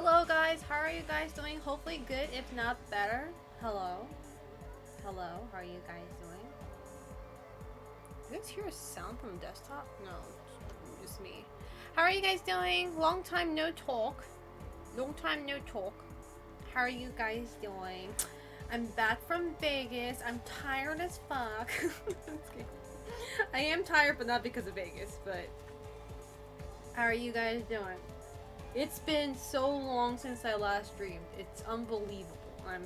hello guys. How are you guys doing? Hopefully good, if not better. Hello. Hello. How are you guys doing? You guys hear a sound from desktop? No, just me. How are you guys doing? Long time no talk. Long time no talk. How are you guys doing? I'm back from Vegas. I'm tired as fuck. I am tired, but not because of Vegas, but how are you guys doing? It's been so long since I last streamed. It's unbelievable. I'm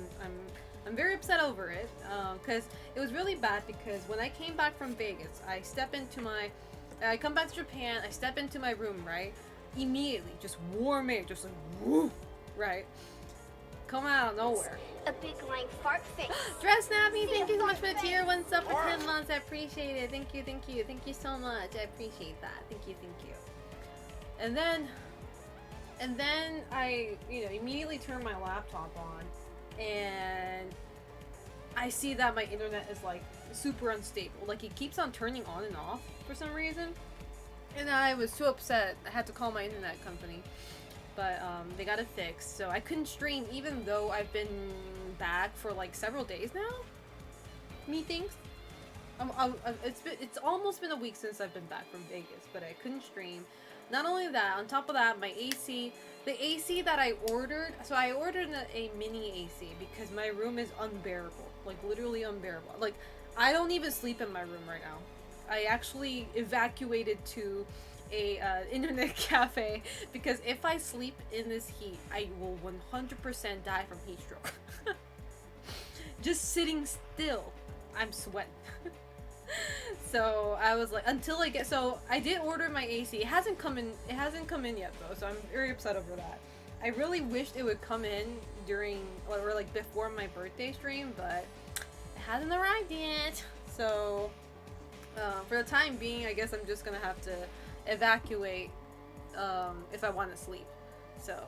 very upset over it because it was really bad. Because when I came back from Vegas, I come back to Japan. I step into my room, right? Immediately, just warm air, just like woo, right? Come out of nowhere. A big lang fart face. Dress Nappy, thank you so much for the tier 1 sub for 10 months. I appreciate it. Thank you, thank you, thank you so much. I appreciate that. Thank you, thank you. And then I, immediately turn my laptop on, and I see that my internet is like super unstable. Like it keeps on turning on and off for some reason. And I was so upset. I had to call my internet company. But they got it fixed, so I couldn't stream even though I've been back for like several days now. Methinks. It's almost been a week since I've been back from Vegas, but I couldn't stream. Not only that, on top of that, my AC, the AC that I ordered, so I ordered a mini AC because my room is unbearable, like literally unbearable. Like I don't even sleep in my room right now. I actually evacuated to a internet cafe because if I sleep in this heat, I will 100% die from heat stroke. Just sitting still, I'm sweating. So I was like, until I get, so I did order my AC. It hasn't come in yet though, so I'm very upset over that. I really wished it would come in during, or like before my birthday stream, but it hasn't arrived yet. So for the time being, I guess I'm just gonna have to evacuate if I want to sleep. So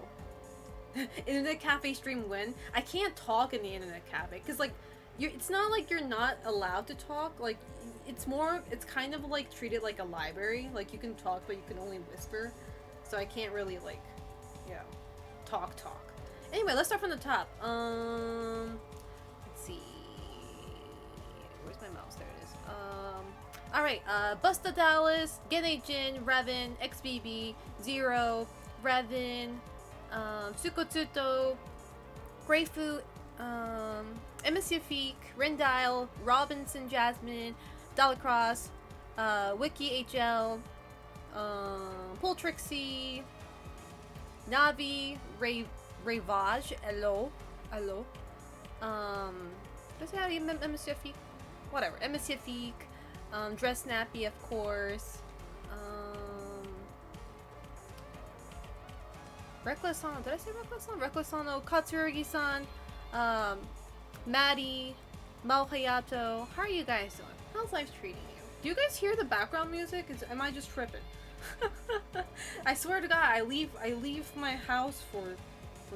internet cafe stream win. I can't talk in the internet cafe because like it's not like you're not allowed to talk. Like it's kind of like treated like a library. Like you can talk but you can only whisper, so I can't really like talk. Anyway, let's start from the top. Let's see, where's my mouse? There it is. Alright, Busta Dallas, Genei-jin, Revan, XBB, Zero, Revan, Sukotsuto, Greyfu, Emisifique, Rendile, Robinson Jasmine, Dalacross, Wiki HL, Poltrixie, Navi, Ravage, Hello, does it have Emisifique? Whatever, Emisifique, Dress Nappy, of course. Reckless-san. Did I say Reckless-san? Reckless-san, Katsurugi-san, Maddie, Mao Hayato. How are you guys doing? How's life treating you? Do you guys hear the background music? Am I just tripping? I swear to God, I leave my house for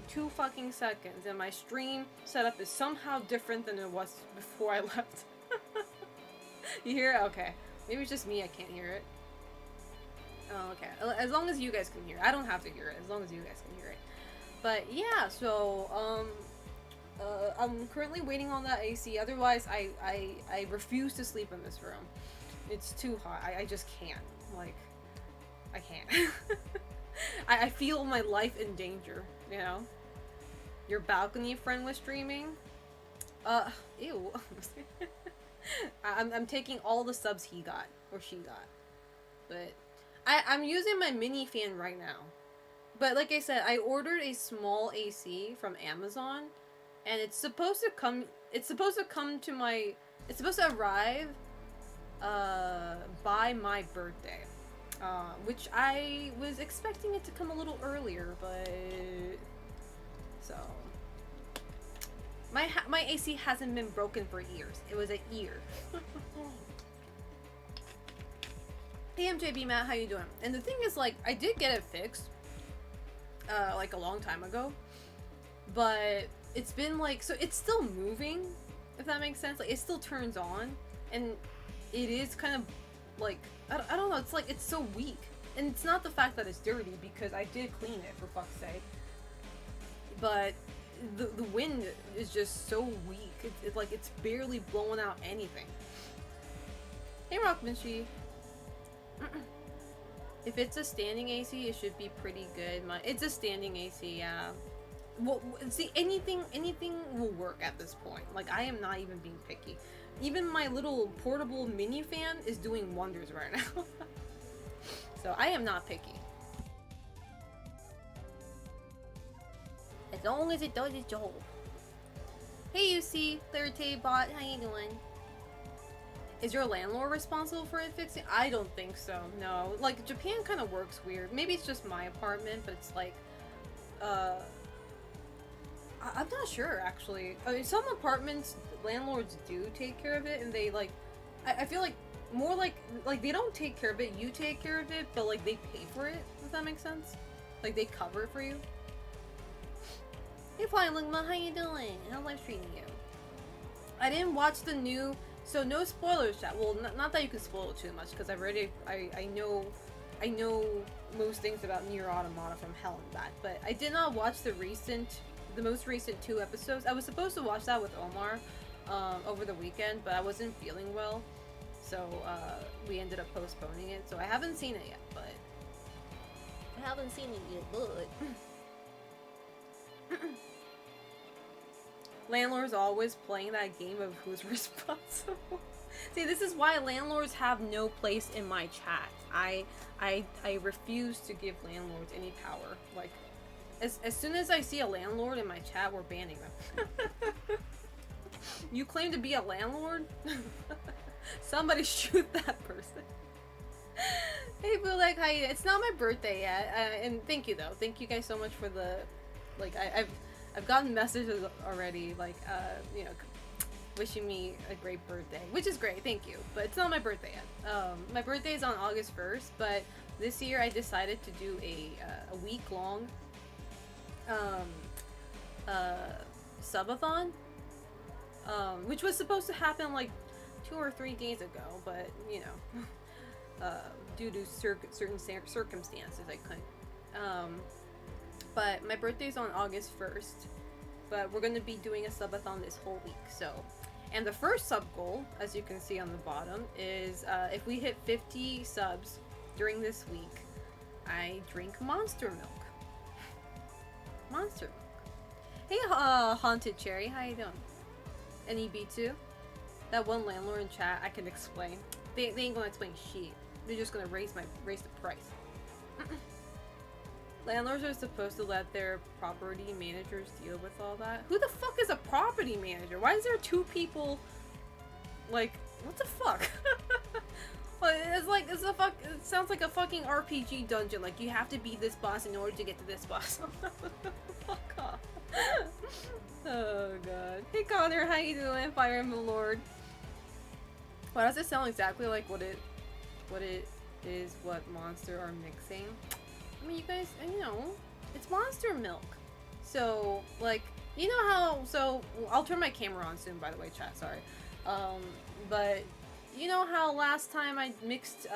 2 fucking seconds, and my stream setup is somehow different than it was before I left. You hear it? Okay. Maybe it's just me, I can't hear it. Oh, okay. As long as you guys can hear it. I don't have to hear it, as long as you guys can hear it. But yeah, so, I'm currently waiting on that AC. Otherwise, I refuse to sleep in this room. It's too hot. I just can't. Like, I can't. I feel my life in danger, you know? Your balcony friend was streaming? Ew. I'm taking all the subs he got, or she got. But I'm using my mini fan right now. But like I said, I ordered a small AC from Amazon, and it's supposed to arrive by my birthday. Which I was expecting it to come a little earlier, but so my AC hasn't been broken for years. It was a year. Hey MJB Matt, how you doing? And the thing is, like, I did get it fixed like a long time ago, but it's been like, so it's still moving, if that makes sense. Like, it still turns on, and it is kind of like, I don't know, it's like, it's so weak. And it's not the fact that it's dirty, because I did clean it, for fuck's sake. but the wind is just so weak. It's like it's barely blowing out anything. Hey, Rockmanshi. If it's a standing AC, it should be pretty good. It's a standing AC, yeah. Well, see, anything will work at this point. Like, I am not even being picky. Even my little portable mini fan is doing wonders right now. So I am not picky. As long as it does its job. Hey, UC, third bot, how you doing? Is your landlord responsible for it fixing? I don't think so, no. Like, Japan kind of works weird. Maybe it's just my apartment, but it's like, I'm not sure, actually. I mean, some apartments, landlords do take care of it, and they, like, I feel like, more like, they don't take care of it, you take care of it, but, like, they pay for it, if that makes sense. Like, they cover it for you. Hey, Flying Lingma, how you doing? How's life treating you? I didn't watch the new... So no spoilers, chat. Well, not that you can spoil too much, because I've already I know most things about Nier Automata from Hell and Back, but I did not watch the most recent 2 episodes. I was supposed to watch that with Omar over the weekend, but I wasn't feeling well, so we ended up postponing it. So I haven't seen it yet, but Landlord's always playing that game of who's responsible. See, this is why landlords have no place in my chat. I refuse to give landlords any power. Like, as soon as I see a landlord in my chat, we're banning them. You claim to be a landlord? Somebody shoot that person. Hey, Bulek, hi. It's not my birthday yet, and thank you though. Thank you guys so much for the, like, I've gotten messages already, like, you know, wishing me a great birthday, which is great, thank you. But it's not my birthday yet. My birthday is on August 1st, but this year I decided to do a week-long subathon, which was supposed to happen like 2 or 3 days ago, but you know, due to certain circumstances, I couldn't. But my birthday's on August 1st, but we're going to be doing a subathon this whole week, so. And the first sub goal, as you can see on the bottom, is if we hit 50 subs during this week, I drink Monster Milk. Monster Milk. Hey, Haunted Cherry, how you doing? NEB2? That one landlord in chat, I can explain. They ain't gonna explain shit. They're just gonna raise the price. Landlords are supposed to let their property managers deal with all that. Who the fuck is a property manager? Why is there 2 people? Like, what the fuck? Well, it sounds like a fucking RPG dungeon. Like, you have to be this boss in order to get to this boss. Fuck off. Oh god. Hey Connor, how you doing? Fire Emblem Lord. Why does it sound exactly like what it is what Monster are mixing? I mean, you guys, you know, it's Monster Milk. So, like, you know how, so, I'll turn my camera on soon, by the way, chat, sorry. But, you know how last time I mixed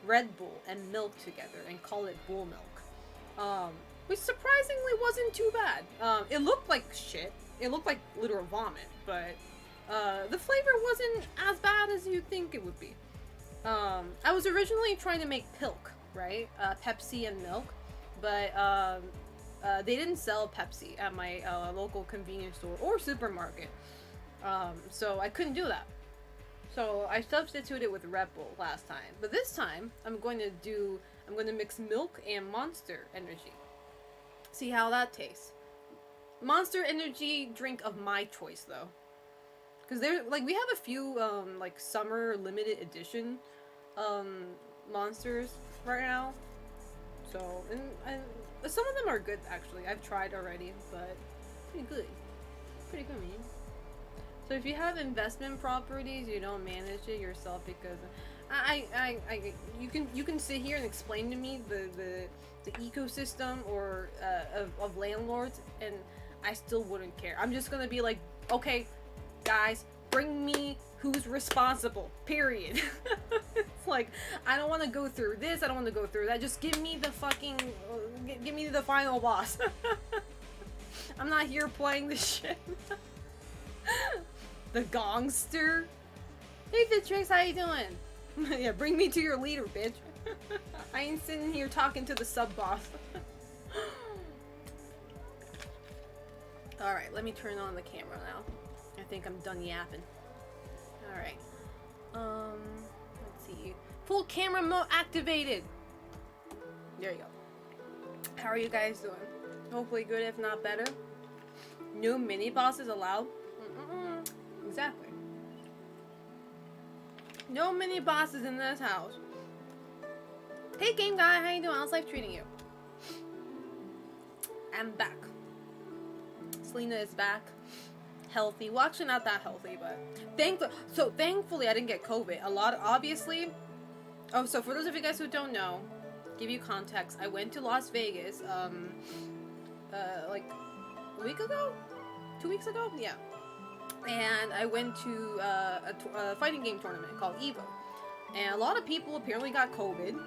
Red Bull and milk together and called it Bull Milk. Which surprisingly wasn't too bad. It looked like shit. It looked like literal vomit, but, the flavor wasn't as bad as you'd think it would be. I was originally trying to make Pilk, right? Pepsi and milk, but they didn't sell Pepsi at my local convenience store or supermarket, so I couldn't do that. So I substituted with Red Bull last time, but this time I'm going to mix milk and Monster Energy. See how that tastes. Monster Energy drink of my choice though. Because there, like, we have a few, like, summer limited edition, monsters right now. So, and some of them are good, actually. I've tried already, but pretty good. Pretty good, man. So if you have investment properties, you don't manage it yourself because you can sit here and explain to me the ecosystem or of landlords, and I still wouldn't care. I'm just gonna be like, okay, guys, bring me who's responsible, period. Like, I don't want to go through this. I don't want to go through that. Just give me the fucking, give me the final boss. I'm not here playing this shit. The Gongster. Hey, Vitrix, how you doing? Yeah, bring me to your leader, bitch. I ain't sitting here talking to the sub-boss. Alright, let me turn on the camera now. I think I'm done yapping. Alright. Let's see. Full camera mode activated! There you go. How are you guys doing? Hopefully good, if not better. No mini bosses allowed? Exactly. No mini bosses in this house. Hey game guy, how you doing? How's life treating you? I'm back. Selena is back. Healthy. Well, actually not that healthy, but thankfully I didn't get COVID. Obviously. Oh, so for those of you guys who don't know, give you context, I went to Las Vegas, like a week ago? 2 weeks ago? Yeah. And I went to a fighting game tournament called EVO. And a lot of people apparently got COVID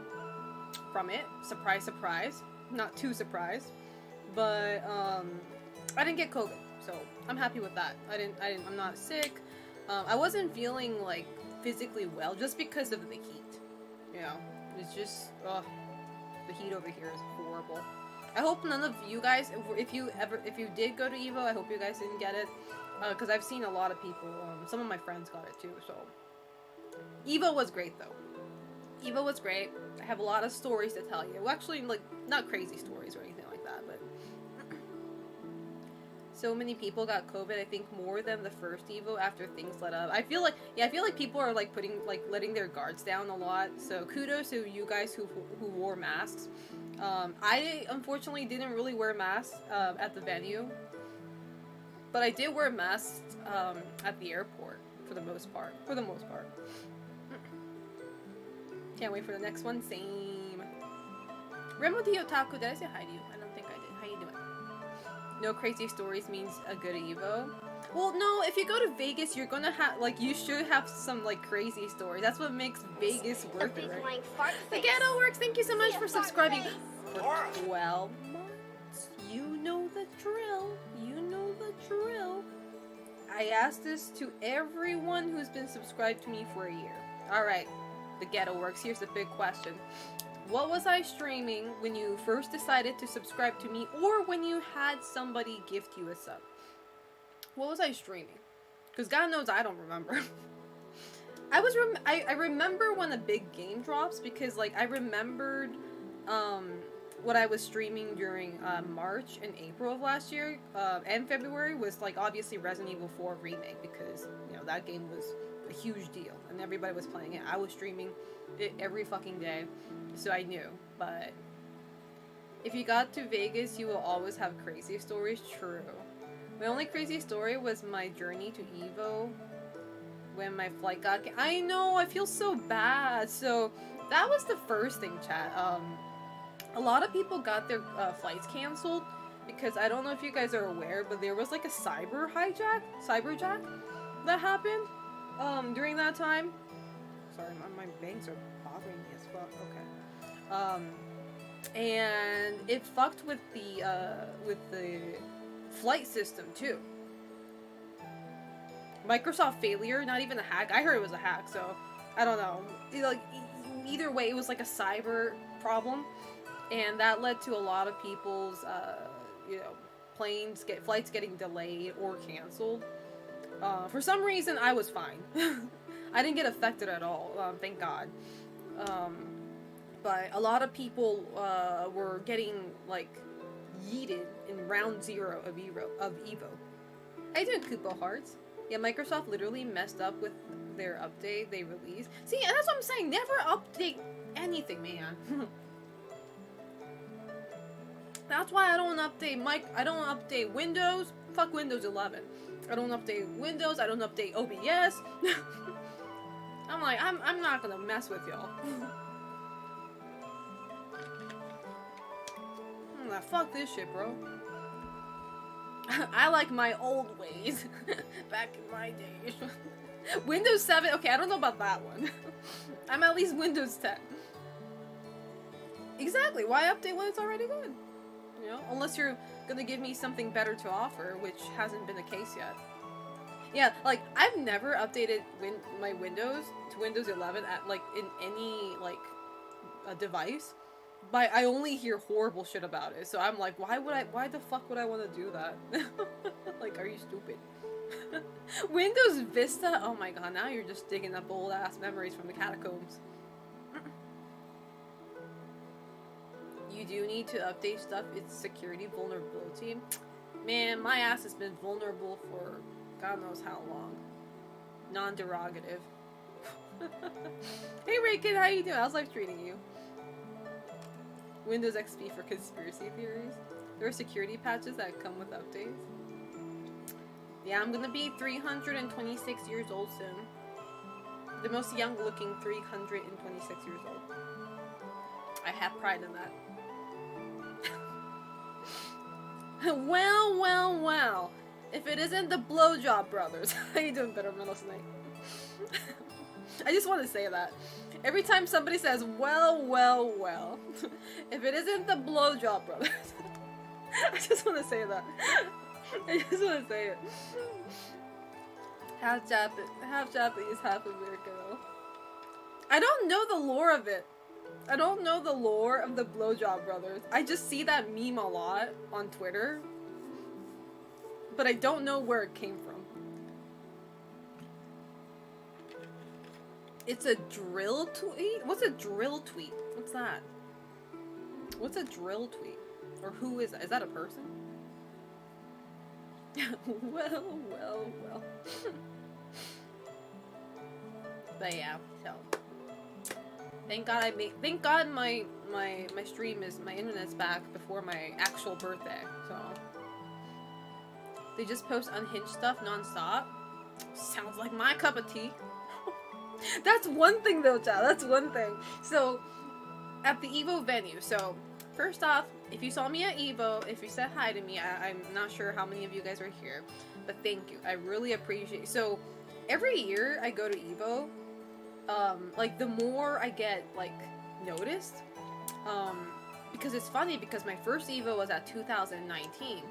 from it. Surprise, surprise. Not too surprised. But, I didn't get COVID, so I'm happy with that. I'm not sick. I wasn't feeling, like, physically well just because of the heat. You know, it's just, the heat over here is horrible. I hope none of you guys, if you did go to EVO, I hope you guys didn't get it. Because I've seen a lot of people, some of my friends got it too, so. EVO was great though. EVO was great. I have a lot of stories to tell you. Well, actually, like, not crazy stories or anything like that, but. So many people got COVID, I think more than the first EVO after things let up. I feel like people are like letting their guards down a lot. So kudos to you guys who wore masks. I unfortunately didn't really wear masks at the venue. But I did wear masks at the airport for the most part. Can't wait for the next one. Same. Remo the Otaku, did I say hi to you? I don't think I did. How you doing? No crazy stories means a good Evo. Well, no, if you go to Vegas, you're gonna have, like, you should have some, like, crazy stories. That's what makes Vegas worth it, right? The Ghetto Works, thank you so much for subscribing for 12 months. You know the drill. You know the drill. I asked this to everyone who's been subscribed to me for a year. Alright, the Ghetto Works, here's the big question. What was I streaming when you first decided to subscribe to me, or when you had somebody gift you a sub? What was I streaming? Because God knows I don't remember. I remember when a big game drops, because, like, I remembered what I was streaming during March and April of last year, and February was, like, obviously Resident Evil 4 Remake, because, you know, that game was a huge deal and everybody was playing it. I was streaming it every fucking day, so I knew. But if you got to Vegas, you will always have crazy stories. True. My only crazy story was my journey to EVO when my flight got I know, I feel so bad. So that was the first thing, chat. A lot of people got their flights canceled because I don't know if you guys are aware, but there was like a cyberjack that happened during that time. Sorry, my bangs are bothering me as fuck. Okay. And it fucked with the flight system too. Microsoft failure, not even a hack. I heard it was a hack, so I don't know. Like, either way, it was like a cyber problem, and that led to a lot of people's, you know, flights getting delayed or canceled. For some reason, I was fine. I didn't get affected at all, thank God. But a lot of people were getting, like, yeeted in round 0 of EVO. How you doing, Koopo Hearts? Yeah, Microsoft literally messed up with their update they released. See, and that's what I'm saying. Never update anything, man. That's why I don't update I don't update Windows. Fuck Windows 11. I don't update Windows. I don't update OBS. I'm like, I'm not gonna mess with y'all. I'm like, fuck this shit, bro. I like my old ways. Back in my days. Windows 7? Okay, I don't know about that one. I'm at least Windows 10. Exactly, why update when it's already good? You know, unless you're gonna give me something better to offer, which hasn't been the case yet. Yeah, like, I've never updated my Windows to Windows 11 at, like, in any, like, a device. But I only hear horrible shit about it, so I'm like, why the fuck would I want to do that? Like, are you stupid? Windows Vista? Oh my god, now you're just digging up old ass memories from the catacombs. You do need to update stuff, it's security vulnerability. Man, my ass has been vulnerable for God knows how long. Non-derogative. Hey Raykin, how you doing? How's life treating you? Windows XP for conspiracy theories. There are security patches that come with updates. Yeah, I'm gonna be 326 years old soon. The most young looking 326 years old. I have pride in that. Well. If it isn't the Blowjob Brothers. How you doing, Bitter Metal Snake? I just want to say that. Every time somebody says, well. If it isn't the Blowjob Brothers. I just want to say that. I just want to say it. Half Japanese, half American. I don't know the lore of it. I don't know the lore of the Blowjob Brothers. I just see that meme a lot on Twitter. But I don't know where it came from. It's a drill tweet? What's a drill tweet? What's that? What's a drill tweet? Or who is that? Is that a person? well. But yeah, so thank God my stream is, my internet's back before my actual birthday. So they just post unhinged stuff non-stop. Sounds like my cup of tea. That's one thing though, child. That's one thing. So at the Evo venue, so first off, if you saw me at Evo, if you said hi to me, I'm not sure how many of you guys are here, but thank you. I really appreciate it. So every year I go to Evo, like the more I get like noticed, because it's funny because my first Evo was at 2019,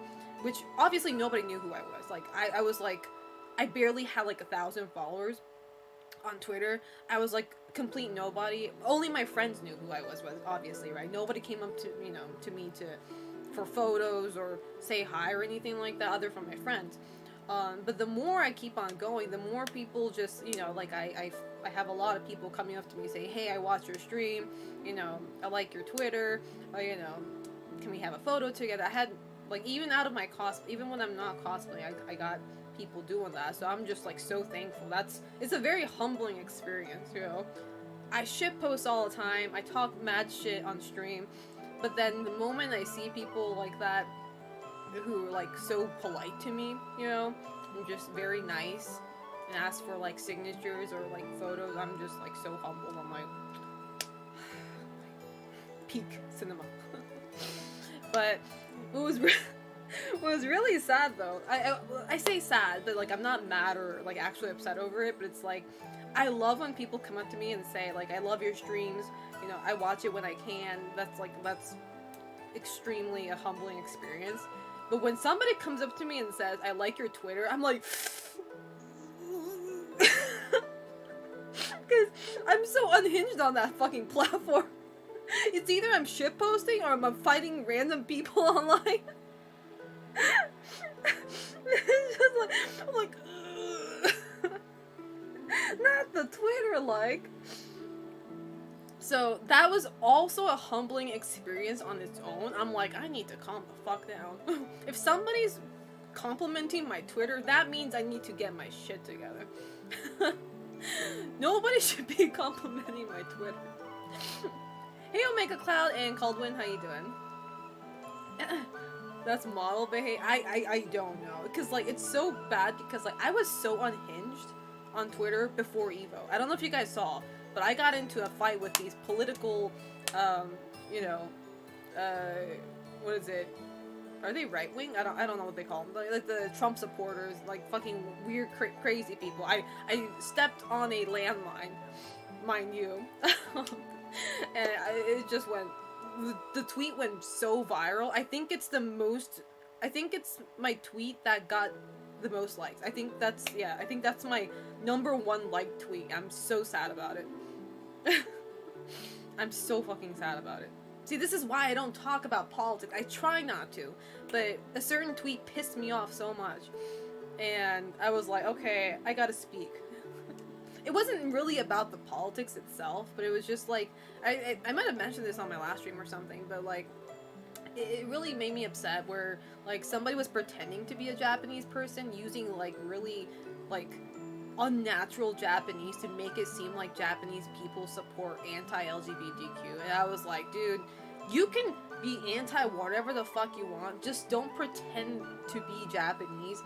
which obviously nobody knew who I was. Like I was like, I barely had like 1,000 followers on Twitter. I was like complete nobody. Only my friends knew who I was obviously, right? Nobody came up to, you know, to me for photos or say hi or anything like that other from my friends. But the more I keep on going, the more people just, you know, like I have a lot of people coming up to me saying, hey, I watched your stream, you know, I like your Twitter, or, you know, can we have a photo together? I had, like, even out of my even when I'm not cosplaying, I got people doing that, so I'm just like so thankful. It's a very humbling experience, you know. I shitpost all the time, I talk mad shit on stream, but then the moment I see people like that who are like so polite to me, you know, and just very nice and ask for like signatures or like photos, I'm just like so humbled. I'm like peak cinema. But it was really sad though. I say sad, but like I'm not mad or like actually upset over it, but it's like I love when people come up to me and say like, I love your streams, you know, I watch it when I can. That's extremely a humbling experience. But when somebody comes up to me and says, I like your Twitter, I'm like, because I'm so unhinged on that fucking platform. It's either I'm shitposting or I'm fighting random people online. It's just like, I'm like, not the Twitter like. So that was also a humbling experience on its own. I'm like, I need to calm the fuck down. If somebody's complimenting my Twitter, that means I need to get my shit together. Nobody should be complimenting my Twitter. Hey Omega Cloud and Caldwin, how you doing? That's model behavior. I don't know, because like it's so bad, because like I was so unhinged on Twitter before Evo. I don't know if you guys saw, but I got into a fight with these political, you know, what is it? are they right wing? I don't know what they call them. Like the Trump supporters, like fucking weird, crazy people. I stepped on a landmine, mind you, and it just went. The tweet went so viral. I think it's my tweet that got the most likes. I think that's my #1 liked tweet. I'm so sad about it. I'm so fucking sad about it. See, this is why I don't talk about politics. I try not to, but a certain tweet pissed me off so much, and I was like, okay, I gotta speak. It wasn't really about the politics itself, but it was just like, I might have mentioned this on my last stream or something, but like, it really made me upset where, like, somebody was pretending to be a Japanese person using, like, really, like, unnatural Japanese to make it seem like Japanese people support anti-LGBTQ, and I was like, dude, you can be anti-whatever the fuck you want, just don't pretend to be Japanese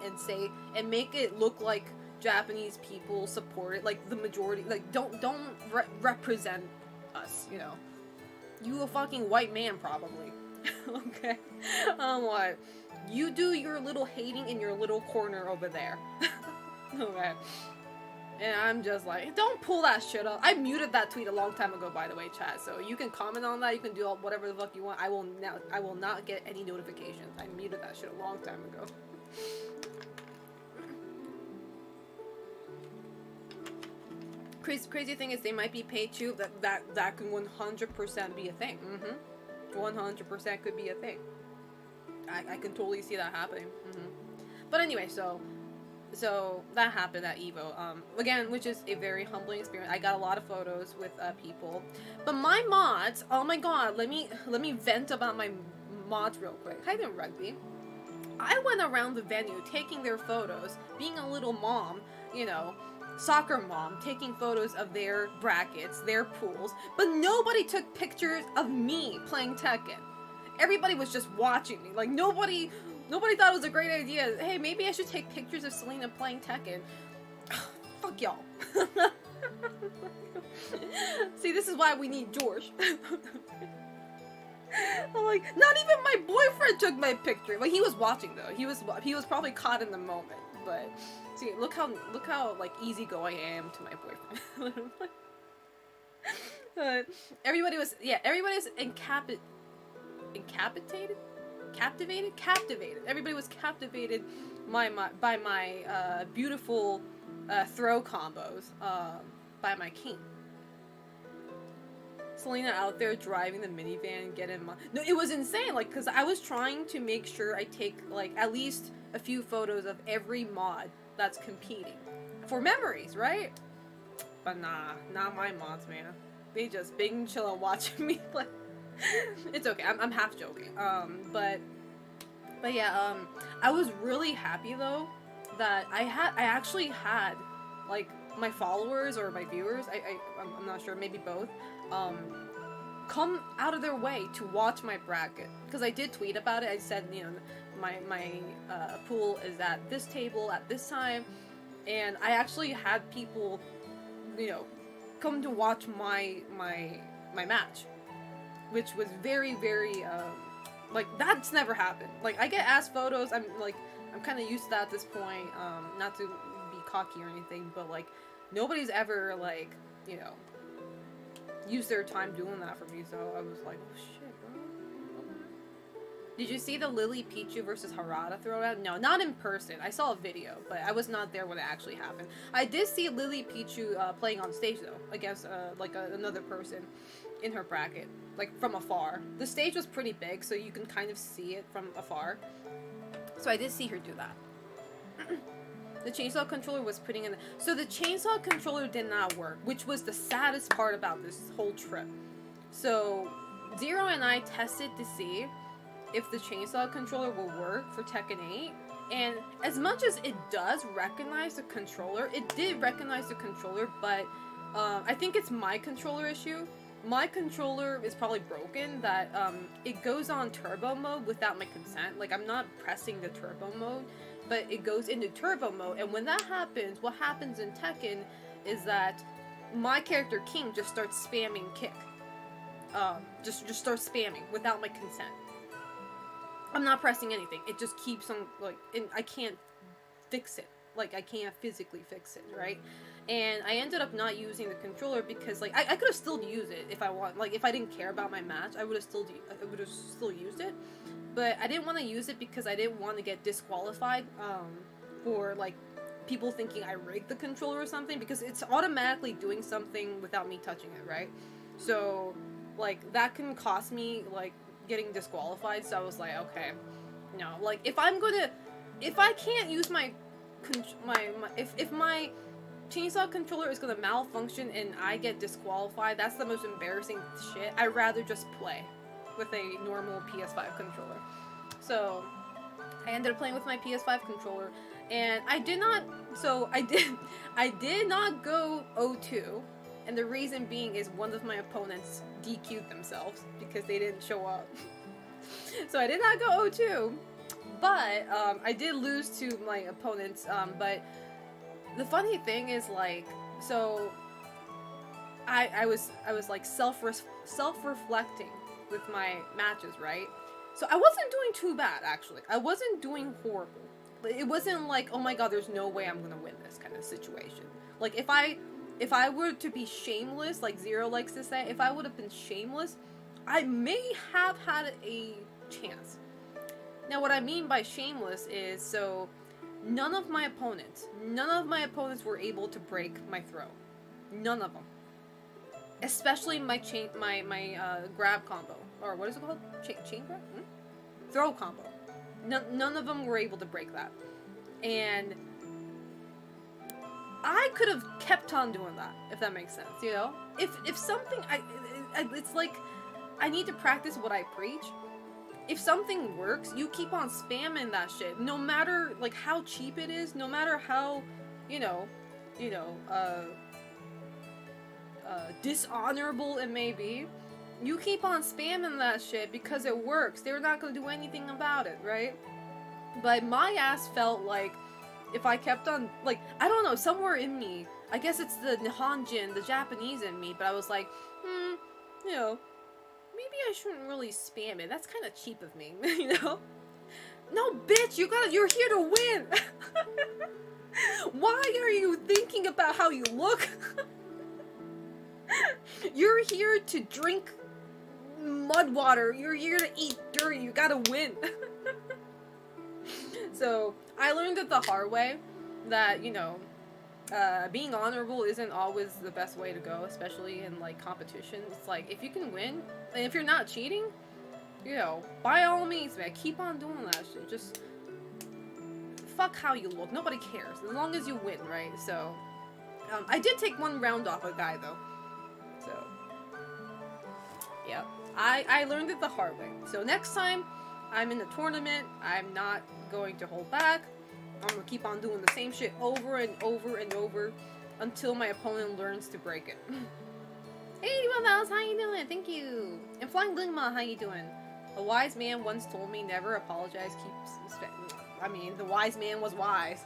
and make it look like Japanese people support it, like the majority, like, don't represent us, you know. You a fucking white man, probably. Okay? I'm like, you do your little hating in your little corner over there. Okay. And I'm just like, don't pull that shit up. I muted that tweet a long time ago, by the way, chat. So you can comment on that. You can do whatever the fuck you want. I will not get any notifications. I muted that shit a long time ago. Crazy thing is, they might be paid too. That can 100% be a thing. 100% could be a thing. I can totally see that happening. But anyway, so that happened at Evo. Again, which is a very humbling experience. I got a lot of photos with people, but my mods. Oh my god, let me vent about my mods real quick. Hi there, Rugby. I went around the venue taking their photos, being a little mom, you know, soccer mom, taking photos of their brackets, their pools, but nobody took pictures of me playing Tekken. Everybody was just watching me. Like, nobody thought it was a great idea. Hey, maybe I should take pictures of Selena playing Tekken. Fuck y'all. See, this is why we need George. I'm like, not even my boyfriend took my picture. Like, he was watching though. He was probably caught in the moment. But see, look how like easygoing I am to my boyfriend. Everybody was captivated. Everybody was captivated by my beautiful throw combos by my king. Selena out there driving the minivan, getting my... No, it was insane, like, because I was trying to make sure I take, like, at least a few photos of every mod that's competing. For memories, right? But nah, not my mods, man. They just big and chill and watching me play. It's okay, I'm half joking. But yeah, I was really happy, though, that I actually had, like, my followers or my viewers, I'm not sure, maybe both, come out of their way to watch my bracket, because I did tweet about it. I said, you know, my pool is at this table at this time, and I actually had people, you know, come to watch my match, which was very, very, like, that's never happened. Like, I get asked photos, I'm kind of used to that at this point, not to be cocky or anything, but, like, nobody's ever, like, you know, used their time doing that for me, so I was like, oh shit, bro. Did you see the Lily Pichu versus Harada throwdown? No, not in person. I saw a video, but I was not there when it actually happened. I did see Lily Pichu playing on stage, though, against, like, another person in her bracket, like, from afar. The stage was pretty big, so you can kind of see it from afar. So I did see her do that. The chainsaw controller was putting in so the chainsaw controller did not work, which was the saddest part about this whole trip. So Zero and I tested to see if the chainsaw controller will work for Tekken 8, and as much as it does recognize the controller, it did recognize the controller, but I think it's my controller issue. My controller is probably broken, that it goes on turbo mode without my consent. Like, I'm not pressing the turbo mode, but it goes into turbo mode, and when that happens, what happens in Tekken is that my character King just starts spamming kick. Just starts spamming without my consent. I'm not pressing anything. It just keeps on, like, and I can't fix it. Like, I can't physically fix it, right? And I ended up not using the controller because, like, I could have still used it if I want. Like, if I didn't care about my match, I would have still used it. But I didn't want to use it because I didn't want to get disqualified for, like, people thinking I rigged the controller or something, because it's automatically doing something without me touching it, right? So, like, that can cost me, like, getting disqualified. So I was like, okay, no. Like, if I can't use if my chainsaw controller is gonna malfunction and I get disqualified, that's the most embarrassing shit. I'd rather just play with a normal PS5 controller. So I ended up playing with my PS5 controller, and I did not go 0-2, and the reason being is one of my opponents DQ'd themselves because they didn't show up. So I did not go 0-2, but I did lose to my opponents. But the funny thing is, like, so I was like self-reflecting with my matches, right? So I wasn't doing too bad, actually. I wasn't doing horrible. It wasn't like, oh my god, there's no way I'm gonna win this kind of situation. Like, if I were to be shameless, like Zero likes to say, if I would have been shameless, I may have had a chance. Now, what I mean by shameless is, so none of my opponents were able to break my throw. None of them. Especially my grab combo, or what is it called? Chain grab? Throw combo. None of them were able to break that, and I could have kept on doing that, if that makes sense. You know, if something it's like I need to practice what I preach. If something works, you keep on spamming that shit, no matter like how cheap it is, no matter how, dishonorable it may be. You keep on spamming that shit because it works. They're not gonna do anything about it, right? But my ass felt like if I kept on, like, I don't know, somewhere in me, I guess it's the Nihonjin, the Japanese in me, but I was like, maybe I shouldn't really spam it. That's kind of cheap of me, you know? No, bitch, you're here to win! Why are you thinking about how you look? You're here to drink mud water. You're here to eat dirt. You gotta win. So, I learned it the hard way that, being honorable isn't always the best way to go, especially in, like, competition. It's like, if you can win, and if you're not cheating, by all means, man, keep on doing that shit. Just fuck how you look. Nobody cares, as long as you win, right? So, I did take one round off a guy, though. So, yeah. I learned it the hard way. So next time I'm in the tournament, I'm not going to hold back. I'm gonna keep on doing the same shit over and over and over until my opponent learns to break it. Hey, Vals, how you doing? Thank you. And Flying Lingma, how you doing? A wise man once told me never apologize, the wise man was wise.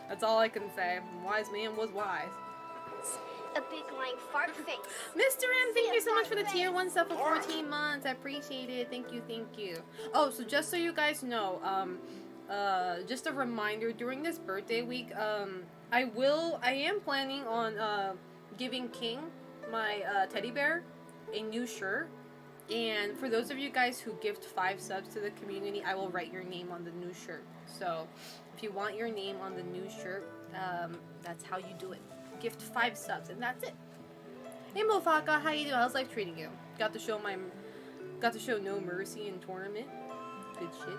That's all I can say. The wise man was wise. A big lying fart face. Mr. M, thank you so much for the tier 1 sub for 14 months. I appreciate it. Thank you. Oh, so just so you guys know, just a reminder, during this birthday week, I am planning on giving King, my teddy bear, a new shirt. And for those of you guys who gift 5 subs to the community, I will write your name on the new shirt. So if you want your name on the new shirt, that's how you do it. Gift 5 subs, and that's it. Hey Mofaka, how you doing? How's life treating you? Got to show no mercy in tournament. Good shit.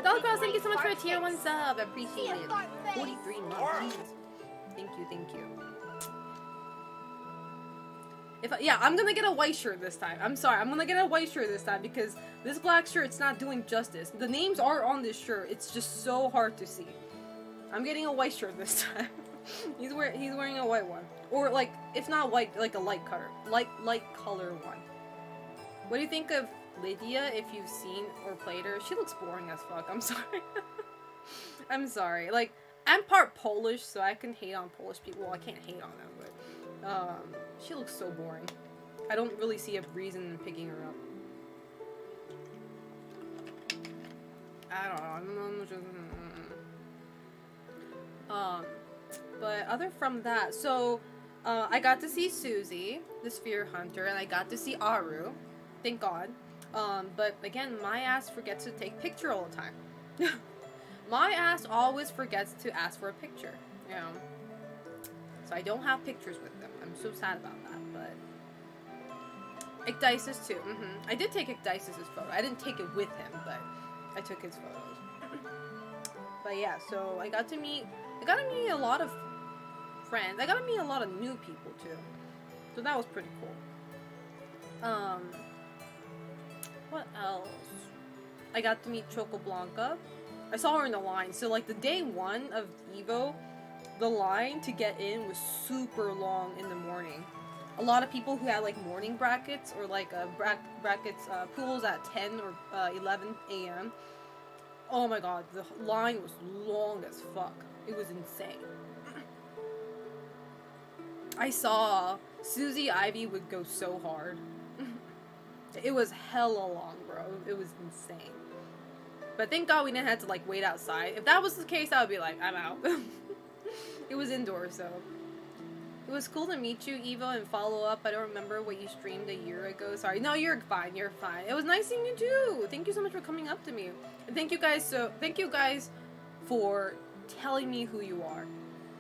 Doggrass, thank you so much for a tier 1 sub. I appreciate it. 43 months. Thank you. I'm gonna get a white shirt this time. I'm sorry, I'm gonna get a white shirt this time because this black shirt's not doing justice. The names are on this shirt. It's just so hard to see. I'm getting a white shirt this time. He's wearing a white one, or like, if not white, like a light color one. What do you think of Lydia? If you've seen or played her, she looks boring as fuck. I'm sorry. I'm sorry. Like, I'm part Polish, so I can hate on Polish people. Well, I can't hate on them, but she looks so boring. I don't really see a reason in picking her up. I don't know. But other from that, so I got to see Susie, the Sphere Hunter, and I got to see Aru. Thank God. But again, my ass forgets to take picture all the time. My ass always forgets to ask for a picture, you know. So I don't have pictures with them. I'm so sad about that, but... Ecdysis too, I did take Ecdysis' photo. I didn't take it with him, but I took his photos. But yeah, so I got to meet a lot of friends. I got to meet a lot of new people too. So that was pretty cool. What else? I got to meet Choco Blanca. I saw her in the line. So like the day one of Evo, the line to get in was super long in the morning. A lot of people who had like morning brackets or like brackets pools at 10 or 11 a.m. Oh my god, the line was long as fuck. It was insane. I saw Susie Ivy would go so hard. It was hella long, bro. It was insane. But thank God we didn't have to like wait outside. If that was the case, I would be like, I'm out. It was indoors, so. It was cool to meet you, Evo, and follow up. I don't remember what you streamed a year ago. Sorry. No, you're fine. You're fine. It was nice seeing you too. Thank you so much for coming up to me. And thank you guys for telling me who you are.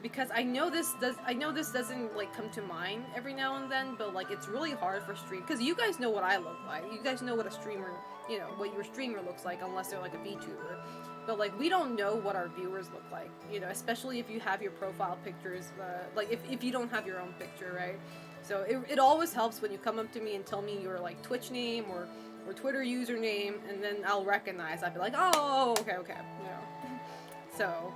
Because I know this doesn't like come to mind every now and then, but like it's really hard for stream because you guys know what I look like. You guys know what a streamer, you know, what your streamer looks like unless they're like a VTuber. But like we don't know what our viewers look like, you know, especially if you have your profile pictures, like if you don't have your own picture, right? So it always helps when you come up to me and tell me your like Twitch name or Twitter username, and then I'll recognize. I'll be like, oh, okay, you know. So.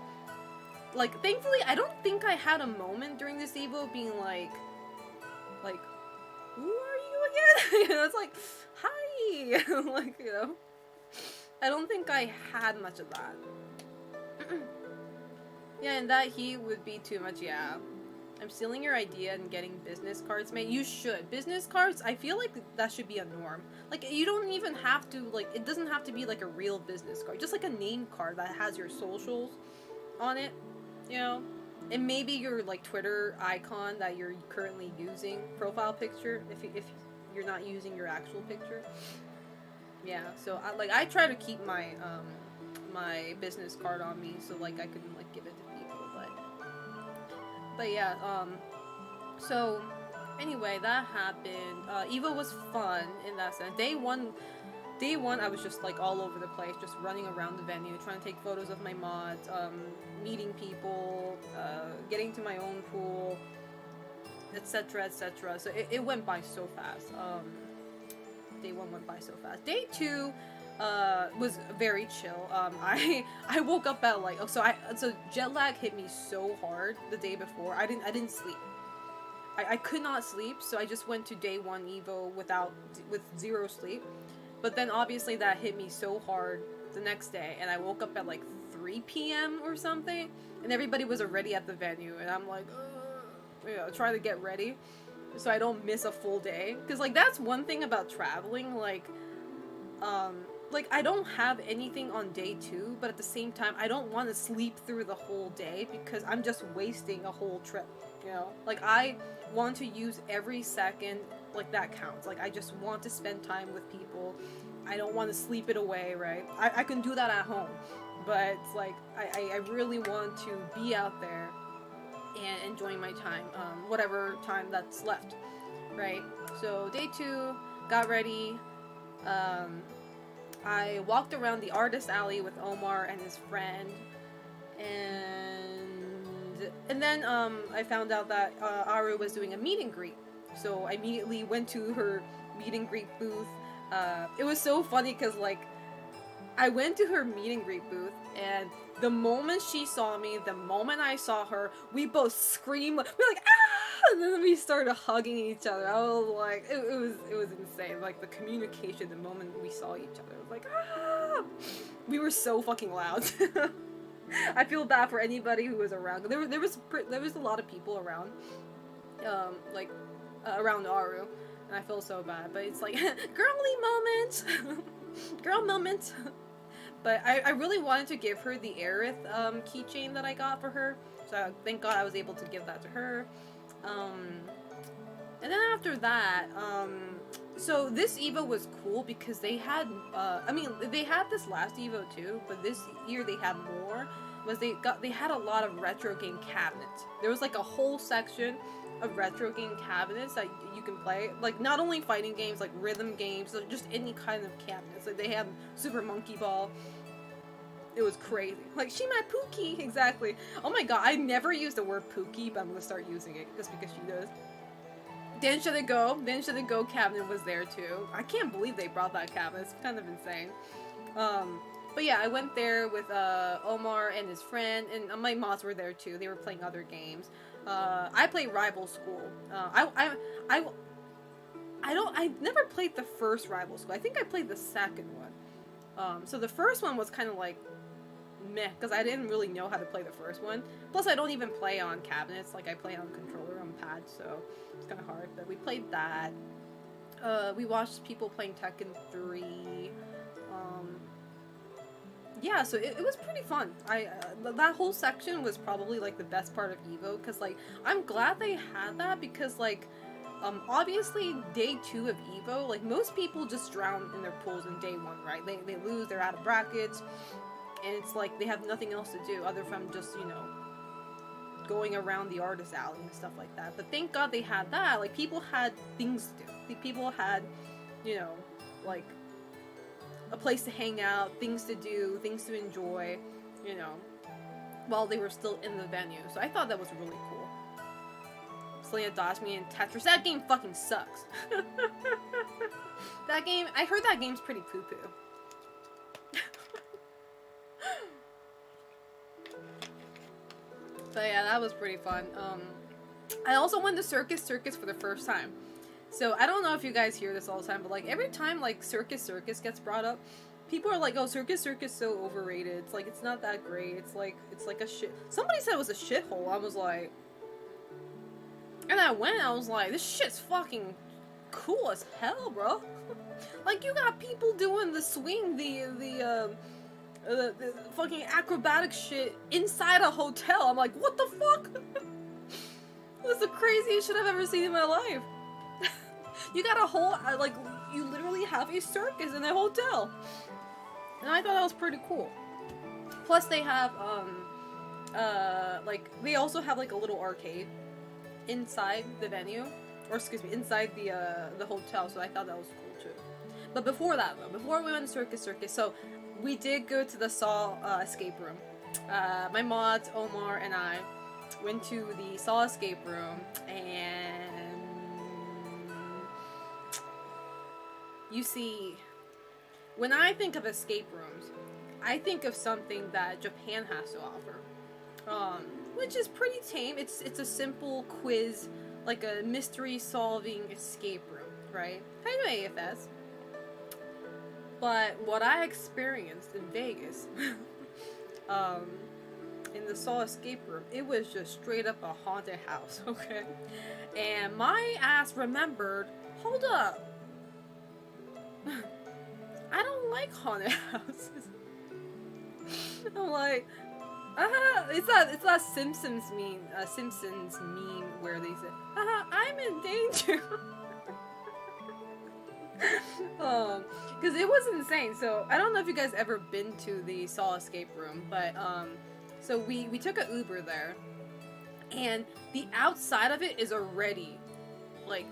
Like, thankfully, I don't think I had a moment during this Evo being like, who are you again? You know, it's like, hi! Like, you know. I don't think I had much of that. Yeah, and that heat would be too much, yeah. I'm stealing your idea and getting business cards made. You should. Business cards, I feel like that should be a norm. Like, you don't even have to, like, it doesn't have to be like a real business card. Just like a name card that has your socials on it. You know, and maybe your like Twitter icon that you're currently using, profile picture, if you're not using your actual picture. Yeah, so I try to keep my my business card on me so like I can like give it to people, but yeah, so anyway, that happened. Evo was fun in that sense. Day one, I was just like all over the place, just running around the venue, trying to take photos of my mods, meeting people, getting to my own pool, etc., etc. So it went by so fast. Day one went by so fast. Day two was very chill. I woke up at like so jet lag hit me so hard the day before. I didn't sleep. I could not sleep, so I just went to day one Evo with zero sleep. But then obviously that hit me so hard the next day, and I woke up at like 3 p.m. or something, and everybody was already at the venue, and I'm like, you know, trying to get ready so I don't miss a full day. Because like that's one thing about traveling, like I don't have anything on day two, but at the same time I don't want to sleep through the whole day because I'm just wasting a whole trip, you know? Like I want to use every second like that counts. Like I just want to spend time with people. I don't want to sleep it away, right? I can do that at home, but it's like I really want to be out there and enjoying my time, whatever time that's left, right? So day two, got ready. I walked around the artist alley with Omar and his friend, and then I found out that Aru was doing a meet and greet. So I immediately went to her meet and greet booth. It was so funny because like I went to her meet and greet booth, and the moment she saw me, the moment I saw her, we both screamed. We're like, ah! And then we started hugging each other. I was like, it was insane. Like the communication, the moment we saw each other, it was like, ah! We were so fucking loud. I feel bad for anybody who was around. There was a lot of people around, around Aru, and I feel so bad. But it's like girly moments. girl moment. But I really wanted to give her the Aerith keychain that I got for her. So thank God I was able to give that to her. And then after that, so this Evo was cool because they had, I mean, they had this last Evo too, but this year they had more. They had a lot of retro game cabinets. There was like a whole section of retro game cabinets that you can play. Like not only fighting games, like rhythm games, so just any kind of cabinets. Like they had Super Monkey Ball. It was crazy. Like, she my Pookie! Exactly. Oh my god, I never used the word Pookie, but I'm gonna start using it just because she does. Then Should It Go cabinet was there too. I can't believe they brought that cabinet. It's kind of insane. But yeah, I went there with Omar and his friend, and my mods were there too. They were playing other games. I played Rival School. I never played the first Rival School. I think I played the second one. So the first one was kind of like meh, because I didn't really know how to play the first one. Plus, I don't even play on cabinets. Like, I play on controller, on pad, so it's kind of hard. But we played that. We watched people playing Tekken 3. Yeah, so it was pretty fun. That whole section was probably, like, the best part of EVO, because, like, I'm glad they had that, because, like, obviously, day 2 of EVO, like, most people just drown in their pools in day 1, right? They lose, they're out of brackets, and it's like they have nothing else to do other from just, you know, going around the artist alley and stuff like that. But thank God they had that. Like, people had things to do. People had, you know, like, a place to hang out, things to do, things to enjoy, you know, while they were still in the venue. So I thought that was really cool. Selena dodged me in Tetris. That game fucking sucks. That game, I heard that game's pretty poo-poo. But yeah, that was pretty fun. I also went to Circus for the first time. So I don't know if you guys hear this all the time, but like every time like Circus gets brought up, people are like, "Oh, Circus so overrated. It's like it's not that great. It's like a shit." Somebody said it was a shithole. I was like, and I was like, "This shit's fucking cool as hell, bro." Like, you got people doing the swing, the fucking acrobatic shit inside a hotel. I'm like, what the fuck? That's the craziest shit I've ever seen in my life. You got a whole, like, you literally have a circus in a hotel. And I thought that was pretty cool. Plus they have, like, they also have, like, a little arcade inside the venue. Or, excuse me, inside the hotel, so I thought that was cool, too. But before that, though, before we went to Circus, so we did go to the Saw escape room. My mods, Omar, and I went to the Saw escape room, and you see, when I think of escape rooms, I think of something that Japan has to offer, which is pretty tame. It's a simple quiz, like a mystery-solving escape room, right? Kind of AFS. But what I experienced in Vegas, in the Saw escape room, it was just straight up a haunted house, okay? And my ass remembered, hold up, I don't like haunted houses. I'm like, it's that Simpsons meme where they say, I'm in danger. Because it was insane. So I don't know if you guys ever been to the Saw escape room, but so we took an Uber there, and the outside of it is already like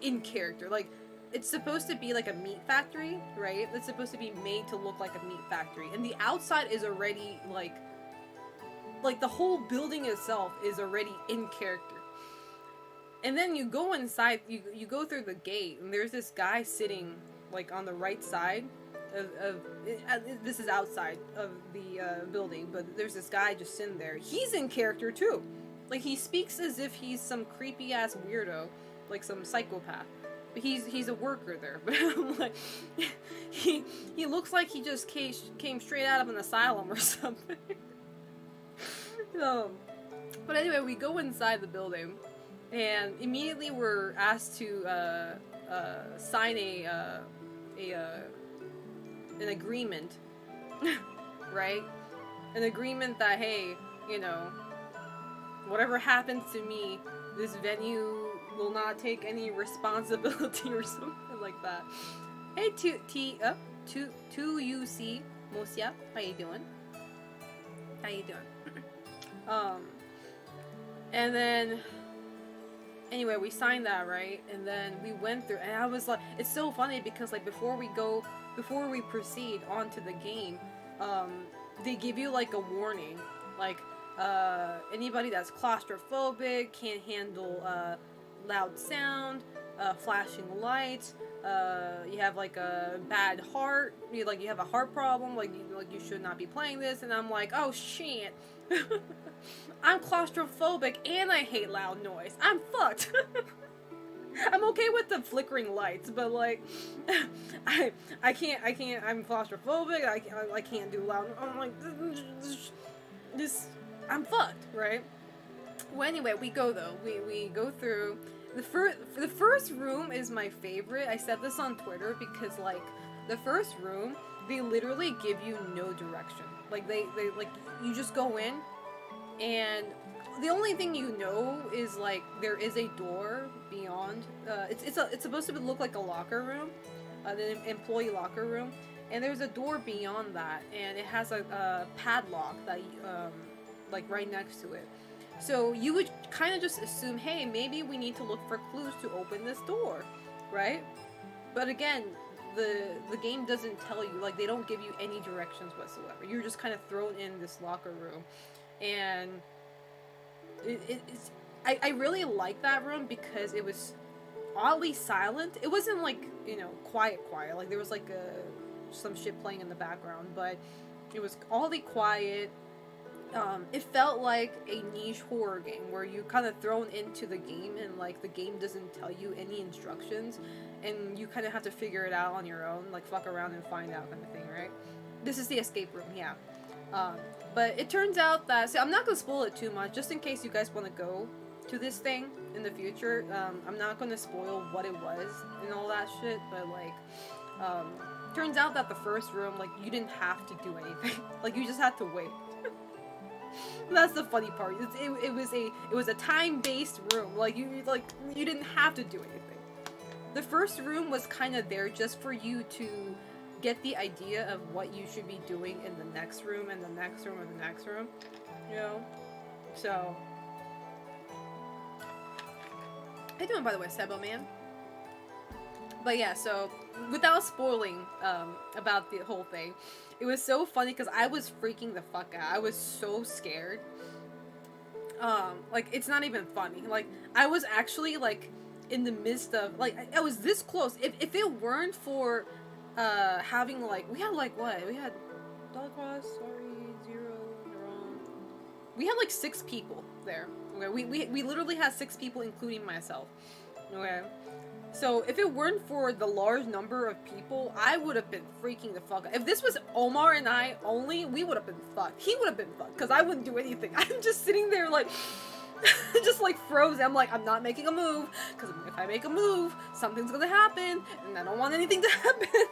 in character. Like, it's supposed to be like a meat factory, right? It's supposed to be made to look like a meat factory, and the outside is already like the whole building itself is already in character. And then you go inside, you go through the gate, and there's this guy sitting, like, on the right side of this is outside of the building, but there's this guy just sitting there. He's in character, too. Like, he speaks as if he's some creepy-ass weirdo, like some psychopath. But he's a worker there. But I'm like, he looks like he just came straight out of an asylum or something. But anyway, we go inside the building, and immediately we're asked to sign a an agreement, right? An agreement that, hey, you know, whatever happens to me, this venue will not take any responsibility or something like that. Hey, 2UC Mosia, how you doing? How you doing? And then, anyway, we signed that, right? And then we went through, and I was like, it's so funny because, like, before we proceed onto the game, they give you, like, a warning. Like, anybody that's claustrophobic, can't handle, loud sound, flashing lights, you have, like, a bad heart, you have a heart problem, like you should not be playing this, and I'm like, oh, shit. I'm claustrophobic and I hate loud noise. I'm fucked. I'm okay with the flickering lights, but like, I can't. I'm claustrophobic. I can't do loud. I'm like, I'm fucked, right? Well, anyway, we go though. We go through the first room is my favorite. I said this on Twitter because like the first room, they literally give you no direction. Like they like you just go in. And the only thing you know is like there is a door beyond. It's supposed to look like a locker room, the employee locker room, and there's a door beyond that, and it has a padlock that like right next to it. So you would kind of just assume, hey, maybe we need to look for clues to open this door, right? But again, the game doesn't tell you, like they don't give you any directions whatsoever. You're just kind of thrown in this locker room. And I really liked that room because it was oddly silent. It wasn't like, you know, quiet, like there was like some shit playing in the background, but it was oddly quiet. It felt like a niche horror game where you kind of thrown into the game and like the game doesn't tell you any instructions and you kind of have to figure it out on your own, like fuck around and find out kind of thing, right? This is the escape room, yeah. But it turns out that, so I'm not going to spoil it too much, just in case you guys want to go to this thing in the future. I'm not going to spoil what it was and all that shit, but like, turns out that the first room, like, you didn't have to do anything. Like, you just had to wait. That's the funny part. It was a time-based room. Like, you didn't have to do anything. The first room was kind of there just for you to get the idea of what you should be doing in the next room and the next room and the next room, you know? So, how you doing, by the way, Sebo man? But yeah, so without spoiling about the whole thing, it was so funny because I was freaking the fuck out. I was so scared. Like, it's not even funny. Like, I was actually like in the midst of, like, I was this close. If it weren't for having like, we had like what? We had Dollarcross, sorry, Zero, Wrong. We had like 6 people there. Okay, we literally had 6 people, including myself. Okay, so if it weren't for the large number of people, I would have been freaking the fuck out. If this was Omar and I only, we would have been fucked. He would have been fucked because I wouldn't do anything. I'm just sitting there like. Just like frozen. I'm like, I'm not making a move because if I make a move, something's gonna happen, and I don't want anything to happen.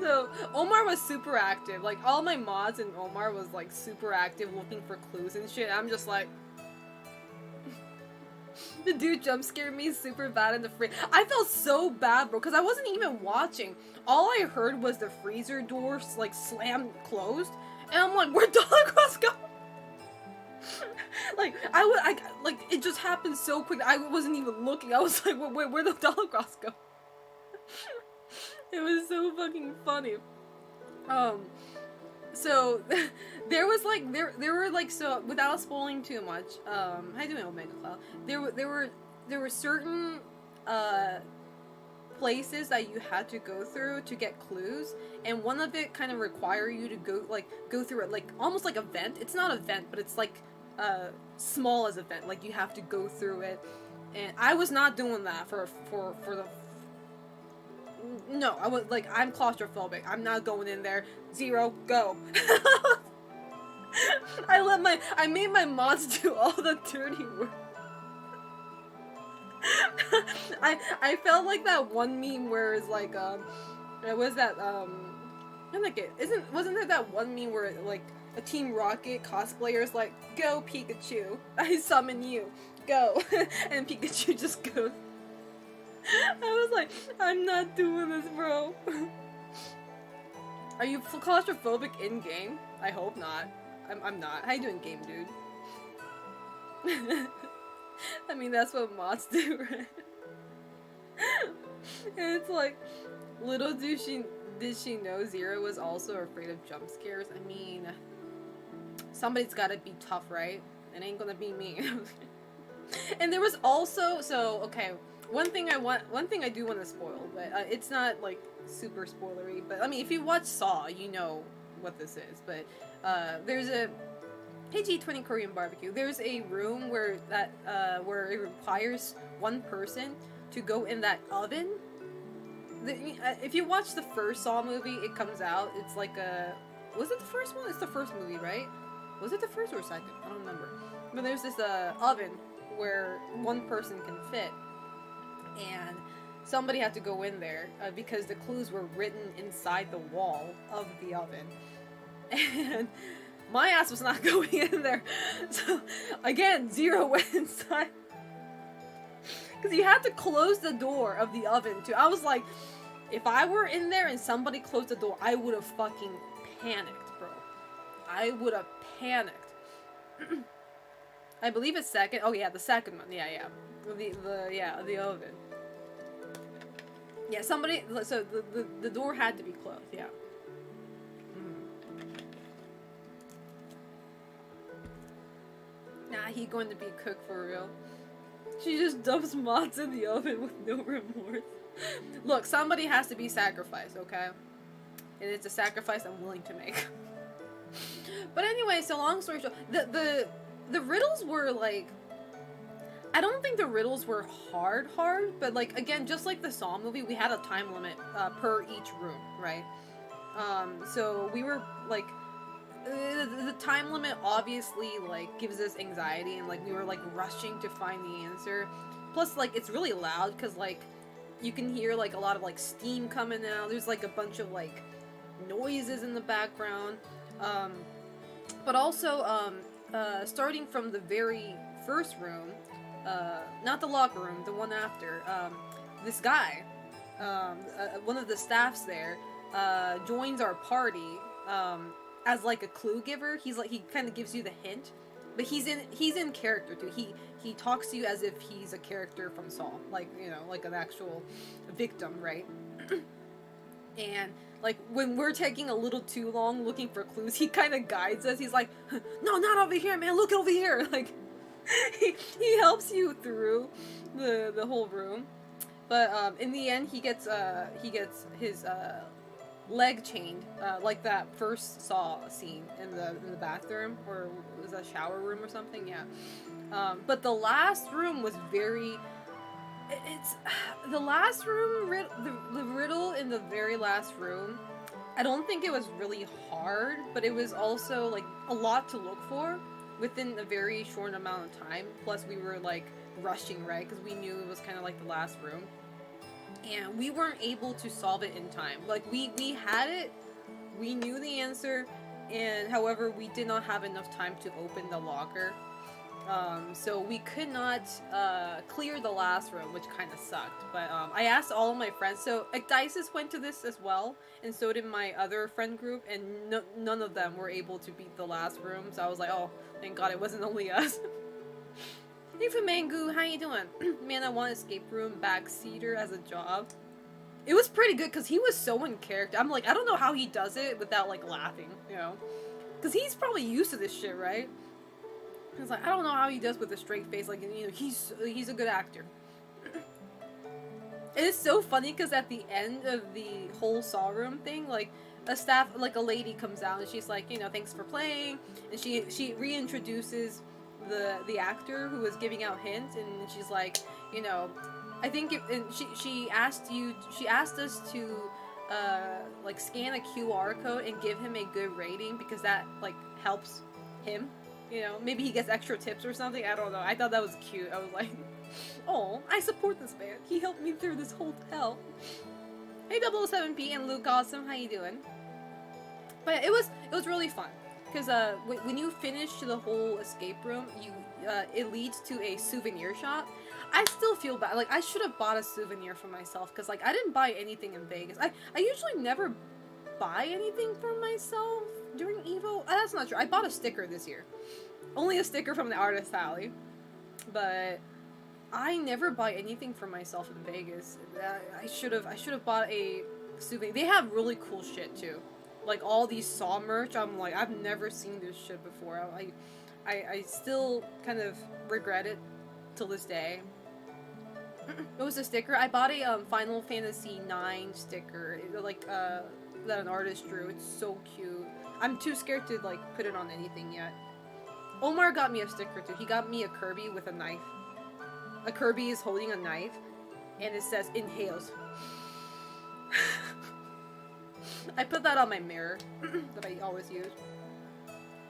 So Omar was super active. Like all my mods and Omar was like super active, looking for clues and shit. I'm just like, the dude jump scared me super bad in the fridge. I felt so bad, bro, because I wasn't even watching. All I heard was the freezer doors like slam closed, and I'm like, where'd Dollarcross go? Like like it just happened so quick. I wasn't even looking. I was like, where'd the Dollarcross go? It was so fucking funny. So there was like there were like, so without spoiling too much, how you doing, Omega Cloud? There were certain places that you had to go through to get clues, and one of it kind of require you to go through it, like almost like a vent. It's not a vent, but it's like small as a vent. Like you have to go through it, and I was not doing that for the. No, I was like, I'm claustrophobic. I'm not going in there. Zero, go. I made my mods do all the dirty work. I felt like that one meme where it's like Was that I'm like wasn't there that one meme where like a Team Rocket cosplayer's like, go Pikachu, I summon you, go, and Pikachu just goes. I was like, I'm not doing this, bro. Are you claustrophobic in game? I hope not. I'm not. How you doing, game dude? I mean, that's what mods do, right? And it's like, little did she know Zero was also afraid of jump scares. I mean, somebody's gotta be tough, right? It ain't gonna be me. And there was also, so okay, one thing I do want to spoil, but it's not like super spoilery. But I mean, if you watch Saw, you know what this is. But there's a PG-20 Korean barbecue. There's a room where where it requires one person to go in that oven. If you watch the first Saw movie, it comes out. It's like a, was it the first one? It's the first movie, right? Was it the first or second? I don't remember. But there's this oven where one person can fit, and somebody had to go in there because the clues were written inside the wall of the oven, and my ass was not going in there. So again, Zero went inside because you had to close the door of the oven too. I was like, if I were in there and somebody closed the door, I would have fucking panicked, bro. I would have panicked. I believe it's second. Oh yeah, the second one. Yeah. The oven. Yeah, somebody. So the door had to be closed. Yeah. Nah, he going to be a cook for real. She just dumps mods in the oven with no remorse. Look, somebody has to be sacrificed, okay? And it's a sacrifice I'm willing to make. But anyway, so long story short, the riddles were like, I don't think the riddles were hard, but like, again, just like the Saw movie, we had a time limit per each room, right? So we were like, the time limit obviously like gives us anxiety, and like we were like rushing to find the answer. Plus, like, it's really loud because like you can hear like a lot of like steam coming out. There's like a bunch of like noises in the background. But also, starting from the very first room, not the locker room, the one after, this guy, one of the staffs there, joins our party, as like a clue giver. He's like, he kind of gives you the hint, but he's in character too. He talks to you as if he's a character from Saw, like, you know, like an actual victim, right? And like when we're taking a little too long looking for clues, he kind of guides us. He's like, no, not over here, man, look over here. Like he helps you through the whole room. But in the end, he gets his leg chained, like that first Saw scene in the bathroom, or was that shower room or something? Yeah. But the last room was very. It's the last room, the riddle in the very last room. I don't think it was really hard, but it was also like a lot to look for within a very short amount of time. Plus, we were like rushing, right? Because we knew it was kind of like the last room, and we weren't able to solve it in time. Like we had it, we knew the answer, and however, we did not have enough time to open the locker. So we could not clear the last room, which kind of sucked. But I asked all of my friends. So Ecdysis went to this as well, and so did my other friend group, and none of them were able to beat the last room. So I was like, oh, thank God it wasn't only us. Hey, Famangu, how you doing? Man, I want escape room backseater as a job. It was pretty good because he was so in character. I'm like, I don't know how he does it without like laughing, you know, because he's probably used to this shit, right? I was like, I don't know how he does with a straight face. Like, you know, he's a good actor. And it's so funny because at the end of the whole Saw room thing, like a lady comes out and she's like, you know, thanks for playing, and she reintroduces the actor who was giving out hints, and she's like, you know, I think and she asked us to like scan a QR code and give him a good rating because that like helps him. You know, maybe he gets extra tips or something. I don't know. I thought that was cute. I was like, oh, I support this man. He helped me through this whole hell. Hey 007P and Luke Awesome, how you doing? But it was really fun because when you finish the whole escape room, it leads to a souvenir shop. I still feel bad. Like I should have bought a souvenir for myself because like I didn't buy anything in Vegas. I usually never buy anything for myself during Evo. That's not true. I bought a sticker this year. Only a sticker from the Artist Alley. But I never buy anything for myself in Vegas. I should have bought a souvenir. They have really cool shit too. Like all these Saw merch. I'm like, I've never seen this shit before. I still kind of regret it till this day. It was a sticker. I bought a Final Fantasy 9 sticker, like that an artist drew. It's so cute. I'm too scared to like put it on anything yet. Omar got me a sticker too. He got me a Kirby with a knife. A Kirby is holding a knife, and it says inhales. I put that on my mirror that I always use.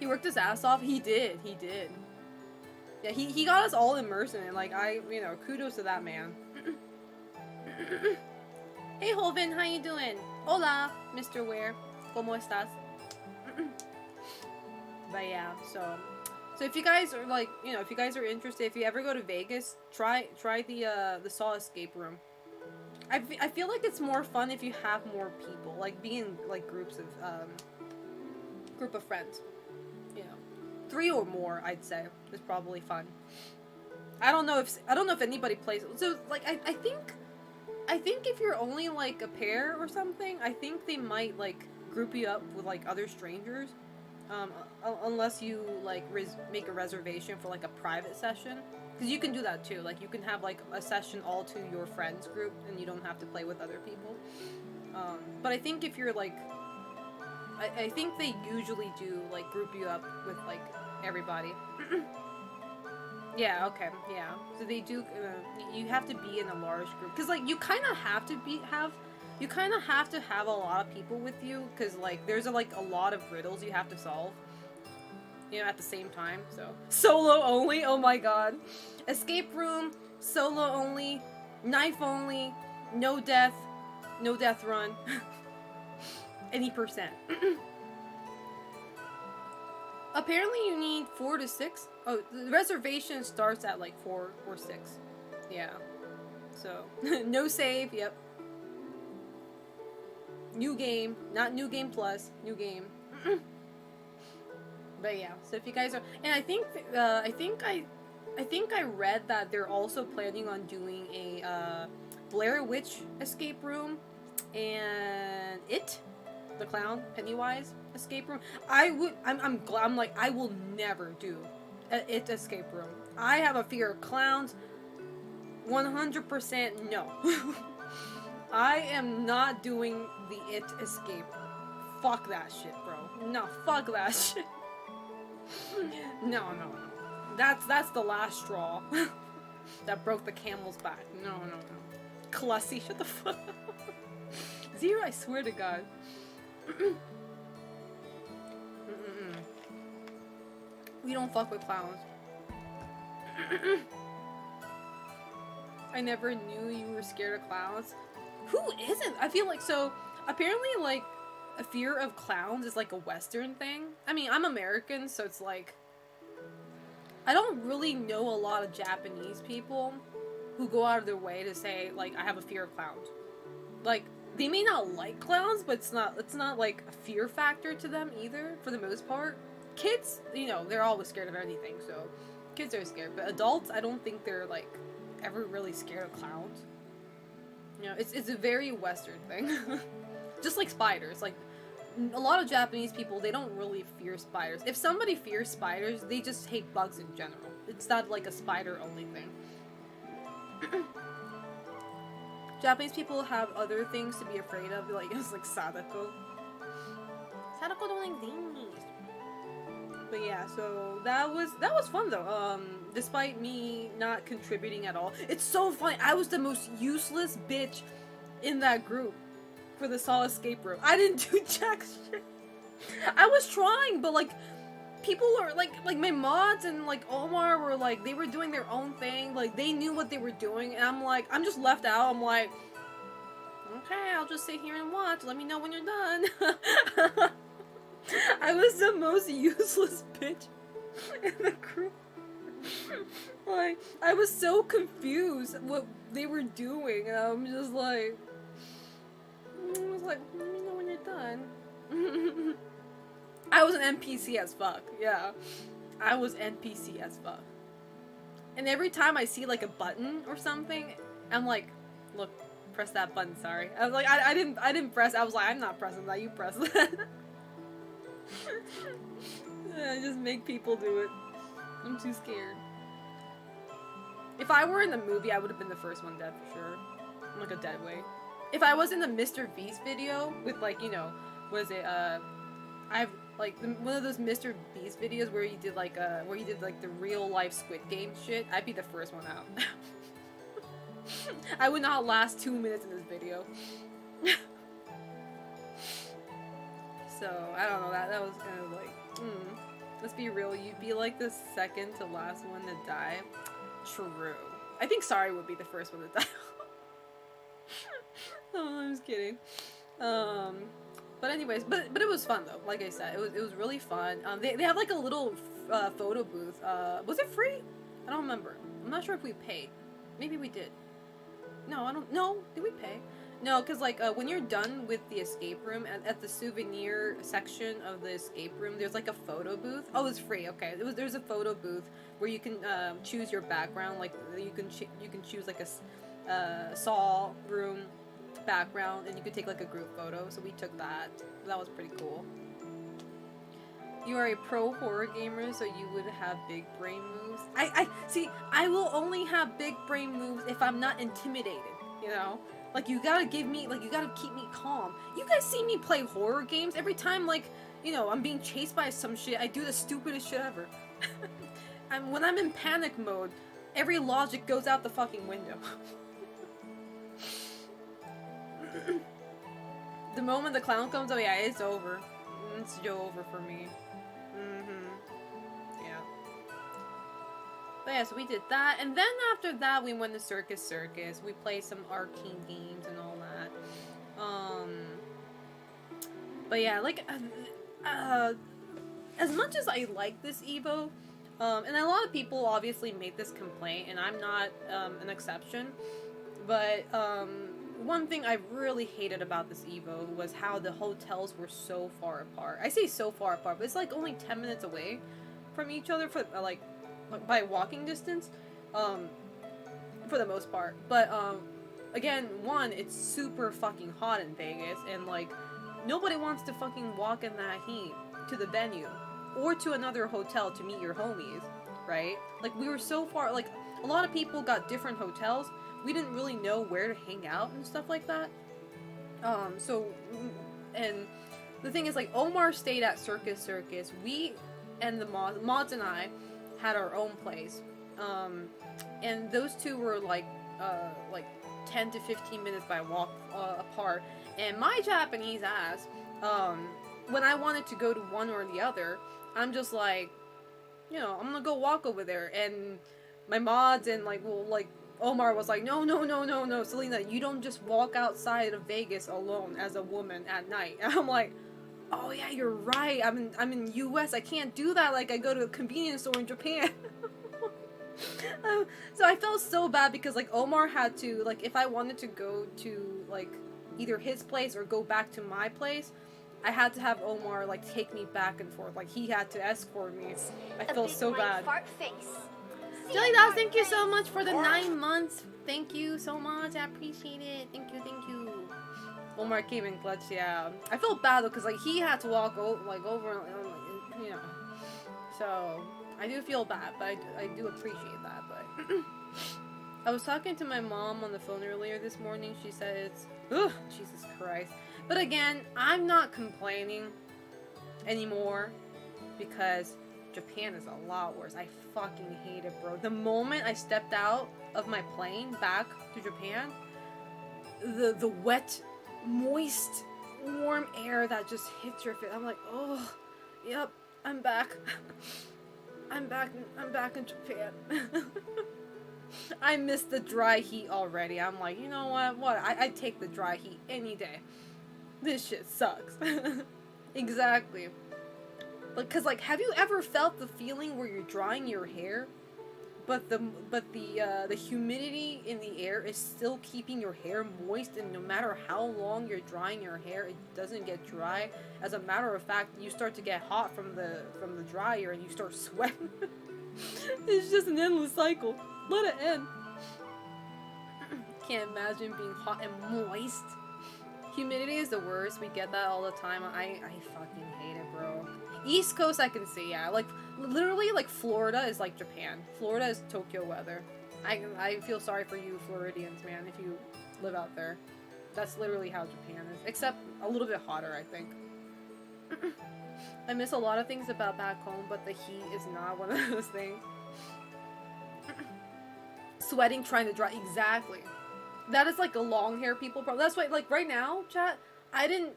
He worked his ass off. He did. Yeah, he got us all immersed in it. Like, kudos to that man. Hey, Holvin, how you doing? Hola, Mr. Ware. ¿Cómo estás? But yeah, so if you guys are like, if you guys are interested, if you ever go to Vegas, try the Saw escape room. I feel like it's more fun if you have more people, like being like group of friends. 3 or more, I'd say, is probably fun. I don't know if anybody plays. So like I think if you're only like a pair or something, I think they might like group you up with like other strangers. Unless you like make a reservation for like a private session, because you can do that too. Like you can have like a session all to your friends group, and you don't have to play with other people. But I think if you're like, I think they usually do like group you up with like everybody. Yeah. Okay. Yeah. So they do. You have to be in a large group, because like you kind of have to have a lot of people with you, because like there's a lot of riddles you have to solve, at the same time. So solo only. Oh my god. Escape room, solo only, knife only, no death run. Any percent. Apparently you need 4 to 6. Oh, the reservation starts at like 4 or 6. Yeah. So no save. Yep. New game, not new game plus, new game. But yeah, so if you guys are, and I think I read that they're also planning on doing a Blair Witch escape room and the clown Pennywise escape room. I'm like, I will never do it escape room. I have a fear of clowns. 100% no. I am not doing the It escape. Fuck that shit, bro. No, fuck that shit. No. That's the last straw that broke the camel's back. No. Classy, shut the fuck up. Zero, I swear to God. We don't fuck with clowns. I never knew you were scared of clowns. Who isn't? I feel like, so apparently like a fear of clowns is like a Western thing. I mean, I'm American, so it's like I don't really know a lot of Japanese people who go out of their way to say like I have a fear of clowns. Like they may not like clowns, but it's not like a fear factor to them either for the most part. Kids, they're always scared of anything, so kids are scared, but adults, I don't think they're like ever really scared of clowns. It's a very Western thing. Just like spiders. Like, a lot of Japanese people, they don't really fear spiders. If somebody fears spiders, they just hate bugs in general. It's not like a spider-only thing. Japanese people have other things to be afraid of, like, it's like Sadako. Sadako don't like zombies. But yeah, so that was fun though. Despite me not contributing at all, it's so funny. I was the most useless bitch in that group for the Saw escape room. I didn't do jack shit. I was trying, but like people are like my mods and like Omar were like, they were doing their own thing. Like they knew what they were doing, and I'm like, I'm just left out. I'm like, Okay, I'll just sit here and watch. Let me know when you're done. I was the most useless bitch in the group. Like, I was so confused what they were doing, and I'm just like, let me know when you're done. I was an NPC as fuck, yeah. I was NPC as fuck. And every time I see like a button or something, I'm like, look, press that button, sorry. I was like, I didn't press, I was like, I'm not pressing that, you press that. I just make people do it. I'm too scared. If I were in the movie, I would have been the first one dead for sure. In like a dead way. If I was in the Mr. Beast video with like, you know, was it I've like one of those Mr. Beast videos where you did like the real life Squid Game shit, I'd be the first one out. I would not last 2 minutes in this video. So I don't know, that was kind of like, let's be real, you'd be like the second to last one to die. True. I think Sorry would be the first one to die. Oh, I'm just kidding. But anyways, but it was fun though. Like I said, it was really fun. They had like a little photo booth. Was it free? I don't remember. I'm not sure if we paid. Maybe we did. No, I don't. No, did we pay? No, because like when you're done with the escape room, at the souvenir section of the escape room, there's like a photo booth. Oh, it's free. Okay, there's a photo booth where you can choose your background. Like you can choose like a Saw room background, and you could take like a group photo. So we took that. That was pretty cool. You are a pro horror gamer, so you would have big brain moves. I see. I will only have big brain moves if I'm not intimidated. You know. Like, you gotta give me, like, you gotta keep me calm. You guys see me play horror games? Every time, like, you know, I'm being chased by some shit, I do the stupidest shit ever. And when I'm in panic mode, every logic goes out the fucking window. The moment the clown comes, oh yeah, it's over. It's over for me. Yeah. But yeah, so we did that, and then after that we went to Circus Circus. We played some arcade games and all that. But yeah, like, as much as I like this Evo, and a lot of people obviously made this complaint, and I'm not an exception, but one thing I really hated about this Evo was how the hotels were so far apart. I say so far apart, but it's like only 10 minutes away from each other for like by walking distance, for the most part. But again, one, it's super fucking hot in Vegas, and like nobody wants to fucking walk in that heat to the venue or to another hotel to meet your homies, right? Like, we were so far, like, a lot of people got different hotels. We didn't really know where to hang out and stuff like that. So, and the thing is, like, Omar stayed at Circus Circus. We and the Mods and I had our own place. And those two were like 10 to 15 minutes by walk apart. And my Japanese ass, when I wanted to go to one or the other, I'm just like, you know, I'm gonna go walk over there. And my mods and like, well, like, Omar was like, no, Selena, you don't just walk outside of Vegas alone as a woman at night. And I'm like, oh yeah, you're right. I'm in US. I can't do that. Like, I go to a convenience store in Japan. So I felt so bad because like Omar had to, like, if I wanted to go to like either his place or go back to my place, I had to have Omar like take me back and forth. Like, he had to escort me. I felt so bad. Jelly Dolls, thank you so much for the 9 months. Thank you so much. I appreciate it. Thank you. Omar came in clutch, yeah. I felt bad though, because like he had to walk over, you know. So I do feel bad, but I do appreciate that. But I was talking to my mom on the phone earlier this morning. She said it's, ugh, Jesus Christ. But again, I'm not complaining anymore because Japan is a lot worse. I fucking hate it, bro. The moment I stepped out of my plane back to Japan, the wet, moist, warm air that just hits your face. I'm like, oh, yep, I'm back. I'm back in Japan. I miss the dry heat already. I'm like, you know what? I'd take the dry heat any day. This shit sucks. Exactly. Because, like, have you ever felt the feeling where you're drying your hair, but the humidity in the air is still keeping your hair moist, and no matter how long you're drying your hair, it doesn't get dry. As a matter of fact, you start to get hot from the dryer, and you start sweating. It's just an endless cycle. Let it end. Can't imagine being hot and moist. Humidity is the worst. We get that all the time. I fucking hate it, bro. East Coast, I can see, yeah. Like, literally, like, Florida is like Japan. Florida is Tokyo weather. I feel sorry for you Floridians, man, if you live out there. That's literally how Japan is. Except a little bit hotter, I think. I miss a lot of things about back home, but the heat is not one of those things. Sweating, trying to dry. Exactly. That is like a long hair people problem. That's why, like, right now, chat, I didn't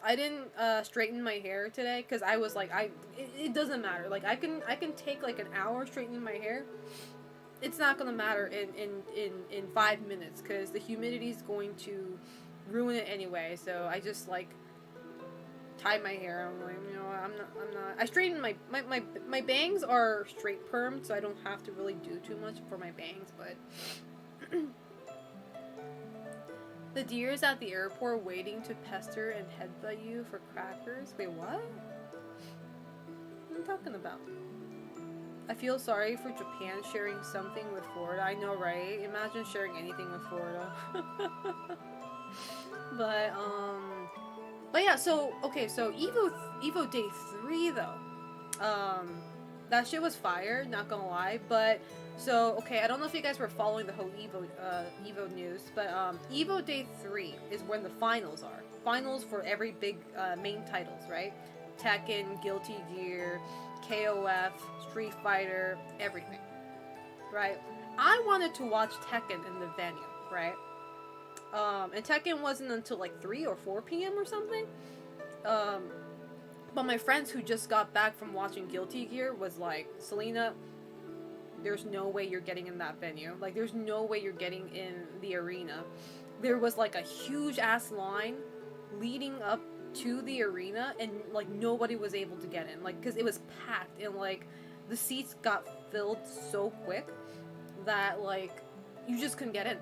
straighten my hair today because I was like, it doesn't matter. Like, I can take like an hour straightening my hair. It's not gonna matter in 5 minutes because the humidity is going to ruin it anyway. So I just like tie my hair. I'm like, you know, I'm not. I straighten my bangs are straight permed, so I don't have to really do too much for my bangs, but. The deer is at the airport waiting to pester and headbutt you for crackers. Wait, what? What are you talking about? I feel sorry for Japan sharing something with Florida. I know, right? Imagine sharing anything with Florida. But yeah, so, okay, so Evo Day 3, though. That shit was fire, not gonna lie, but... So, okay, I don't know if you guys were following the whole Evo news, but Evo Day 3 is when the finals are. Finals for every big main titles, right? Tekken, Guilty Gear, KOF, Street Fighter, everything, right? I wanted to watch Tekken in the venue, right? And Tekken wasn't until like 3 or 4 p.m. or something. But my friends who just got back from watching Guilty Gear was like, Selena, there's no way you're getting in that venue. Like, there's no way you're getting in the arena. There was, like, a huge-ass line leading up to the arena, and, like, nobody was able to get in. Like, because it was packed, and, like, the seats got filled so quick that, like, you just couldn't get in.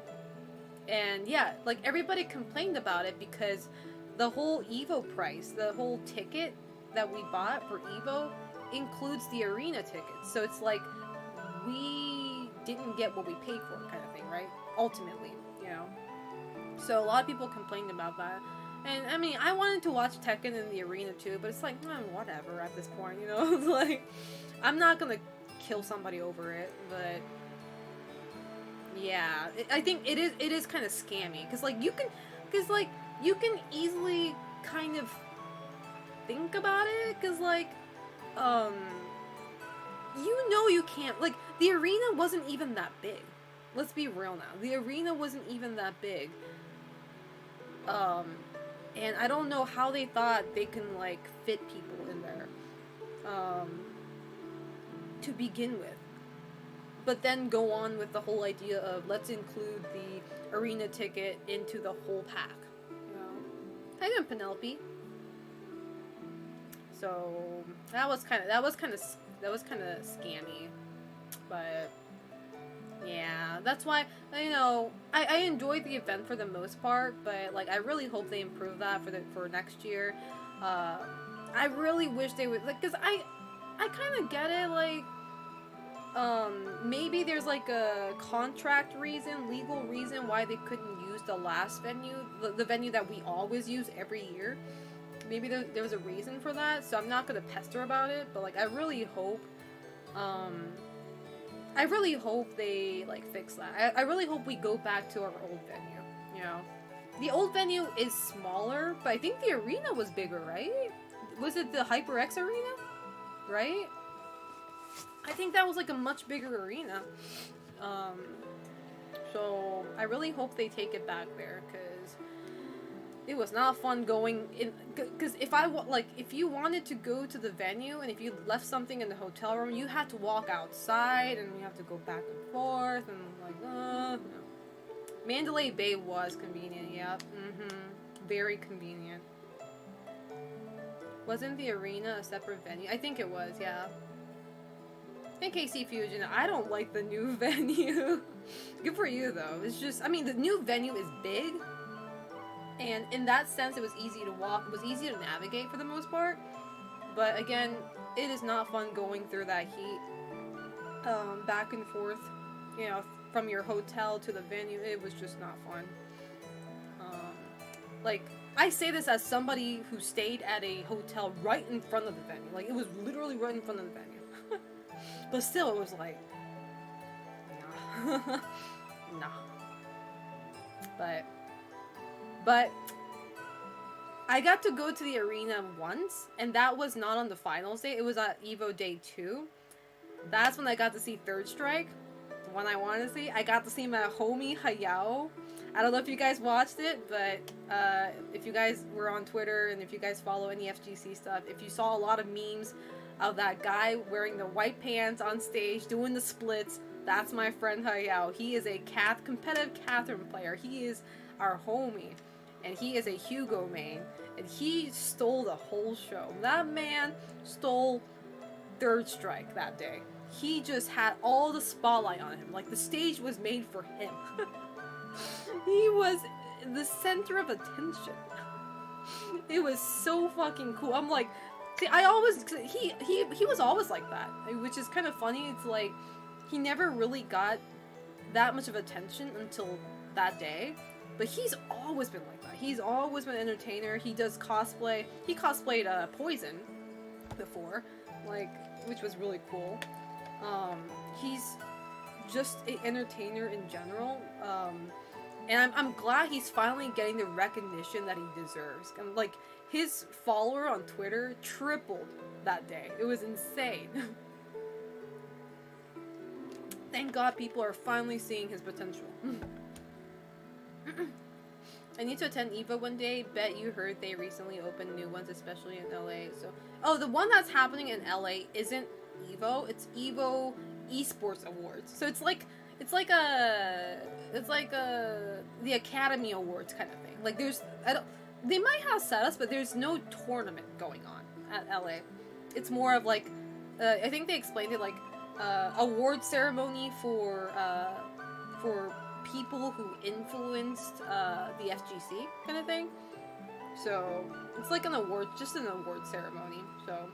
And, yeah, like, everybody complained about it because the whole Evo price, the whole ticket that we bought for Evo includes the arena tickets. So it's like... we didn't get what we paid for, kind of thing, right? Ultimately, you know. So a lot of people complained about that. And, I mean, I wanted to watch Tekken in the arena too, but it's like, whatever at this point, you know? It's like, I'm not gonna kill somebody over it, but... yeah, I think it is kind of scammy. Because, like, you can easily kind of think about it, because, like, you know you can't, like, the arena wasn't even that big. Let's be real now. The arena wasn't even that big. And I don't know how they thought they can, like, fit people in there. To begin with. But then go on with the whole idea of, let's include the arena ticket into the whole pack. You know? How you doing, Penelope? So, that was kind of scammy, but yeah, that's why, you know, I enjoyed the event for the most part, but like I really hope they improve that for next year. I really wish they would, like, cause I kind of get it, like, maybe there's like a contract reason, legal reason why they couldn't use the last venue, the venue that we always use every year. Maybe there was a reason for that, so I'm not gonna pester about it, but like I really hope they like fix that. I really hope we go back to our old venue, you know. The old venue is smaller, but I think the arena was bigger, right? Was it the HyperX arena? Right? I think that was like a much bigger arena. So I really hope they take it back there, because It was not fun going in, because if you wanted to go to the venue and if you left something in the hotel room, you had to walk outside and you have to go back and forth and no. Mandalay Bay was convenient, yep. Very convenient. Wasn't the arena a separate venue? I think it was, yeah. And KC Fusion, I don't like the new venue. Good for you though. It's just, I mean, the new venue is big. And in that sense, it was easy to walk. It was easy to navigate for the most part. But again, it is not fun going through that heat. Back and forth, you know, from your hotel to the venue. It was just not fun. Like, I say this as somebody who stayed at a hotel right in front of the venue. Like, it was literally right in front of the venue. But still, it was like, nah. Nah. But I got to go to the arena once, and that was not on the finals day. It was at EVO Day 2. That's when I got to see Third Strike, the one I wanted to see. I got to see my homie Hayao. I don't know if you guys watched it, but if you guys were on Twitter and if you guys follow any FGC stuff, if you saw a lot of memes of that guy wearing the white pants on stage doing the splits, that's my friend Hayao. He is a competitive Catherine player. He is our homie. And he is a Hugo main. And he stole the whole show. That man stole Third Strike that day. He just had all the spotlight on him. Like, the stage was made for him. He was the center of attention. It was so fucking cool. I'm like, see, he was always like that. Which is kind of funny. It's like, he never really got that much of attention until that day. But he's always been like that. He's always been an entertainer. He does cosplay. He cosplayed Poison before, like, which was really cool. He's just an entertainer in general. And I'm glad he's finally getting the recognition that he deserves. And, like, his follower on Twitter tripled that day. It was insane. Thank God people are finally seeing his potential. I need to attend EVO one day. Bet you heard they recently opened new ones, especially in LA. So, oh, the one that's happening in LA isn't EVO. It's EVO Esports Awards. So it's like the Academy Awards kind of thing. Like, they might have setups, but there's no tournament going on at LA. It's more of like, I think they explained it like award ceremony for people who influenced the FGC kind of thing. So it's like an award ceremony. So,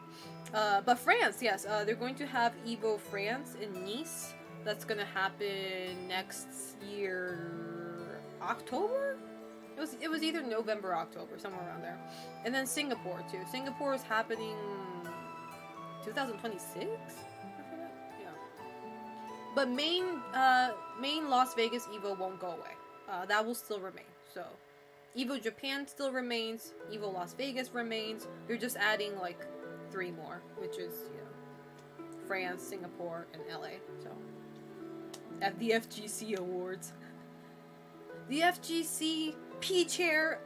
but France, yes, they're going to have EVO France in Nice. That's gonna happen next year, October. It was either November or October, somewhere around there. And then Singapore too. Singapore is happening 2026. But main Las Vegas EVO won't go away. That will still remain. So, EVO Japan still remains. EVO Las Vegas remains. They're just adding like 3 more, which is, you know, France, Singapore, and LA. So, at the FGC Awards, the FGC P-Chair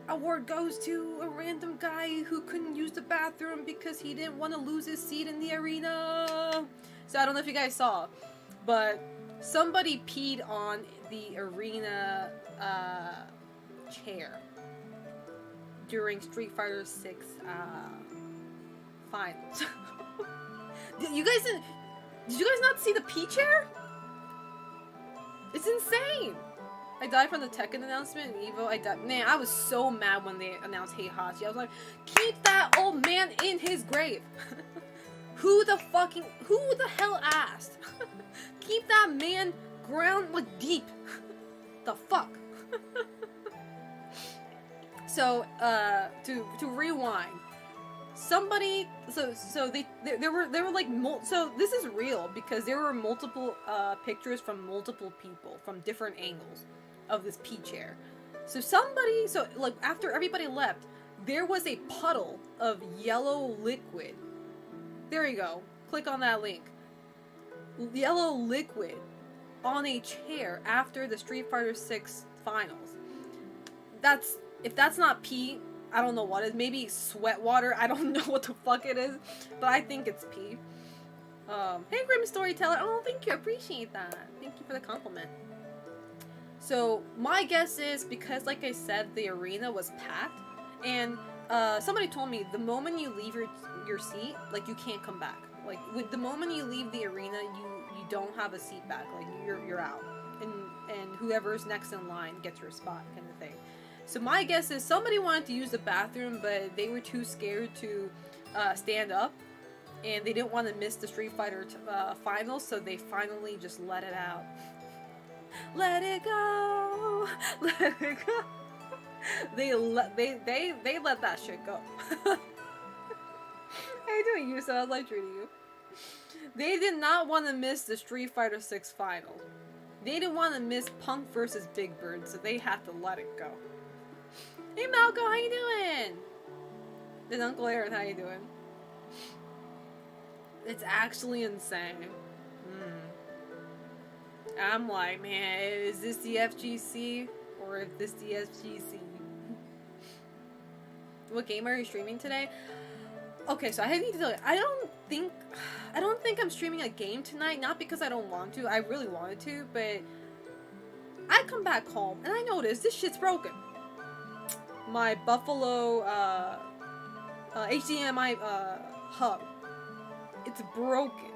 award goes to a random guy who couldn't use the bathroom because he didn't want to lose his seat in the arena. So I don't know if you guys saw, but somebody peed on the arena chair during Street Fighter 6 finals. Did you guys not see the P chair? It's insane. I died from the Tekken announcement in EVO. I died. Man, I was so mad when they announced Heihachi. I was like, keep that old man in his grave. Who the hell asked? Keep that man ground, like, deep. The fuck? So, to rewind. Somebody, there were like, so this is real because there were multiple pictures from multiple people from different angles of this P chair. So like after everybody left, there was a puddle of yellow liquid. There you go. Click on that link. Yellow liquid on a chair after the Street Fighter 6 finals. That's If that's not pee, I don't know what is. Maybe sweat water. I don't know what the fuck it is, but I think it's pee. Hey, Grim Storyteller. Oh, thank you. I appreciate that. Thank you for the compliment. So my guess is because, like I said, the arena was packed, and somebody told me the moment you leave your seat, like you can't come back. Like with the moment you leave the arena, you don't have a seat back. Like you're out, and whoever's next in line gets your spot, kind of thing. So my guess is somebody wanted to use the bathroom, but they were too scared to stand up, and they didn't want to miss the Street Fighter finals, so they finally just let it out. Let it go, let it go. They let that shit go. How you doing, Yusa? How's life treating you? They did not want to miss the Street Fighter 6 finals. They didn't want to miss Punk versus Big Bird, so they had to let it go. Hey Malco, how you doing? And Uncle Aaron, how you doing? It's actually insane. I'm like, man, is this the FGC? Or is this the FGC? What game are you streaming today? Okay, so I need to tell you, I don't think I'm streaming a game tonight, not because I don't want to, I really wanted to, but I come back home and I notice this shit's broken. My Buffalo HDMI hub, it's broken.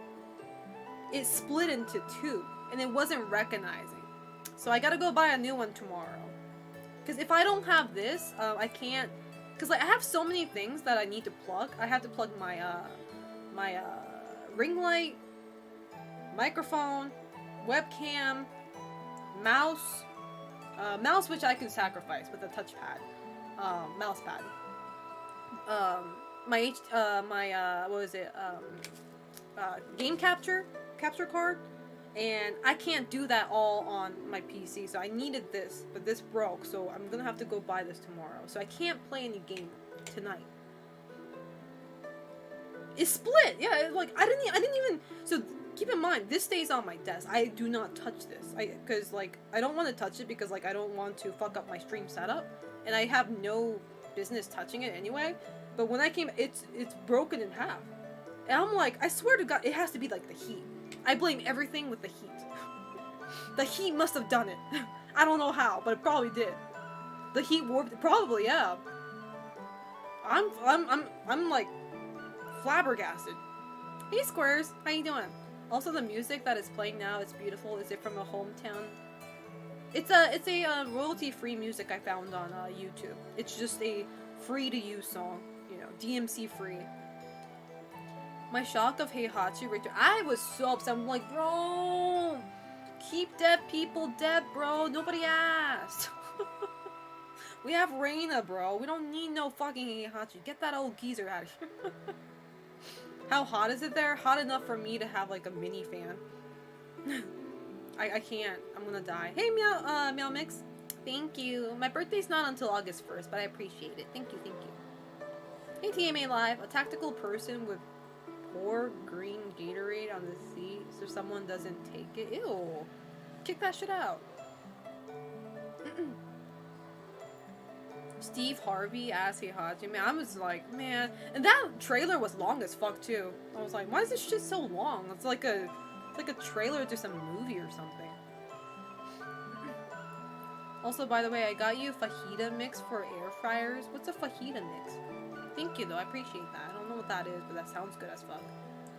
It split into two and it wasn't recognizing. So I gotta go buy a new one tomorrow. Because if I don't have this, I can't. Because like I have so many things that I need to plug. I have to plug my ring light, microphone, webcam, mouse, which I can sacrifice with a touchpad, mouse pad. Game capture card. And I can't do that all on my PC, so I needed this, but this broke, so I'm gonna have to go buy this tomorrow. So I can't play any game tonight. It's split, yeah. Like I didn't even. So keep in mind, this stays on my desk. I do not touch this, because like I don't want to touch it because like I don't want to fuck up my stream setup, and I have no business touching it anyway. But when I came, it's broken in half, and I'm like, I swear to God, it has to be like the heat. I blame everything with the heat. The heat must have done it. I don't know how, but it probably did. The heat warped it. Probably, yeah. I'm like flabbergasted. Hey Squares, how you doing? Also, the music that is playing now is beautiful. Is it from a hometown? It's a royalty-free music I found on YouTube. It's just a free-to-use song, you know, DMC free. My shock of Heihachi return. I was so upset. I'm like, bro, keep dead people dead, bro. Nobody asked. We have Reina, bro. We don't need no fucking Heihachi. Get that old geezer out of here. How hot is it there? Hot enough for me to have like a mini fan. I can't. I'm gonna die. Hey, Meow Mix. Thank you. My birthday's not until August 1st, but I appreciate it. Thank you, thank you. Hey, TMA Live. A tactical person with pour green Gatorade on the seat so someone doesn't take it. Ew. Kick that shit out. Steve Harvey asked Heihachi. Man, I was like, man. And that trailer was long as fuck, too. I was like, why is this shit so long? It's like a trailer to some movie or something. Also, by the way, I got you fajita mix for air fryers. What's a fajita mix? Thank you, though. I appreciate that. I don't know what that is, but that sounds good as fuck.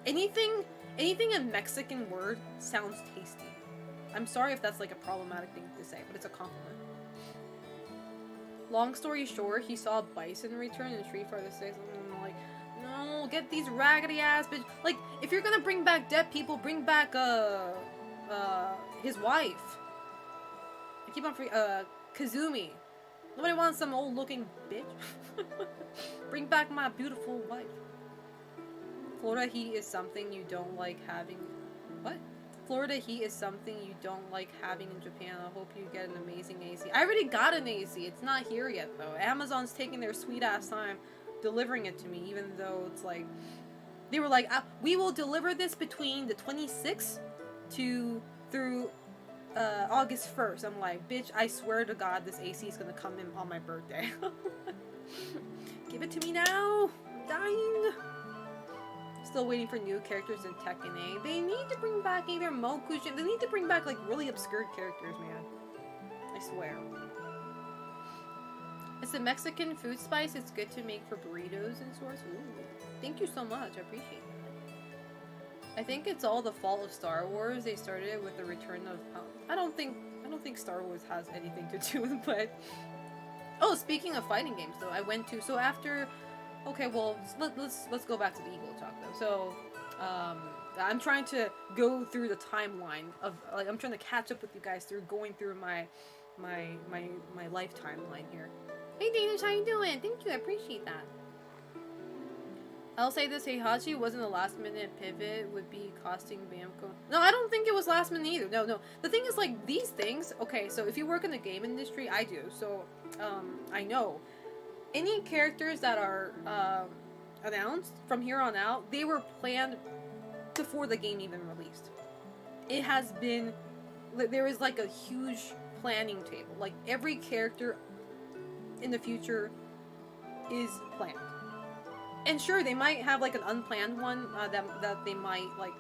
Anything in Mexican word sounds tasty. I'm sorry if that's like a problematic thing to say, but it's a compliment. Long story short, he saw Bison return in Street Fighter 6. I'm like, no, get these raggedy ass bitch. Like, if you're gonna bring back dead people, bring back his wife. I keep on Kazumi. Nobody wants some old looking bitch. Bring back my beautiful wife. Florida heat is something you don't like having. What? Florida heat is something you don't like having in Japan. I hope you get an amazing AC. I already got an AC. It's not here yet, though. Amazon's taking their sweet ass time delivering it to me, even though it's like... They were like, we will deliver this between the 26th through August 1st. I'm like, bitch, I swear to God, this AC is gonna come in on my birthday. Give it to me now. I'm dying. Still waiting for new characters in Tekken 8. They need to bring back either Mokushin. They need to bring back like really obscure characters, man. I swear. It's a Mexican food spice. It's good to make for burritos and sorts. Ooh. Thank you so much. I appreciate that. I think it's all the fault of Star Wars. They started it with the return of I don't think Star Wars has anything to do with it, but oh, speaking of fighting games though, I went to so after okay, well, let's go back to the Eagle talk though. So, I'm trying to go through the timeline of like I'm trying to catch up with you guys through going through my life timeline here. Hey Danish, how you doing? Thank you, I appreciate that. I'll say this, Heihachi wasn't a last minute pivot, would be costing Bamco. No, I don't think it was last minute either. No. The thing is like these things, okay, so if you work in the game industry, I do. So, I know. Any characters that are announced from here on out, they were planned before the game even released. It has been, there is like a huge planning table. Like every character in the future is planned. And sure, they might have like an unplanned one that they might like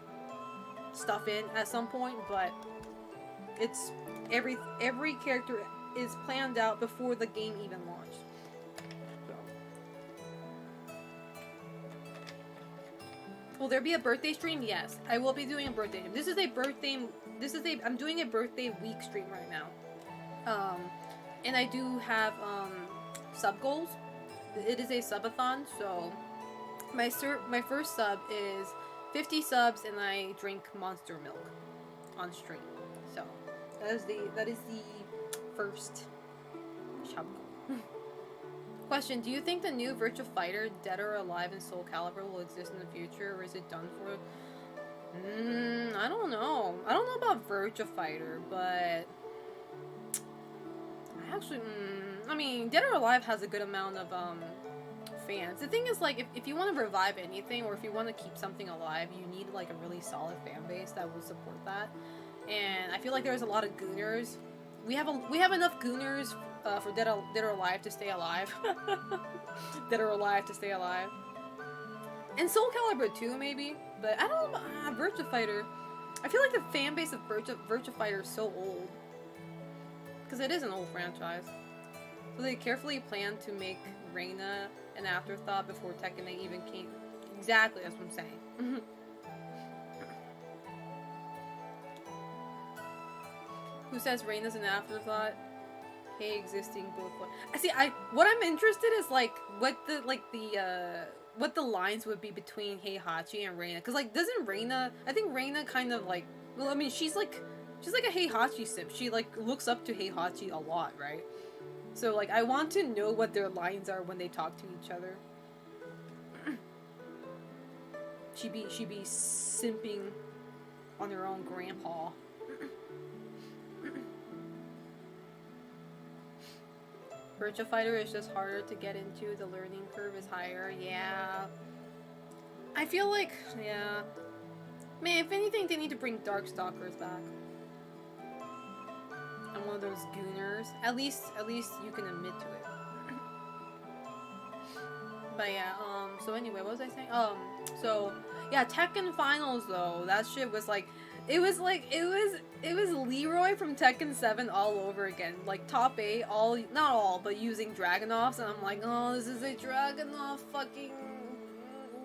stuff in at some point, but it's every character is planned out before the game even launched. Will there be a birthday stream? Yes, I will be doing a birthday. I'm doing a birthday week stream right now. And I do have sub goals. It is a subathon, so my first sub is 50 subs and I drink Monster Milk on stream. So that is the first sub goal. Question, do you think the new Virtua Fighter, Dead or Alive and Soul Calibur will exist in the future, or is it done for? I don't know. I don't know about Virtua Fighter, but actually, I mean, Dead or Alive has a good amount of fans. The thing is, like, if you want to revive anything, or if you want to keep something alive, you need like a really solid fan base that will support that. And I feel like there's a lot of gooners. We have enough gooners for Dead or Alive to stay alive. Dead or Alive to stay alive. And Soul Calibur too, maybe. But I don't know about Virtua Fighter. I feel like the fan base of Virtua Fighter is so old. Because it is an old franchise. So they carefully planned to make Reina an afterthought before Tekken 8 even came. Exactly, that's what I'm saying. Who says Reina's an afterthought? Hey, existing both. What I'm interested is like what the lines would be between Heihachi and Reina, because like doesn't Reina? I think Reina kind of like, well, I mean she's like a Heihachi simp. She like looks up to Heihachi a lot, right? So like I want to know what their lines are when they talk to each other. She be simping on her own grandpa. Virtua Fighter is just harder to get into. The learning curve is higher. Yeah. I feel like, yeah. Man, if anything, they need to bring Darkstalkers back. I'm one of those gooners. At least you can admit to it. But yeah, so anyway, what was I saying? So, yeah, Tekken Finals, though, that shit was like, it was Leroy from Tekken 7 all over again. Like, top 8, not all, but using Dragunovs, and I'm like, oh, this is a Dragunov fucking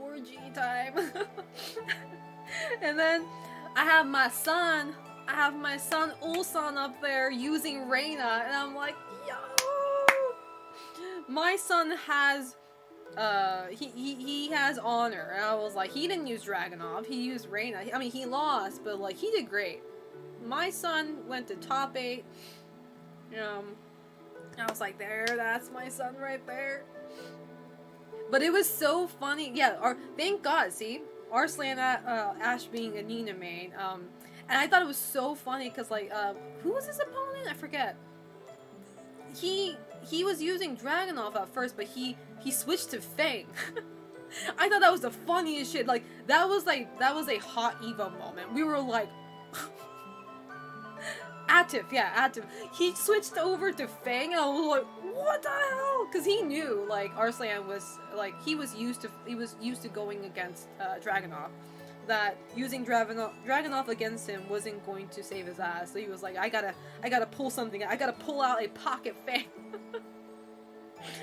orgy time. And then, I have my son Ulsan up there using Reina, and I'm like, yo! My son has, he has honor, and I was like, he didn't use Dragunov, he used Reina. I mean, he lost, but like, he did great. My son went to top 8, I was like, that's my son right there. But it was so funny, yeah, thank God, see? Arslan Ash being a Nina main, and I thought it was so funny, because like, who was his opponent? I forget. He was using Dragunov at first, but he switched to Fang. I thought that was the funniest shit. Like that was a hot Evo moment. We were like, Atif, yeah, Atif. He switched over to Fang, and I was like, what the hell? Because he knew, like, Arslan was, like, he was used to going against Dragunov. That using Dragunov against him wasn't going to save his ass. So he was like, I gotta pull something. I gotta pull out a pocket Fang.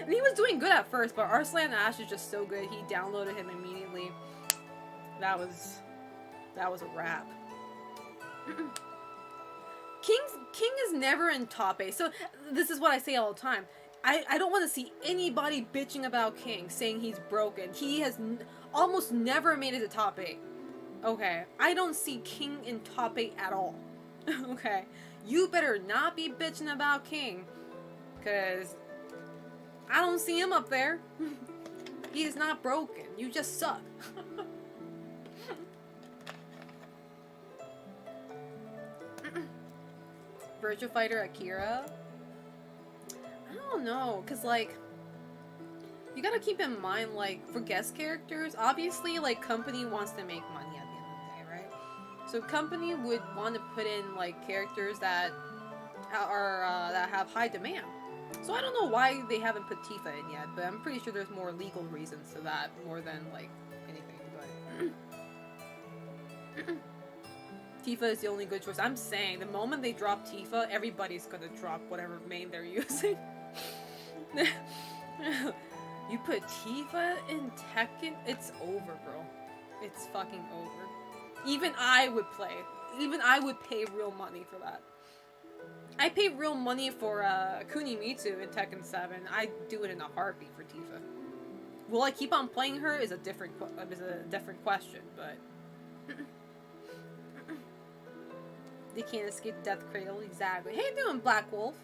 And he was doing good at first, but Arslan Ash is just so good. He downloaded him immediately. That was a wrap. King is never in top 8. So this is what I say all the time. I don't want to see anybody bitching about King, saying he's broken. He has almost never made it to top 8. Okay, I don't see King in top 8 at all. Okay, you better not be bitching about King, because I don't see him up there. He is not broken. You just suck. Virtua Fighter Akira? I don't know, because, like, you gotta keep in mind, like, for guest characters, obviously, like, Company wants to make money at the end of the day, right? So Company would want to put in, like, characters that are, that have high demand. So I don't know why they haven't put Tifa in yet, but I'm pretty sure there's more legal reasons to that, more than, like, anything, but... Tifa is the only good choice. I'm saying, the moment they drop Tifa, everybody's gonna drop whatever main they're using. You put Tifa in Tekken, it's over, bro. It's fucking over. Even I would play. Even I would pay real money for that. I pay real money for Kunimitsu in Tekken 7. I'd do it in a heartbeat for Tifa. Will I keep on playing her is a different question, but... They can't escape Death Cradle, exactly. How you doing, Black Wolf?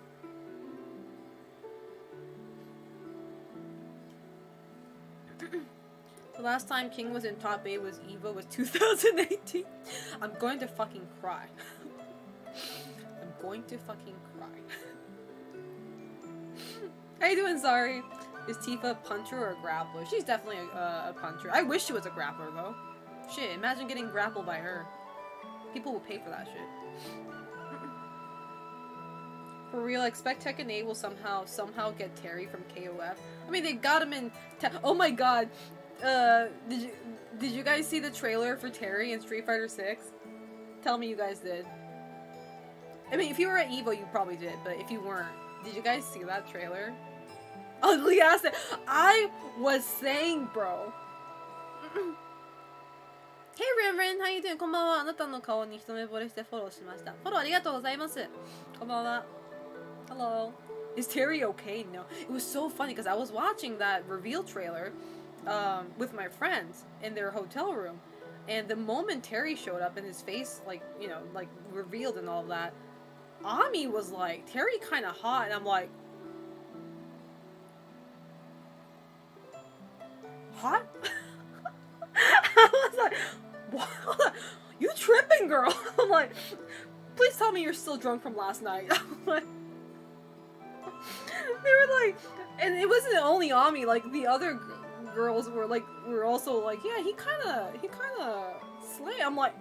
The last time King was in top 8 was EVO was 2018. I'm going to fucking cry. I'm going to fucking cry. How you doing, Zari? Is Tifa a puncher or a grappler? She's definitely a puncher. I wish she was a grappler, though. Shit, imagine getting grappled by her. People will pay for that shit. For real, I expect Tekken 8 will somehow get Terry from KOF. I mean, they got him in... Oh my god. Did you guys see the trailer for Terry in Street Fighter 6? Tell me you guys did. I mean, if you were at EVO, you probably did, but if you weren't, did you guys see that trailer? Ugly ass. I was saying, bro. Hey Reverend, how you doing? こんばんは。あなたの顔に一目惚れしてフォローしました。フォローありがとうございます。こんばんは。Hello. Is Terry okay? No. It was so funny because I was watching that reveal trailer with my friends in their hotel room. And the moment Terry showed up and his face, like, you know, like, revealed and all of that, Ami was like, Terry kind of hot. And I'm like, hot? I was like, what? You tripping, girl? I'm like, please tell me you're still drunk from last night. I'm like, they were like, and it wasn't only Ami, like, the other girls were also like, yeah, he kind of slay. I'm like,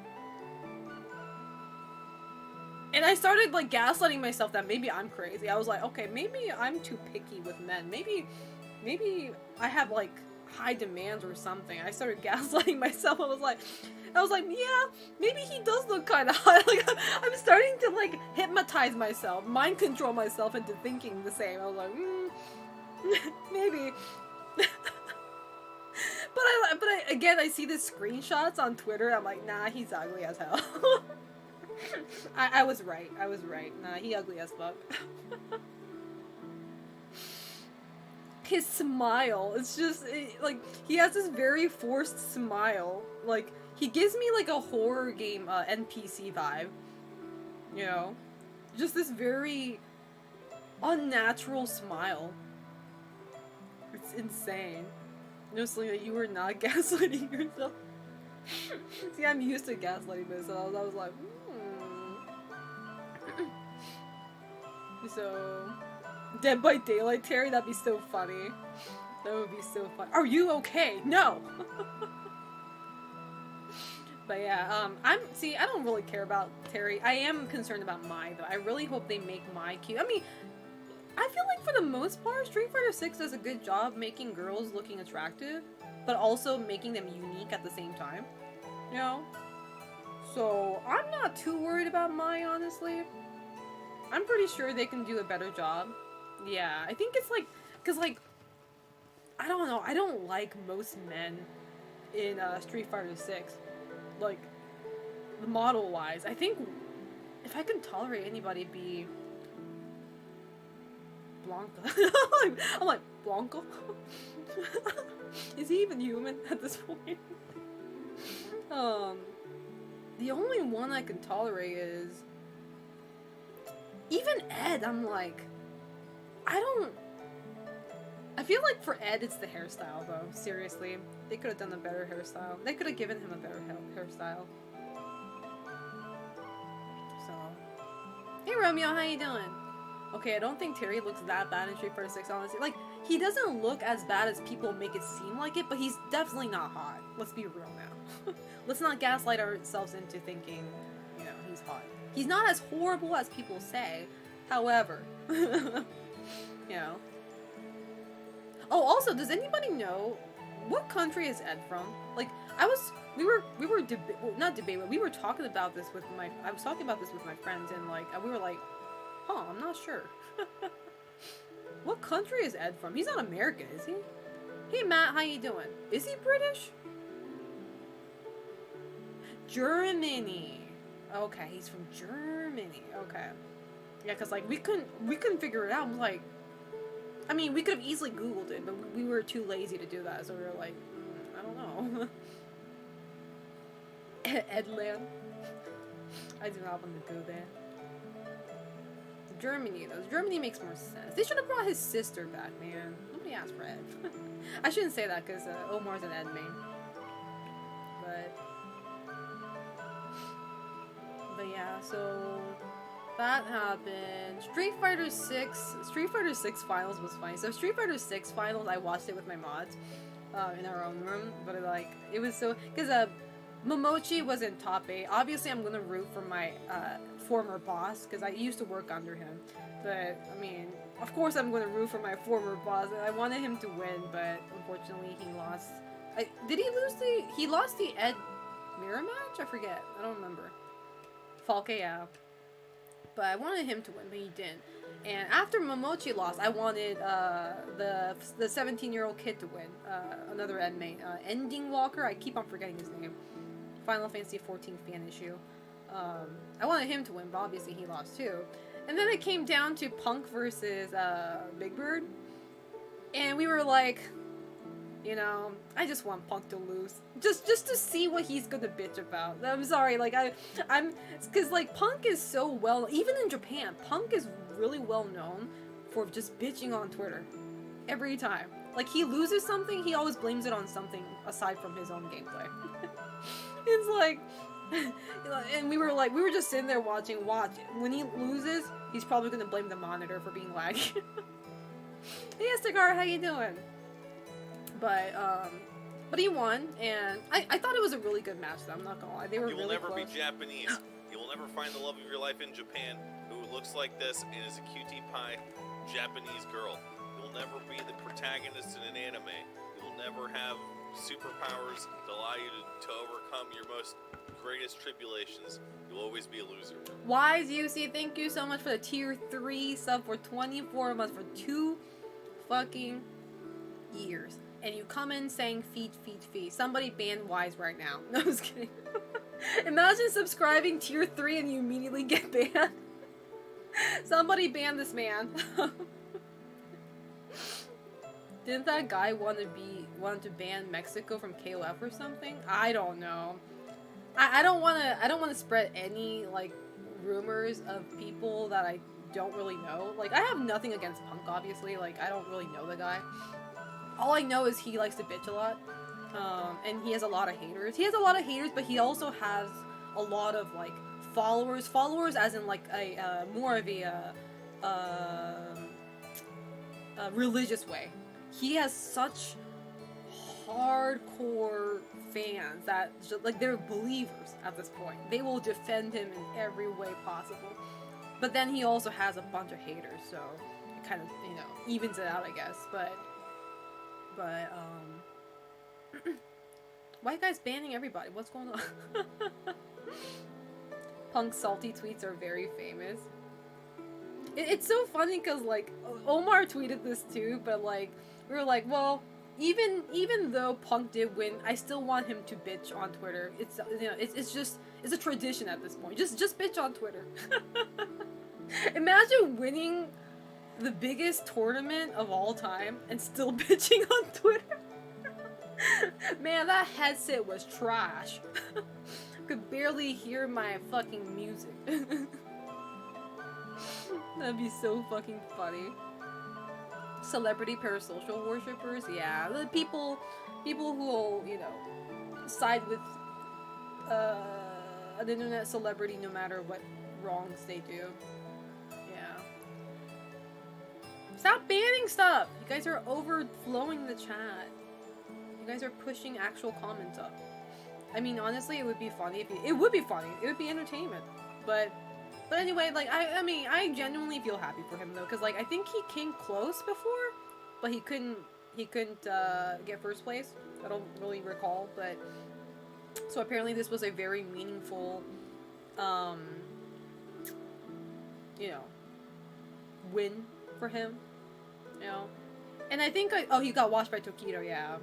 and I started, like, gaslighting myself that maybe I'm crazy. I was like, okay, maybe I'm too picky with men. Maybe I have, like, high demands or something. I started gaslighting myself. I was like, yeah, maybe he does look kind of hot. Like, I'm starting to, like, hypnotize myself, mind control myself into thinking the same. I was like, maybe. But again, I see the screenshots on Twitter. I'm like, nah, he's ugly as hell. I was right. Nah, he ugly as fuck. His smile, it's just, like, he has this very forced smile. Like, he gives me, like, a horror game NPC vibe. You know? Just this very unnatural smile. It's insane. No, Selena, you were not gaslighting yourself. See, I'm used to gaslighting myself. I was like, So, Dead by Daylight, Terry, that'd be so funny. That would be so fun. Are you okay? No! But yeah, I don't really care about Terry. I am concerned about Mai though. I really hope they make Mai cute. I mean, I feel like for the most part, Street Fighter 6 does a good job making girls looking attractive, but also making them unique at the same time. You know? So, I'm not too worried about Mai, honestly. I'm pretty sure they can do a better job. Yeah, I think it's like, cause like, I don't know, I don't like most men in Street Fighter 6. Like, model-wise. I think if I can tolerate anybody, be Blanca. I'm like, Blanca? Is he even human at this point? The only one I can tolerate is even Ed. I'm like, I feel like for Ed it's the hairstyle though. Seriously, they could have done a better hairstyle. They could have given him a better hairstyle. So, hey Romeo, how you doing? Okay, I don't think Terry looks that bad in Street Fighter 6, honestly. Like, he doesn't look as bad as people make it seem like it, but he's definitely not hot. Let's be real now. Let's not gaslight ourselves into thinking, you know, he's hot. He's not as horrible as people say, however. You know. Oh, also, does anybody know what country is Ed from? Like, we were talking about this with I was talking about this with my friends, and like, we were like, huh, I'm not sure. What country is Ed from? He's not American, is he? Hey Matt, how you doing? Is he British? Germany. Okay, he's from Germany. Okay. Yeah, cause like we couldn't figure it out. I'm like, I mean, we could have easily Googled it, but we were too lazy to do that, so we were like, I don't know. Edland. I do not want to go there. Germany, though. Germany makes more sense. They should have brought his sister back, man. Nobody asked for Ed. I shouldn't say that, because Omar's an Ed main. But yeah, so that happened. Street Fighter 6 Finals was funny. So Street Fighter 6 Finals, I watched it with my mods in our own room, but it was so, because Momochi was in top 8. Obviously, I'm gonna root for my former boss, because I used to work under him. But, I mean, of course I'm gonna root for my former boss. I wanted him to win, but unfortunately he lost. Did he lose he lost the Ed mirror match? I forget. I don't remember. Falke, yeah. But I wanted him to win, but he didn't. And after Momochi lost, I wanted the 17-year-old kid to win. Another Ed main. Ending Walker, I keep on forgetting his name. Final Fantasy 14 fan issue. I wanted him to win, but obviously he lost too. And then it came down to Punk versus Big Bird. And we were like, you know, I just want Punk to lose. Just to see what he's gonna bitch about. I'm sorry, like, because, like, Punk is so well, even in Japan, Punk is really well known for just bitching on Twitter. Every time. Like, he loses something, he always blames it on something aside from his own gameplay. It's like, and we were just sitting there watching. When he loses, he's probably gonna blame the monitor for being laggy. Hey, Estigar, how you doing? But he won, and I thought it was a really good match, though. I'm not gonna lie, they were really close. You will never be Japanese. You will never find the love of your life in Japan who looks like this and is a cutie pie Japanese girl. You'll never be the protagonist in an anime. You'll never have superpowers to allow you to overcome your most greatest tribulations. You'll always be a loser. Wise UC, thank you so much for the tier 3 sub for 24 months for 2 fucking years. And you come in saying feet. Somebody ban Wise right now. No, I'm just kidding. Imagine subscribing tier 3 and you immediately get banned. Somebody ban this man. Didn't that guy want to ban Mexico from KOF or something? I don't know. I don't want to spread any, like, rumors of people that I don't really know. Like, I have nothing against Punk, obviously. Like, I don't really know the guy. All I know is he likes to bitch a lot. And he has a lot of haters. He has a lot of haters, but he also has a lot of, like, followers. Followers as in, like, a more of a religious way. He has such hardcore fans that like they're believers at this point. They will defend him in every way possible. But then he also has a bunch of haters, so it kind of, you know, evens it out, I guess. But why are you guys banning everybody? What's going on? Punk's salty tweets are very famous. It's so funny because, like, Omar tweeted this too, but, like, we were like, well, even though Punk did win, I still want him to bitch on Twitter. It's, you know, it's a tradition at this point. Just bitch on Twitter. Imagine winning the biggest tournament of all time and still bitching on Twitter. Man, that headset was trash. Could barely hear my fucking music. That'd be so fucking funny. Celebrity parasocial worshippers, yeah, the people who will, you know, side with an internet celebrity no matter what wrongs they do. Yeah. Stop banning stuff. You guys are overflowing the chat. You guys are pushing actual comments up. I mean, honestly, it would be funny if it would be funny. It would be entertainment. But anyway, like, I mean, I genuinely feel happy for him, though, because, like, I think he came close before, but he couldn't get first place. I don't really recall, but, so apparently this was a very meaningful, you know, win for him, you know, and I think, oh, he got washed by Tokido, yeah.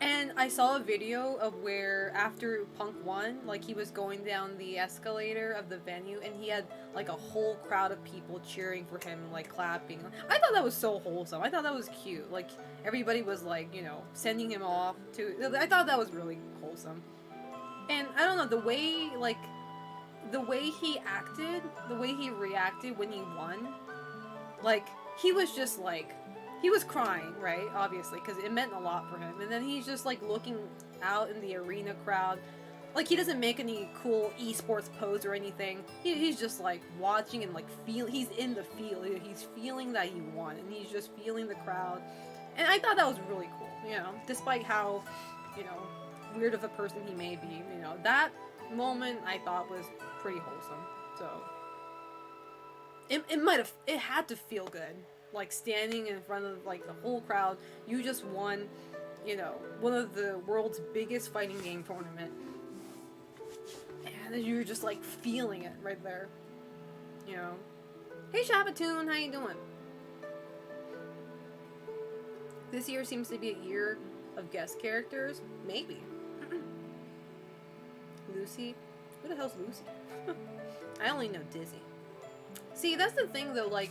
And I saw a video of where after Punk won, like he was going down the escalator of the venue and he had like a whole crowd of people cheering for him and like clapping. I thought that was so wholesome. I thought that was cute. Like everybody was like, you know, sending him off to, I thought that was really wholesome. And I don't know, the way he acted, the way he reacted when he won, like he was just like, he was crying, right? Obviously, because it meant a lot for him. And then he's just, like, looking out in the arena crowd. Like, he doesn't make any cool esports pose or anything. He's just, like, watching and, like, he's in the field. He's feeling that he won. And he's just feeling the crowd. And I thought that was really cool, you know? Despite how, you know, weird of a person he may be, you know? That moment, I thought, was pretty wholesome. So, it had to feel good. Like, standing in front of, like, the whole crowd. You just won, you know, one of the world's biggest fighting game tournament. And you're just, like, feeling it right there. You know? Hey, Shabatoon, how you doing? This year seems to be a year of guest characters. Maybe. Lucy? Who the hell's Lucy? I only know Dizzy. See, that's the thing, though, like,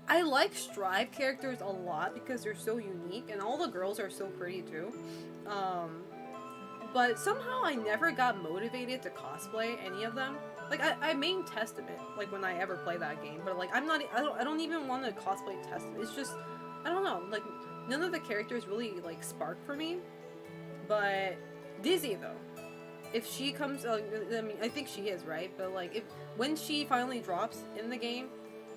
I like Strive characters a lot because they're so unique, and all the girls are so pretty too. But somehow I never got motivated to cosplay any of them. Like I main Testament, like when I ever play that game, but like I don't even want to cosplay Testament. It's just, I don't know, like none of the characters really like spark for me. But Dizzy though, if she comes, I mean I think she is, right? But like when she finally drops in the game,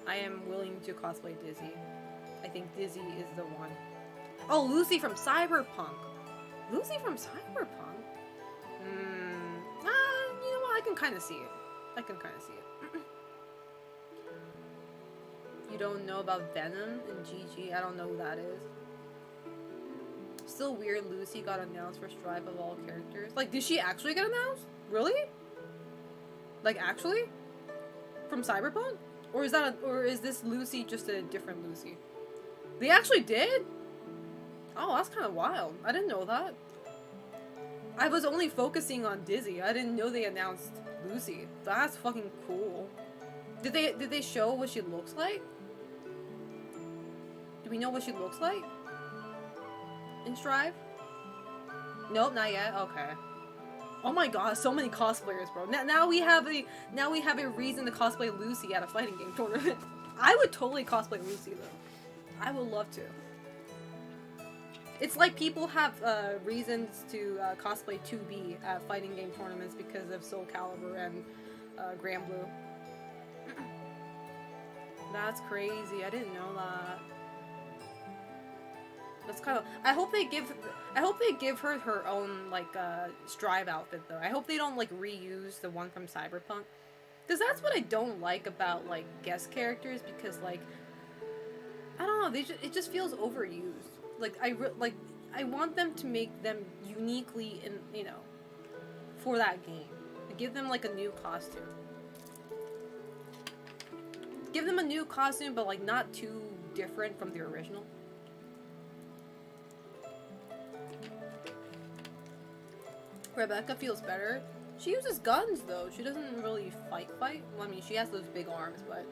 I am willing to cosplay Dizzy. I think Dizzy is the one. Oh, Lucy from Cyberpunk. Lucy from Cyberpunk? You know what? I can kind of see it. I can kind of see it. You don't know about Venom and GG? I don't know who that is. Still weird Lucy got announced for Strive of all characters. Like, did she actually get announced? Really? Like, actually? From Cyberpunk? Or is this Lucy just a different Lucy? They actually did? Oh, that's kind of wild. I didn't know that. I was only focusing on Dizzy. I didn't know they announced Lucy. That's fucking cool. Did they show what she looks like? Do we know what she looks like? In Strive? Nope, not yet. Okay. Oh my god, so many cosplayers, bro. Now we have a reason to cosplay Lucy at a fighting game tournament. I would totally cosplay Lucy though. I would love to. It's like people have reasons to cosplay 2B at fighting game tournaments because of Soul Calibur and Granblue. That's crazy. I didn't know that. That's kind of. I hope they give her her own like Strive outfit though. I hope they don't like reuse the one from Cyberpunk, because that's what I don't like about like guest characters. Because like I don't know, it just feels overused. Like I want them to make them uniquely for that game. Give them like a new costume. Give them a new costume, but like not too different from the original. Rebecca feels better. She uses guns though. She doesn't really fight. Well, I mean, she has those big arms, but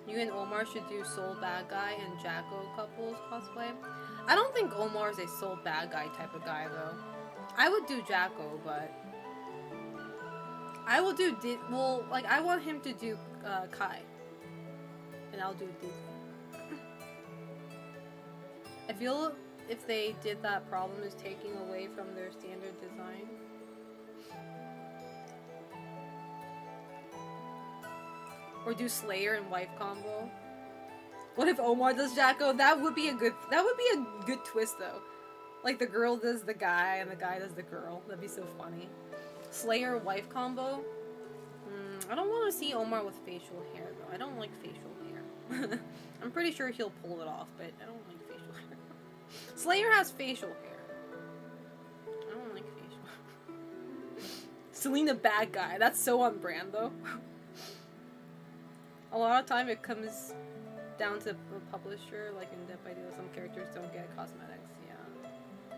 you and Omar should do Soul Bad Guy and Jacko couples cosplay. I don't think Omar is a Soul Bad Guy type of guy though. I would do Jacko, but I will do I want him to do Kai, and I'll do Disney. I feel if they did that, problem is taking away from their standard design. Or do Slayer and wife combo. What if Omar does Jacko? That would be a good twist though. Like the girl does the guy and the guy does the girl. That'd be so funny. Slayer wife combo. I don't want to see Omar with facial hair though. I don't like facial hair. I'm pretty sure he'll pull it off, but I don't like facial hair. Slayer has facial hair. I don't like facial hair. Selena bad guy. That's so on brand though. A lot of time it comes down to the publisher, like in Dead by Daylight, some characters don't get cosmetics, yeah.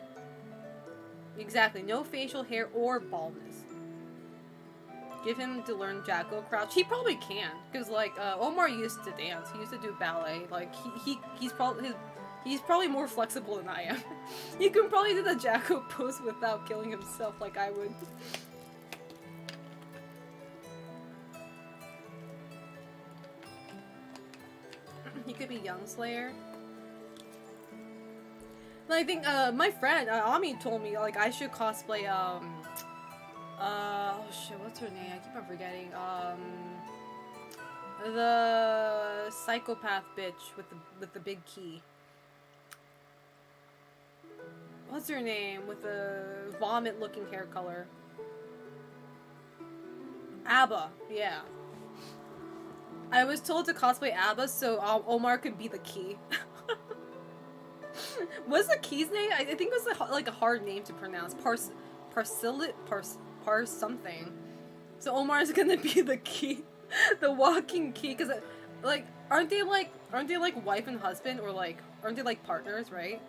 Exactly, no facial hair or baldness. Give him to learn Jacko Crouch. He probably can, because like Omar used to dance. He used to do ballet. Like he's probably more flexible than I am. He can probably do the Jacko pose without killing himself like I would. He could be Young Slayer. But I think my friend Ami told me like I should cosplay oh shit, what's her name? I keep on forgetting. The psychopath bitch with the big key. What's her name with the vomit looking hair color? Abba, yeah. I was told to cosplay Abba so Omar could be the key. What's the key's name? I think it was like a hard name to pronounce. Pars something. So Omar's gonna be the key, the walking key. Cause like, aren't they like wife and husband, or like aren't they like partners, right?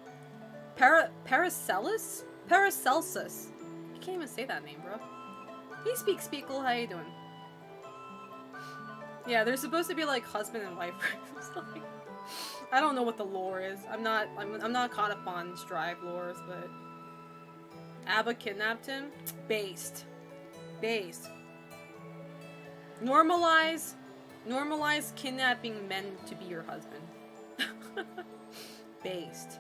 Paracelsus. You can't even say that name, bro. Hey, Speakle, how you doing? Yeah, they're supposed to be like husband and wife. I don't know what the lore is. I'm not caught up on Strive lores, but Abba kidnapped him. Based. Normalize kidnapping men to be your husband. Based.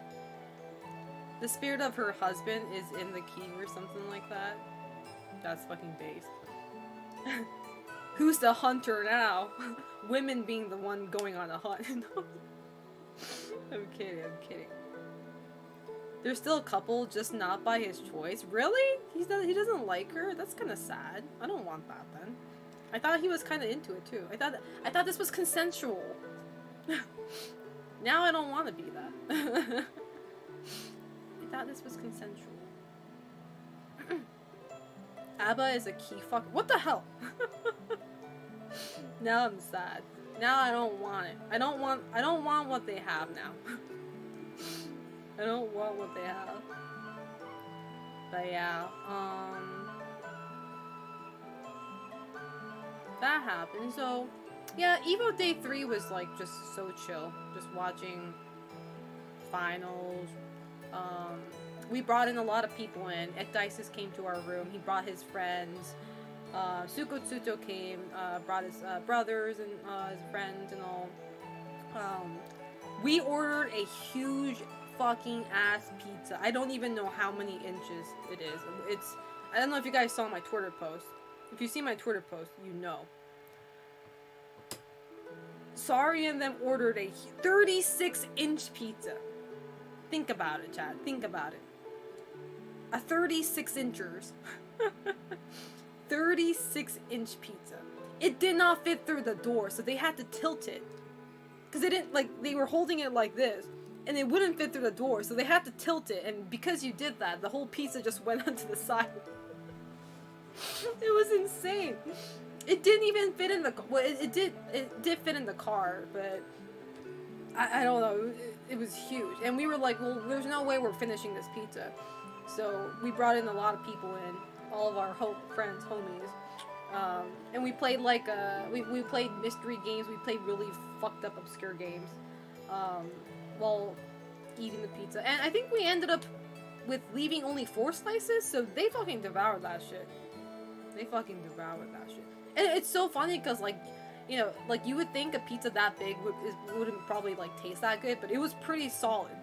The spirit of her husband is in the key or something like that. That's fucking based. Who's the hunter now? Women being the one going on a hunt. I'm kidding. They're still a couple, just not by his choice. Really? He doesn't like her? That's kind of sad. I don't want that then. I thought he was kind of into it too. I thought this was consensual. Now I don't want to be that. I thought this was consensual. Abba is a key fuck. What the hell? Now I'm sad. Now I don't want it. I don't want what they have now. I don't want what they have. But yeah, that happened. So yeah, Evo Day 3 was like just so chill. Just watching finals. We brought in a lot of people in. Ekdices came to our room. He brought his friends. Suko Tsuto came, brought his brothers and his friends and all. We ordered a huge fucking ass pizza. I don't even know how many inches it is. I don't know if you guys saw my Twitter post. If you see my Twitter post, you know. Sari and them ordered a 36-inch pizza. Think about it, Chad. Think about it. A 36 inchers. 36-inch pizza. It did not fit through the door, so they had to tilt it. Because they didn't, like, they were holding it like this, and it wouldn't fit through the door, so they had to tilt it, and because you did that, the whole pizza just went onto the side. It was insane. It didn't even fit in the, well, it did fit in the car, but I don't know, it was huge. And we were like, well, there's no way we're finishing this pizza. So we brought in a lot of people in, all of our friends, homies. And we played like, we played mystery games, we played really fucked up obscure games, while eating the pizza. And I think we ended up with leaving only 4 slices, so they fucking devoured that shit. They fucking devoured that shit. And it's so funny because, like, you know, like, you would think a pizza that big wouldn't probably, like, taste that good, but it was pretty solid.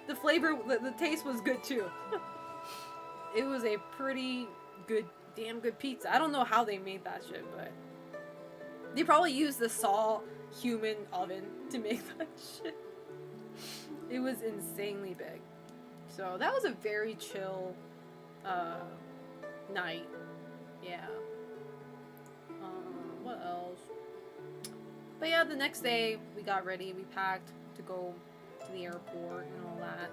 The flavor, the taste was good, too. It was a pretty good, damn good pizza. I don't know how they made that shit, but they probably used the Saw human oven to make that shit. It was insanely big. So that was a very chill night. Yeah. What else? But yeah, the next day we got ready, we packed to go to the airport and all that.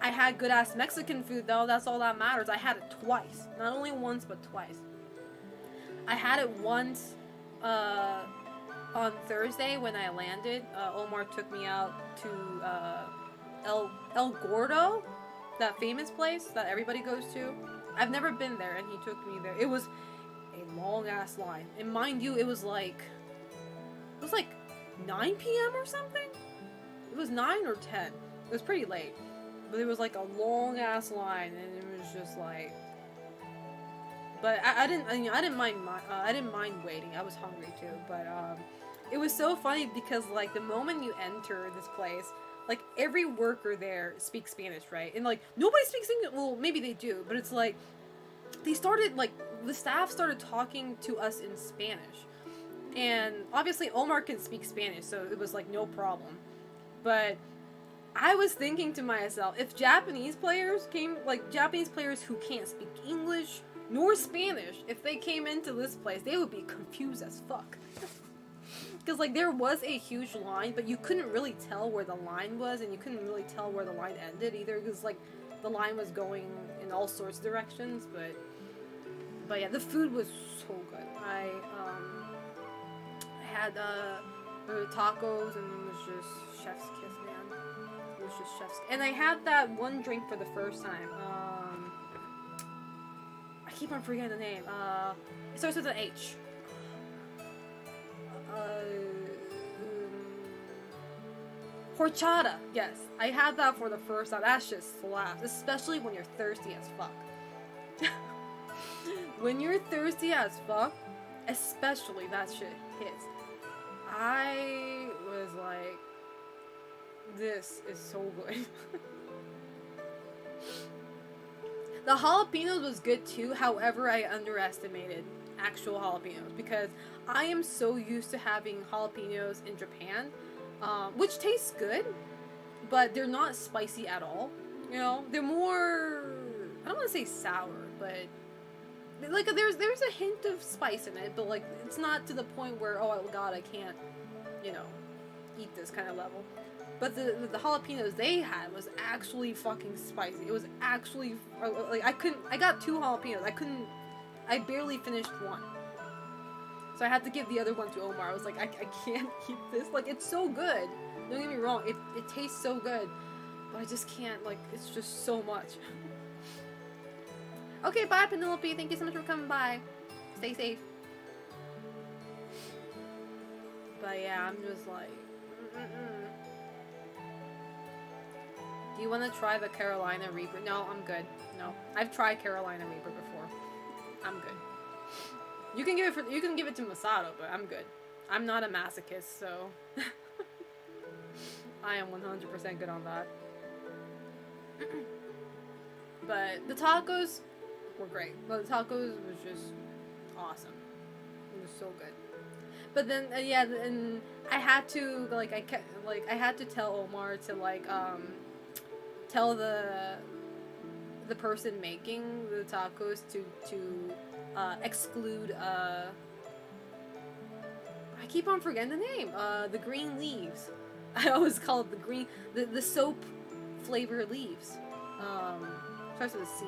I had good ass Mexican food though, that's all that matters. I had it twice. Not only once, but twice. I had it once on Thursday when I landed. Omar took me out to El Gordo, that famous place that everybody goes to. I've never been there, and he took me there. It was a long ass line, and mind you, it was like 9 p.m. or something. It was 9 or 10. It was pretty late, but it was like a long ass line, and it was just like. But I didn't mind waiting. I was hungry too, but it was so funny because like the moment you enter this place, like every worker there speaks Spanish, right? And like nobody speaks English. Well, maybe they do, but it's like they started like the staff started talking to us in Spanish, and obviously Omar can speak Spanish, so it was like no problem. But I was thinking to myself, if Japanese players who can't speak English nor Spanish, if they came into this place, they would be confused as fuck. Because, like, there was a huge line, but you couldn't really tell where the line was, and you couldn't really tell where the line ended either, because, like, the line was going in all sorts of directions, but yeah, the food was so good. I had, tacos, and it was just chef's kiss, man. It was just chef's kiss. And I had that one drink for the first time, I keep on forgetting the name. It starts with an H. Horchata. Yes, I had that for the first time. That shit slaps, especially when you're thirsty as fuck. When you're thirsty as fuck, especially that shit hits. I was like, this is so good. The jalapenos was good too, however, I underestimated actual jalapenos because I am so used to having jalapenos in Japan, which tastes good, but they're not spicy at all. You know, they're more, I don't want to say sour, but like there's a hint of spice in it, but like it's not to the point where, oh god, I can't, you know, eat this kind of level. But the jalapenos they had was actually fucking spicy. It was actually, like, I got 2 jalapenos. I barely finished one. So I had to give the other one to Omar. I was like, I can't eat this. Like, it's so good. Don't get me wrong. It tastes so good. But I just can't, like, it's just so much. Okay, bye, Penelope. Thank you so much for coming by. Stay safe. But yeah, I'm just like, Do you want to try the Carolina Reaper? No, I'm good. No, I've tried Carolina Reaper before. I'm good. You can give it to Masato, but I'm good. I'm not a masochist, so I am 100% good on that. But the tacos were great. But the tacos was just awesome. It was so good. But then yeah, and I had to like I had to tell Omar to like tell the person making the tacos to exclude I keep on forgetting the name. The green leaves. I always call it the soap flavor leaves. Starts with a C.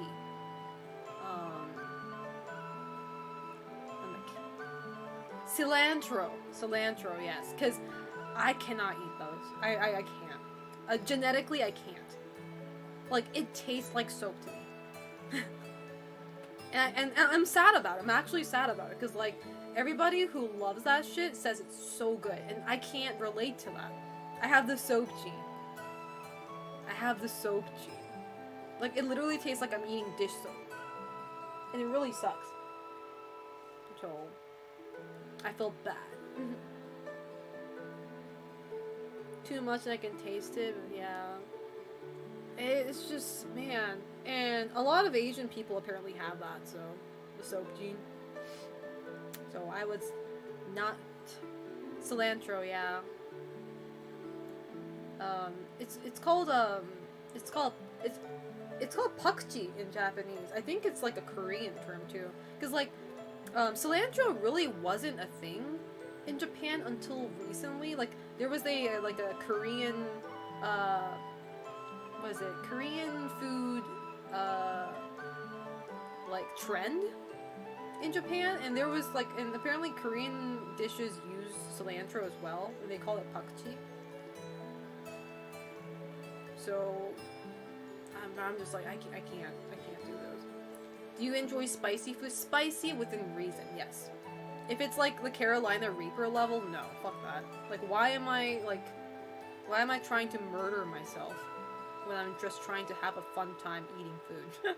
Cilantro, yes, because I cannot eat those. I can't. Genetically, I can't. Like, it tastes like soap to me. and I'm sad about it. I'm actually sad about it, because, like, everybody who loves that shit says it's so good, and I can't relate to that. I have the soap gene. Like, it literally tastes like I'm eating dish soap. And it really sucks. So, I feel bad. Too much and I can taste it, but yeah. It's just, man. And a lot of Asian people apparently have that, so, the soap gene. So I was not cilantro, yeah. It's called pakji in Japanese. I think it's like a Korean term too, because like cilantro really wasn't a thing in Japan until recently. Like there was a Korean what is it? Korean food like trend in Japan, and there was like, and apparently Korean dishes use cilantro as well, and they call it pakji. So I'm just like I can't do those. Do you enjoy spicy food? Spicy within reason, yes. If it's like the Carolina Reaper level, no, fuck that. Like why am I trying to murder myself when I'm just trying to have a fun time eating food?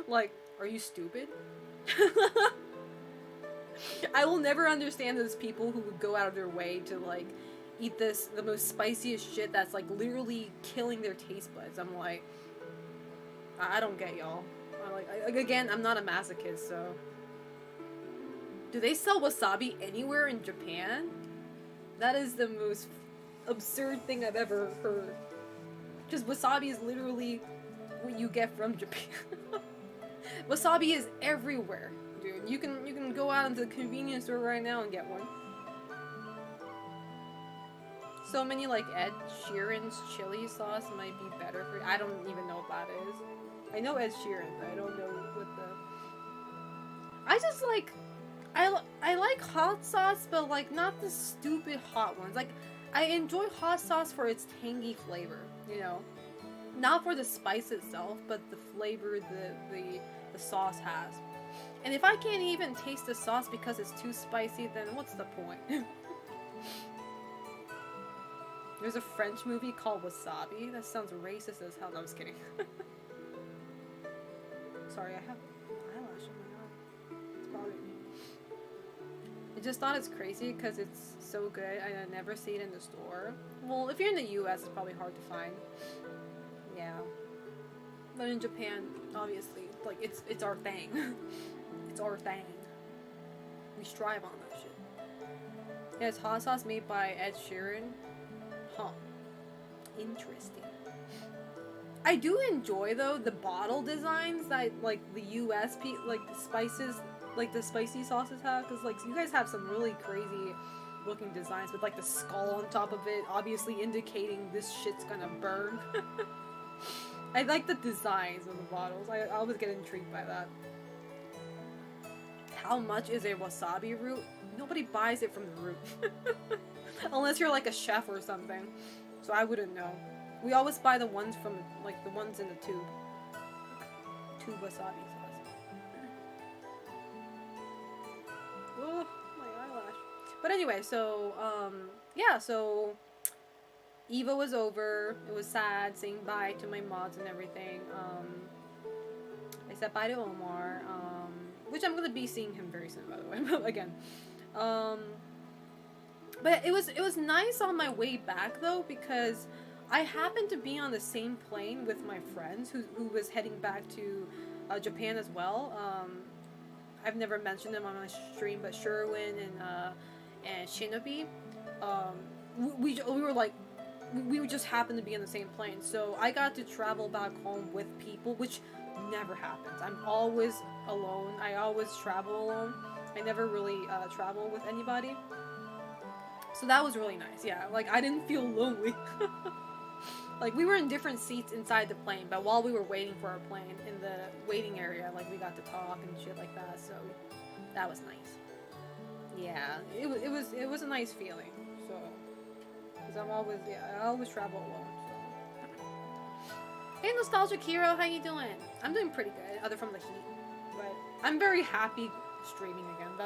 Like, are you stupid? I will never understand those people who would go out of their way to like eat the most spiciest shit that's like literally killing their taste buds. I'm like, I don't get y'all. Again, I'm not a masochist, so. Do they sell wasabi anywhere in Japan? That is the most absurd thing I've ever heard. Because wasabi is literally what you get from Japan. Wasabi is everywhere, dude. You can go out into the convenience store right now and get one. So many like Ed Sheeran's chili sauce might be better for you. I don't even know what that is. I know Ed Sheeran, but I don't know what the. I just like, I like hot sauce, but like not the stupid hot ones. Like I enjoy hot sauce for its tangy flavor, you know, not for the spice itself, but the flavor the sauce has. And if I can't even taste the sauce because it's too spicy, then what's the point? There's a French movie called Wasabi. That sounds racist as hell. No, I'm just kidding. Sorry, I have eyelash on my eye. It's bothering me. I just thought it's crazy because it's so good. I never see it in the store. Well, if you're in the US, it's probably hard to find. Yeah. But in Japan, obviously, like, it's our thing. It's our thing. We strive on that shit. Yeah, it's hot sauce made by Ed Sheeran. Huh. Interesting. I do enjoy though the bottle designs that like the US like the spices, like the spicy sauces have, because like you guys have some really crazy looking designs with like the skull on top of it, obviously indicating this shit's gonna burn. I like the designs of the bottles. I always get intrigued by that. How much is a wasabi root? Nobody buys it from the root. Unless you're like a chef or something. So I wouldn't know. We always buy the ones from, like, the ones in the tube. Tube wasabi sauce. Oh, my eyelash. But anyway, so, yeah, so Eva was over. It was sad saying bye to my mods and everything. I said bye to Omar, which I'm gonna be seeing him very soon, by the way, again. But it was nice on my way back though, because I happened to be on the same plane with my friends who was heading back to Japan as well. I've never mentioned them on my stream, but Sherwin and Shinobi, we were like, we would just happen to be on the same plane. So I got to travel back home with people, which never happens. I'm always alone. I always travel alone. I never really travel with anybody. So that was really nice. Yeah, like I didn't feel lonely. Like we were in different seats inside the plane, but while we were waiting for our plane in the waiting area, like we got to talk and shit like that. So that was nice. Yeah, it was a nice feeling. So because I always travel alone. So. Hey, Nostalgic Hero, how you doing? I'm doing pretty good, other from the heat, but I'm very happy streaming again.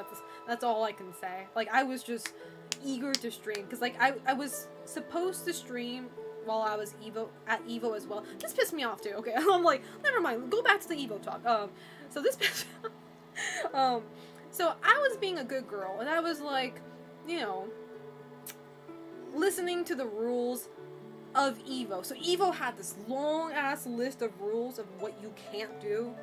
That's all I can say. Like I was just eager to stream because like I was supposed to stream while I was at Evo as well. This pissed me off too. Okay, I'm like, never mind. Go back to the Evo talk. So this pissed me off. So I was being a good girl, and I was like, you know, listening to the rules of Evo. So Evo had this long ass list of rules of what you can't do.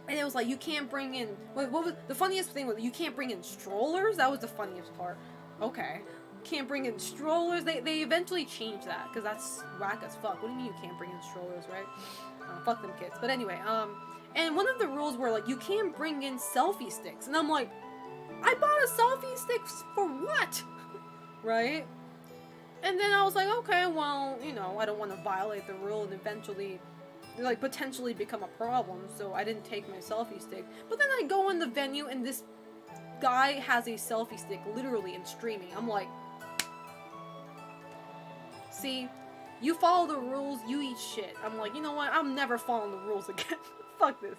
And it was like, you can't bring in, what was, the funniest thing was, you can't bring in strollers? That was the funniest part. Okay. Can't bring in strollers? They eventually changed that, because that's whack as fuck. What do you mean you can't bring in strollers, right? Fuck them kids. But anyway, and one of the rules were like, you can't bring in selfie sticks. And I'm like, I bought a selfie stick for what? Right? And then I was like, okay, well, you know, I don't want to violate the rule and eventually like potentially become a problem, so I didn't take my selfie stick. But then I go in the venue and this guy has a selfie stick literally and streaming. I'm like, see, you follow the rules, you eat shit. I'm like, you know what, I'm never following the rules again. Fuck this.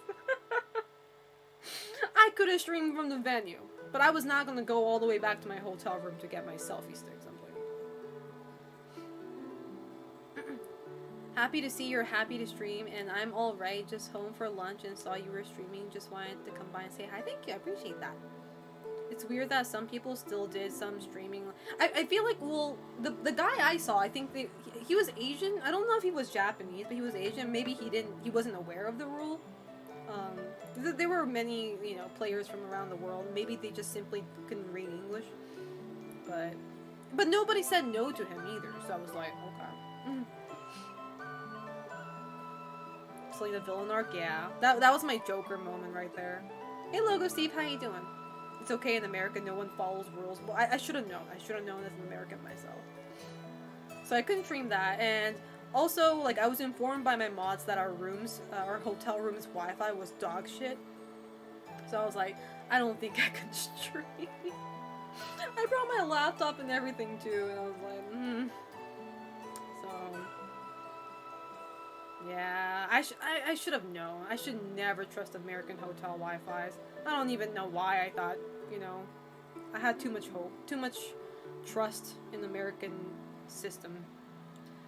I could have streamed from the venue, but I was not gonna go all the way back to my hotel room to get my selfie sticks. Happy to see you're happy to stream, and I'm alright, just home for lunch and saw you were streaming, just wanted to come by and say hi. Thank you, I appreciate that. It's weird that some people still did some streaming. I feel like, well, the guy I saw, I think he was Asian. I don't know if he was Japanese, but he was Asian. Maybe he wasn't aware of the rule. There were many, you know, players from around the world. Maybe they just simply couldn't read English. But nobody said no to him either, so I was like, okay. Selena Villain arc, yeah. That was my Joker moment right there. Hey Logo Steve, how you doing? It's okay in America, no one follows rules. Well, I should have known. I should have known as an American myself. So I couldn't stream that, and also, like, I was informed by my mods that our hotel room's Wi-Fi was dog shit. So I was like, I don't think I can stream. I brought my laptop and everything too, and I was like, So... yeah, I should have known. I should never trust American hotel Wi-Fi's. I don't even know why I thought, you know, I had too much hope, too much trust in the American system.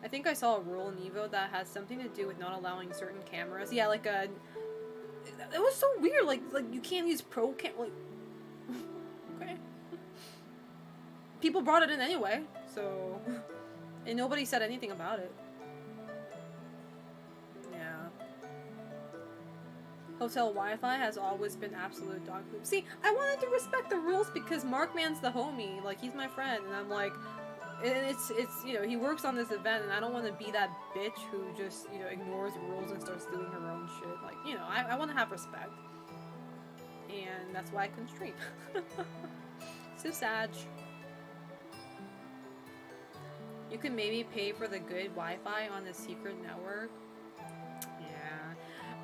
I think I saw a rule in Evo that has something to do with not allowing certain cameras. Yeah, like it was so weird. Like you can't use pro cam. Like, okay. People brought it in anyway, so, and nobody said anything about it. Hotel Wi-Fi has always been absolute dog poop. See, I wanted to respect the rules because Markman's the homie, like, he's my friend, and I'm like, and it's you know, he works on this event, and I don't want to be that bitch who just, you know, ignores rules and starts doing her own shit. Like, you know, I want to have respect. And that's why I couldn't stream. So sad. You can maybe pay for the good Wi-Fi on the secret network.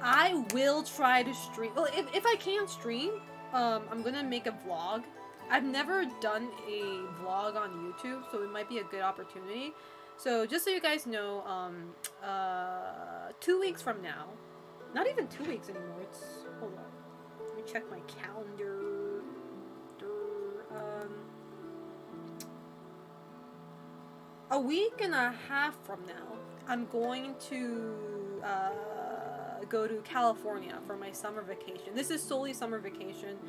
I will try to stream. Well, if I can't stream, I'm gonna make a vlog. I've never done a vlog on YouTube, so it might be a good opportunity. So just so you guys know, 2 weeks from now, not even 2 weeks anymore. It's, hold on, let me check my calendar. A week and a half from now, I'm going to go to California for my summer vacation. This is solely summer vacation.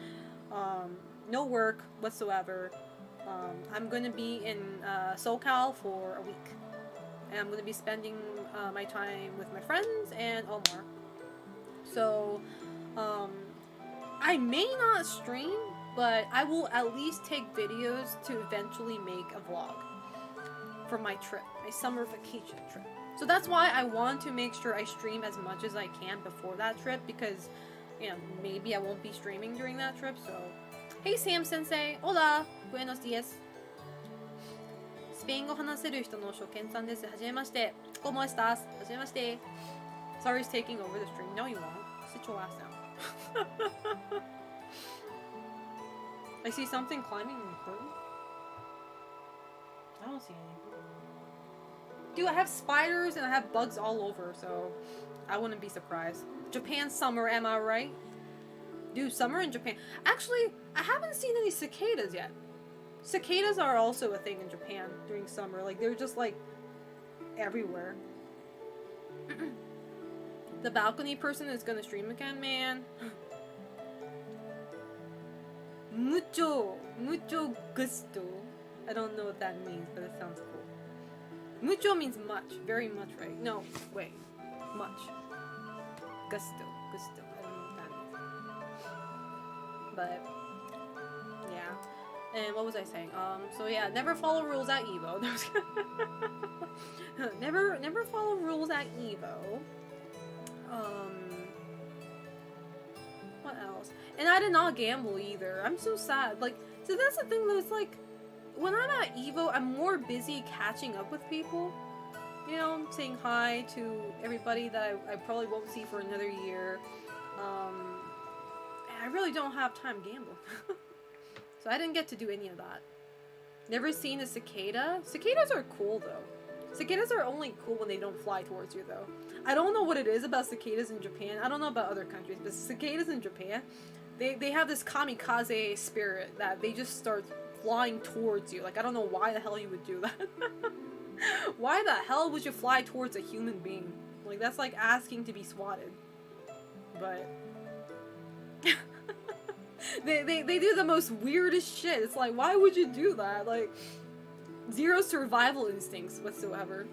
No work whatsoever. I'm going to be in SoCal for a week. And I'm going to be spending my time with my friends and Omar. So, I may not stream, but I will at least take videos to eventually make a vlog for my trip, my summer vacation trip. So that's why I want to make sure I stream as much as I can before that trip, because, you know, maybe I won't be streaming during that trip, so... Hey Sam Sensei! Hola! Buenos dias! スペイン語話せる人の初見さんです。はじめまして。¿Cómo estás? はじめまして。Sorry's taking over the stream. No, you won't. Sit your ass down. I see something climbing in the curtain. I don't see anything. Dude, I have spiders and I have bugs all over, so I wouldn't be surprised. Japan summer, am I right? Dude, summer in Japan. Actually, I haven't seen any cicadas yet. Cicadas are also a thing in Japan during summer. Like, they're just, like, everywhere. The balcony person is gonna stream again, man. Mucho gusto. I don't know what that means, but it sounds cool. Mucho means much. Very much, right? No, wait. Much. Gusto. I don't know what that means. But, yeah. And what was I saying? So yeah, never follow rules at Evo. never follow rules at Evo. What else? And I did not gamble either. I'm so sad. Like, so that's the thing though, it's like, when I'm at Evo, I'm more busy catching up with people. You know, saying hi to everybody that I probably won't see for another year. And I really don't have time to gamble. So I didn't get to do any of that. Never seen a cicada. Cicadas are cool though. Cicadas are only cool when they don't fly towards you though. I don't know what it is about cicadas in Japan. I don't know about other countries, but cicadas in Japan, they have this kamikaze spirit that they just start flying towards you. Like, I don't know why the hell you would do that. Why the hell would you fly towards a human being? Like, that's like asking to be swatted. But they do the most weirdest shit. It's like, why would you do that? Like, zero survival instincts whatsoever.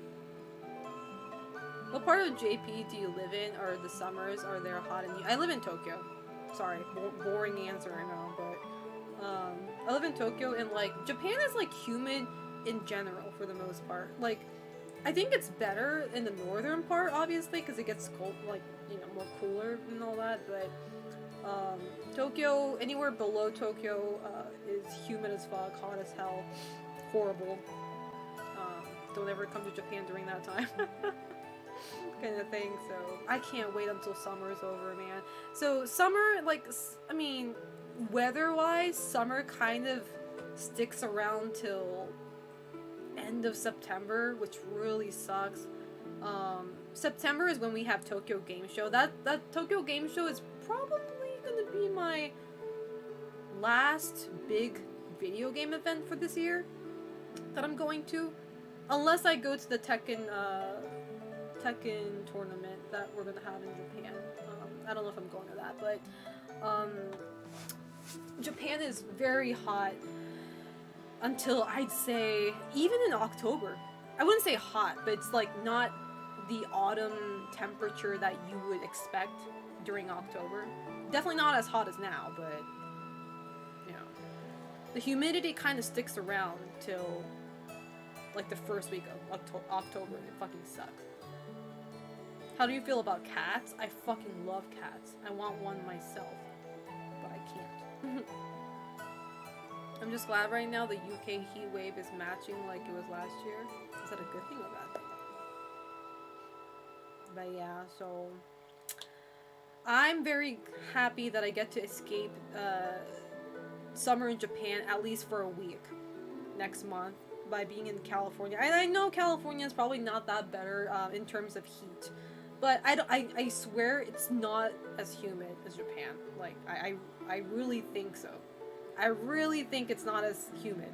What part of JP do you live in? Or the summers are there hot and I live in Tokyo. Sorry, boring answer, I know, but I live in Tokyo, and like Japan is like humid in general for the most part. Like, I think it's better in the northern part, obviously, because it gets cold, like, you know, more cooler and all that. But Tokyo, anywhere below Tokyo, is humid as fuck, hot as hell, horrible. Don't ever come to Japan during that time. Kind of thing. So I can't wait until summer's over, man. So summer, like, I mean, weather-wise, summer kind of sticks around till end of September, which really sucks. September is when we have Tokyo Game Show. That Tokyo Game Show is probably gonna be my last big video game event for this year that I'm going to, unless I go to the Tekken tournament that we're gonna have in Japan. I don't know if I'm going to that, but Japan is very hot until, I'd say, even in October. I wouldn't say hot, but it's like not the autumn temperature that you would expect during October. Definitely not as hot as now, but you know, the humidity kind of sticks around till like the first week of October. It fucking sucks. How do you feel about cats? I fucking love cats. I want one myself, but I can't. I'm just glad right now the UK heat wave is matching like it was last year. Is that a good thing or a bad thing? But yeah, so I'm very happy that I get to escape summer in Japan at least for a week next month by being in California. And I know California is probably not that better in terms of heat, but I swear it's not as humid as Japan. Like, I really think so. I really think it's not as humid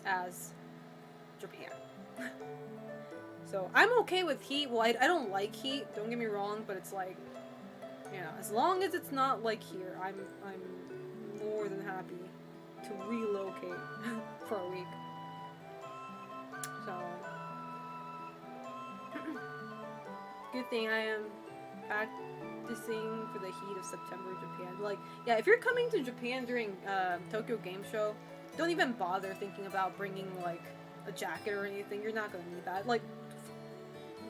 as Japan. So I'm okay with heat. Well, I don't like heat, don't get me wrong, but it's like, you know, as long as it's not like here, I'm more than happy to relocate for a week. So good thing I practicing for the heat of September Japan. Like, yeah, if you're coming to Japan during Tokyo Game Show, don't even bother thinking about bringing like a jacket or anything. You're not gonna need that. Like,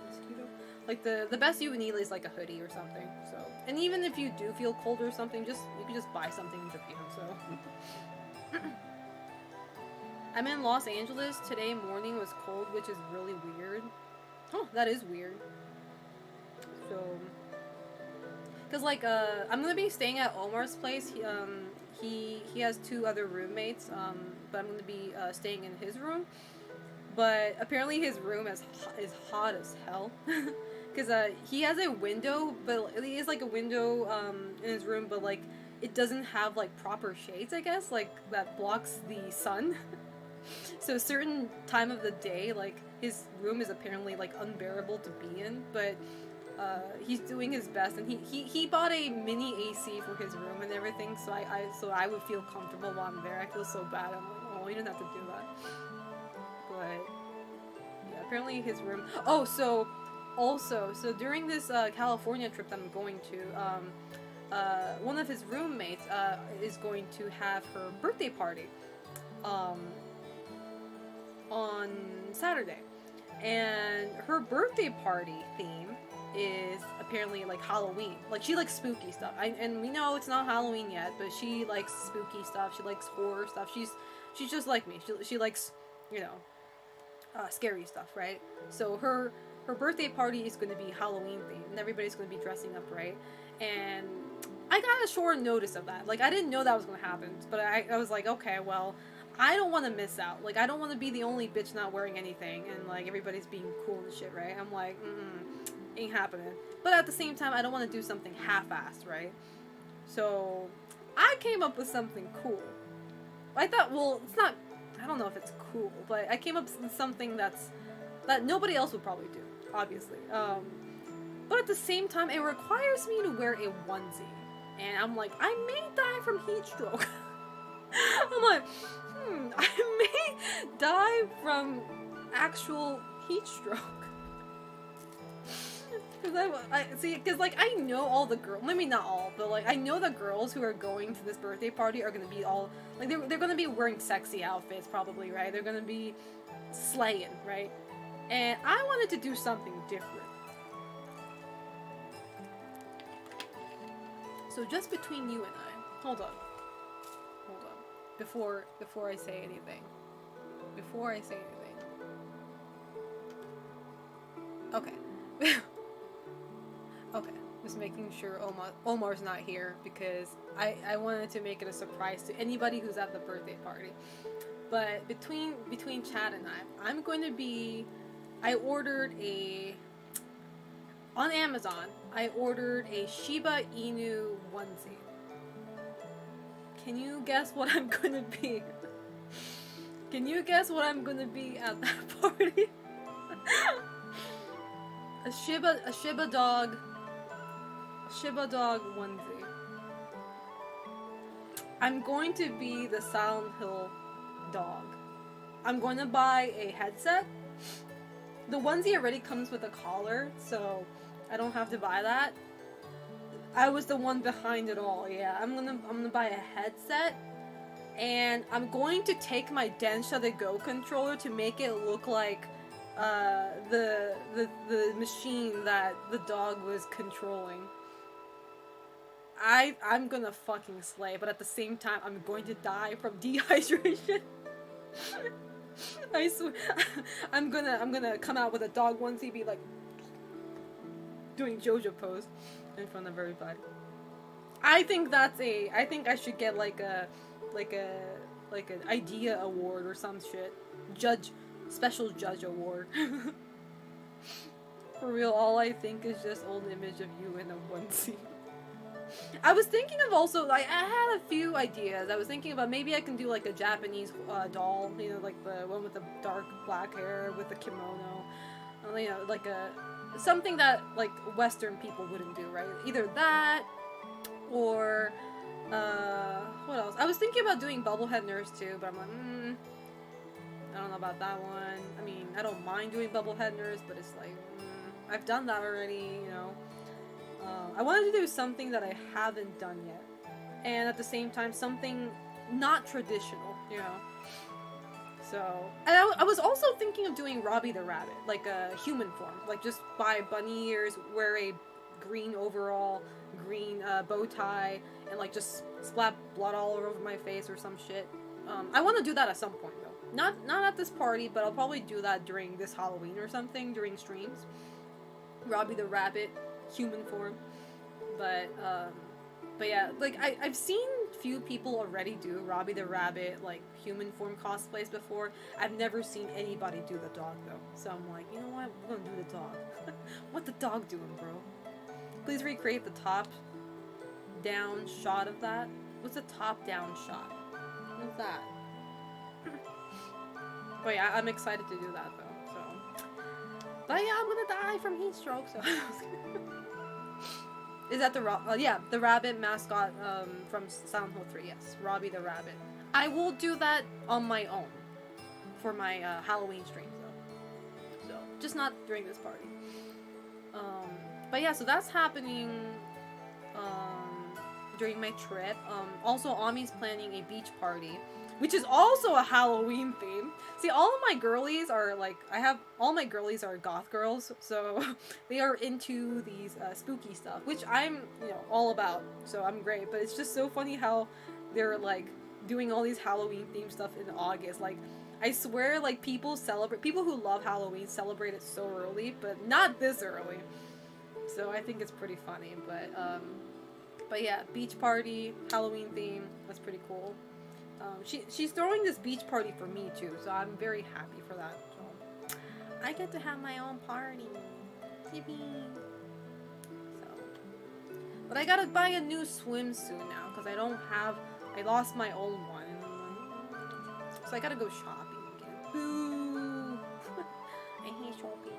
mosquito. Like the best you would need is like a hoodie or something. So, and even if you do feel cold or something, you can just buy something in Japan. So. I'm in Los Angeles. Today morning was cold, which is really weird. Oh, that is weird. So, cause like I'm gonna be staying at Omar's place. He has 2 other roommates. But I'm gonna be staying in his room. But apparently his room is hot as hell. Cause he has a window, but it is like a window in his room, but like it doesn't have like proper shades, I guess, like that blocks the sun. So a certain time of the day, like, his room is apparently, like, unbearable to be in, but, he's doing his best, and he bought a mini AC for his room and everything, so I would feel comfortable while I'm there. I feel so bad. I'm like, oh, you didn't have to do that. But, yeah, apparently his room... Oh, so, also, so during this, California trip that I'm going to, one of his roommates, is going to have her birthday party. On Saturday, and her birthday party theme is apparently like Halloween. Like, she likes spooky stuff. And we know it's not Halloween yet, but she likes spooky stuff. She likes horror stuff. She's just like me. She likes, you know, scary stuff, right? So her birthday party is going to be Halloween themed, and everybody's going to be dressing up, right? And I got a short notice of that. Like, I didn't know that was going to happen, but I was like, okay, well, I don't want to miss out. Like, I don't want to be the only bitch not wearing anything and, like, everybody's being cool and shit, right? I'm like, ain't happening. But at the same time, I don't want to do something half-assed, right? So, I came up with something cool. I thought, well, it's not, I don't know if it's cool, but I came up with something that nobody else would probably do, obviously. But at the same time, it requires me to wear a onesie. And I'm like, I may die from heat stroke. I'm like, I may die from actual heat stroke. Because like, I know all the girls, maybe not all, but like, I know the girls who are going to this birthday party are gonna be all, like, they're gonna be wearing sexy outfits, probably, right? They're gonna be slaying, right? And I wanted to do something different. So just between you and I, hold on. Before I say anything. Okay. Okay. Just making sure Omar's not here, because I wanted to make it a surprise to anybody who's at the birthday party. But between Chad and I'm going to be... on Amazon, I ordered a Shiba Inu onesie. Can you guess what I'm gonna be? Can you guess what I'm gonna be at that party? a Shiba dog onesie. I'm going to be the Silent Hill dog. I'm going to buy a headset. The onesie already comes with a collar, so I don't have to buy that. I was the one behind it all, yeah. I'm gonna buy a headset, and I'm going to take my Densha the Go controller to make it look like the machine that the dog was controlling. I'm gonna fucking slay, but at the same time, I'm going to die from dehydration. I swear, I'm gonna come out with a dog onesie, be like doing JoJo pose in front of everybody. I think I should get like an idea award or some shit. Special judge award. For real, all I think is just old image of you in a onesie. I was thinking of also, like, I had a few ideas. I was thinking about maybe I can do like a Japanese doll, you know, like the one with the dark black hair with the kimono, you know, like something that like Western people wouldn't do, right? Either that, or what else? I was thinking about doing Bubblehead Nurse too, but I'm like, I don't know about that one. I mean, I don't mind doing Bubblehead Nurse, but it's like, I've done that already, you know. I wanted to do something that I haven't done yet. And at the same time, something not traditional, you know? So, and I was also thinking of doing Robbie the Rabbit, like a human form. Like, just buy bunny ears, wear a green overall, green bow tie, and like just splat blood all over my face or some shit. I want to do that at some point, though. Not at this party, but I'll probably do that during this Halloween or something, during streams. Robbie the Rabbit, human form. But yeah, like, I've seen few people already do Robbie the Rabbit, like, human form cosplays before. I've never seen anybody do the dog, though. So I'm like, you know what? We're gonna do the dog. What the dog doing, bro? Please recreate the top-down shot of that. What's a top-down shot? What's that? But yeah, I'm excited to do that, though, so. But yeah, I'm gonna die from heat stroke, so. Is that the rabbit mascot from Silent Hill 3, yes. Robbie the Rabbit. I will do that on my own for my Halloween streams, though. So, just not during this party. But yeah, so that's happening during my trip. Also, Ami's planning a beach party, which is also a Halloween theme. See, all of my girlies are like, all my girlies are goth girls, so they are into these spooky stuff, which I'm, you know, all about, so I'm great, but it's just so funny how they're like doing all these Halloween themed stuff in August. Like, I swear, like, people who love Halloween celebrate it so early, but not this early. So I think it's pretty funny, but yeah, beach party, Halloween theme, that's pretty cool. She's throwing this beach party for me too, so I'm very happy for that. So I get to have my own party. Yippee! So, but I gotta buy a new swimsuit now because I lost my old one, so I gotta go shopping again. Boo! I hate shopping.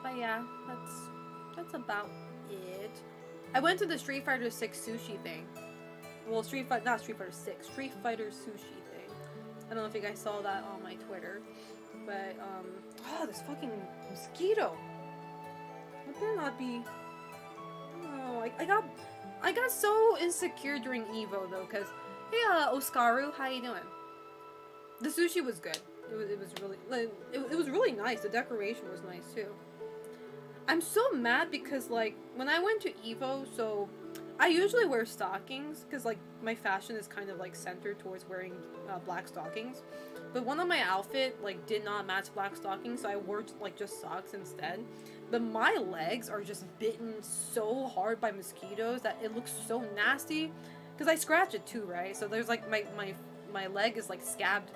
But yeah, that's about it. I went to the Street Fighter 6 sushi thing. Well, not Street Fighter 6, Street Fighter sushi thing. I don't know if you guys saw that on my Twitter, but, oh, this fucking mosquito. Would there not be, oh, I got so insecure during EVO, though, because, hey, Oskaru, how you doing? The sushi was good. It was really, like, it was really nice. The decoration was nice, too. I'm so mad because, like, when I went to EVO, so I usually wear stockings because, like, my fashion is kind of, like, centered towards wearing black stockings. But one of my outfit, like, did not match black stockings, so I wore, like, just socks instead. But my legs are just bitten so hard by mosquitoes that it looks so nasty. Because I scratch it too, right? So there's, like, my leg is, like, scabbed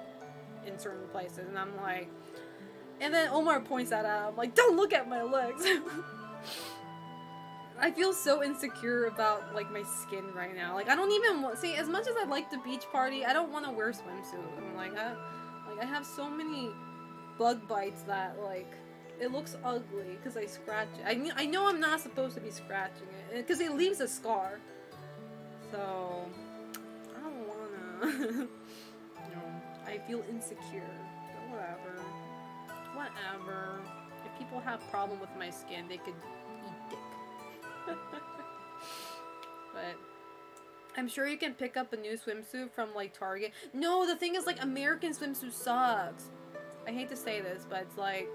in certain places. And I'm like... And then Omar points that out. I'm like, don't look at my legs! I feel so insecure about, like, my skin right now. Like, I don't even want... See, as much as I like the beach party, I don't want to wear a swimsuit. I'm like, I have so many bug bites that, like, it looks ugly because I scratch it. I know I'm not supposed to be scratching it because it leaves a scar. So, I don't wanna... I feel insecure. But whatever. Whatever. If people have problem with my skin, they could eat dick. But I'm sure you can pick up a new swimsuit from, like, Target. No, the thing is, like, American swimsuit sucks. I hate to say this, but it's like,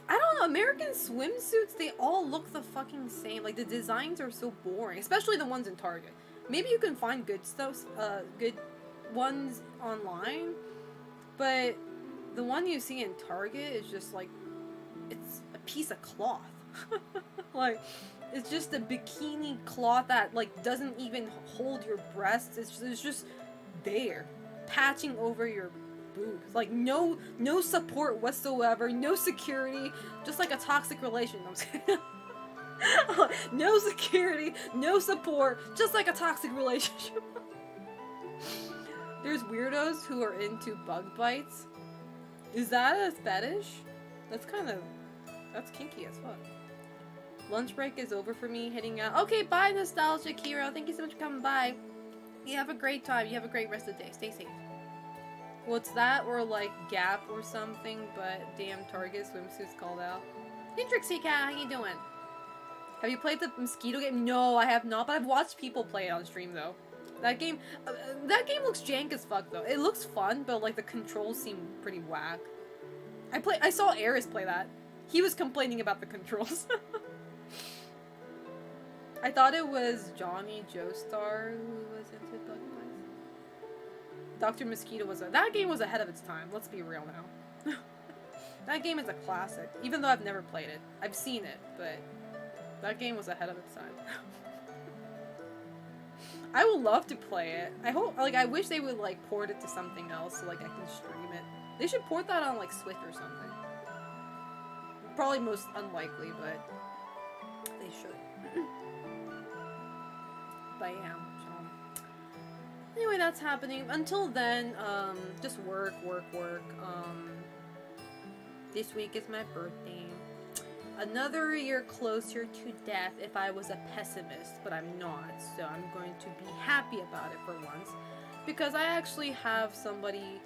I don't know, American swimsuits, they all look the fucking same. Like, the designs are so boring, especially the ones in Target. Maybe you can find good stuff, good ones online, but the one you see in Target is just like, it's a piece of cloth. Like, it's just a bikini cloth that, like, doesn't even hold your breasts. It's just there, patching over your boobs. Like, no support whatsoever, no security, just like a toxic relationship. No security, no support, just like a toxic relationship. There's weirdos who are into bug bites. Is that a fetish? That's kinky as fuck. Lunch break is over for me, heading out. Okay, bye, Nostalgic Hero. Thank you so much for coming by. You have a great time. You have a great rest of the day. Stay safe. Well, it's that or, like, Gap or something, but damn, Target swimsuits called out. Hey, Trixie Cat, how you doing? Have you played the mosquito game? No, I have not, but I've watched people play it on stream though. That game looks jank as fuck though. It looks fun, but like the controls seem pretty whack. I saw Eris play that. He was complaining about the controls. I thought it was Johnny Joestar who was into Bug Bites. Dr. Mosquito that game was ahead of its time. Let's be real now. That game is a classic, even though I've never played it. I've seen it, but that game was ahead of its time. I would love to play it. I wish they would like port it to something else so like I can stream it. They should port that on like Switch or something. Probably most unlikely, but they should. But yeah, so anyway, that's happening. Until then, just work. This week is my birthday. Another year closer to death if I was a pessimist, but I'm not, so I'm going to be happy about it for once, because I actually have somebody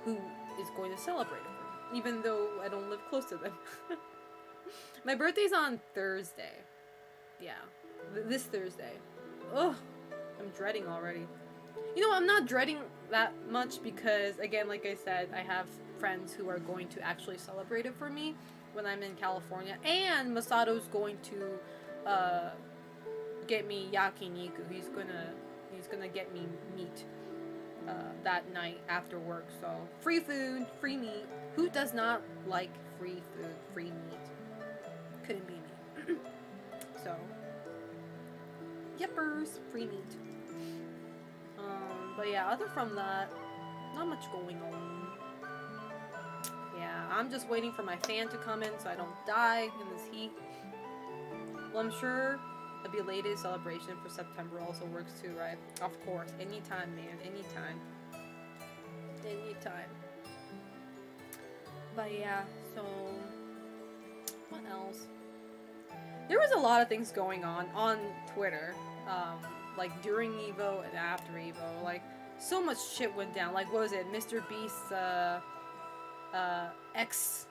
who is going to celebrate it for me, even though I don't live close to them. My birthday's on Thursday. Yeah, this Thursday. Ugh, I'm dreading already. You know, I'm not dreading that much because, again, like I said, I have friends who are going to actually celebrate it for me when I'm in California, and Masato's going to get me yakiniku. He's gonna get me meat that night after work. So free food, free meat. Who does not like free food, free meat? Couldn't be me. So yippers, free meat. But yeah, other from that, not much going on. Yeah, I'm just waiting for my fan to come in so I don't die in this heat. Well, I'm sure a belated celebration for September also works too, right? Of course. Anytime, man. Anytime. Anytime. But yeah, so what else? There was a lot of things going on Twitter. Like during Evo and after Evo. Like, so much shit went down. Like, what was it? Mr. Beast's, ex,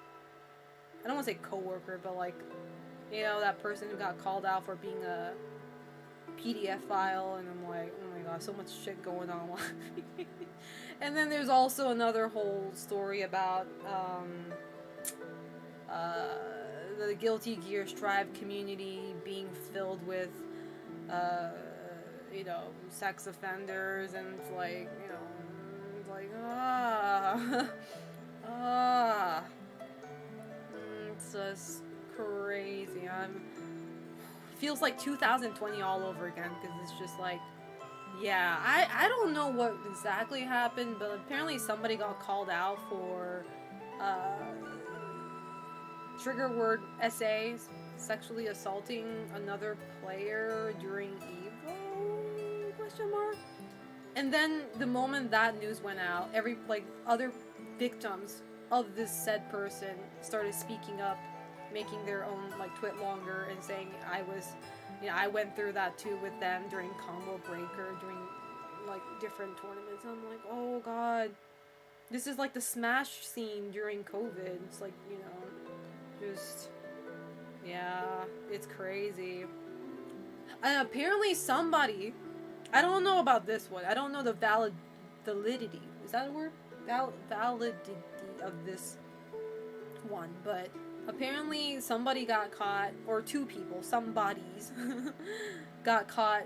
I don't want to say co-worker, but like, you know, that person who got called out for being a PDF file, and I'm like, oh my god, so much shit going on. And then there's also another whole story about the Guilty Gear Strive community being filled with you know, sex offenders, and it's like, you know, it's like, it's just crazy. Feels like 2020 all over again, because it's just like, yeah, I don't know what exactly happened, but apparently somebody got called out for trigger word essays, sexually assaulting another player during Evo? Question mark. And then the moment that news went out, other victims of this said person started speaking up, making their own like twit longer and saying I went through that too with them during Combo Breaker, during like different tournaments. I'm like, oh god, this is like the Smash scene during COVID. It's like, you know, just, yeah, it's crazy. And apparently somebody, I don't know about this one, I don't know the validity, is that a word? Validity of this one, but apparently somebody got caught, or two people, some bodies, got caught,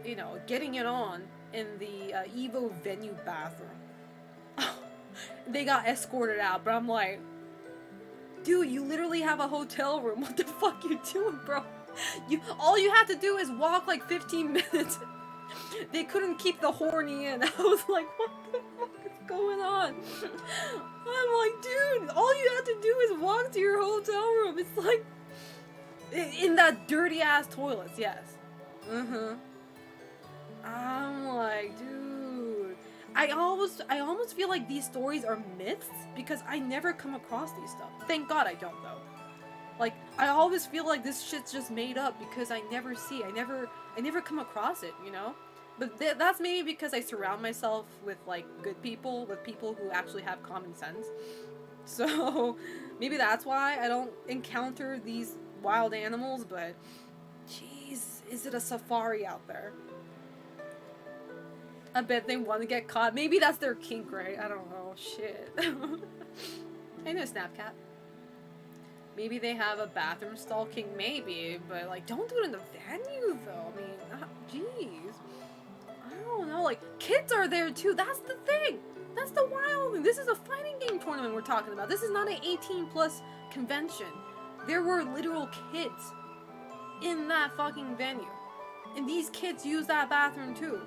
you know, getting it on in the Evo venue bathroom. They got escorted out, but I'm like, dude, you literally have a hotel room. What the fuck you doing, bro? All you have to do is walk like 15 minutes. They couldn't keep the horny in. I was like, what the fuck is going on? I'm like, dude, all you have to do is walk to your hotel room. It's like, in that dirty ass toilets, yes. I'm like, dude, I almost feel like these stories are myths because I never come across these stuff. Thank God I don't, though. Like, I always feel like this shit's just made up because I never come across it, you know? But that's maybe because I surround myself with, like, good people, with people who actually have common sense. So, maybe that's why I don't encounter these wild animals, but jeez, is it a safari out there? I bet they want to get caught. Maybe that's their kink, right? I don't know. Shit. I know Snapcat. Maybe they have a bathroom stall kink, maybe, but like, don't do it in the venue though. I mean, jeez. I don't know. Like, kids are there too. That's the thing. That's the wild thing. This is a fighting game tournament we're talking about. This is not an 18+ convention. There were literal kids in that fucking venue, and these kids use that bathroom too.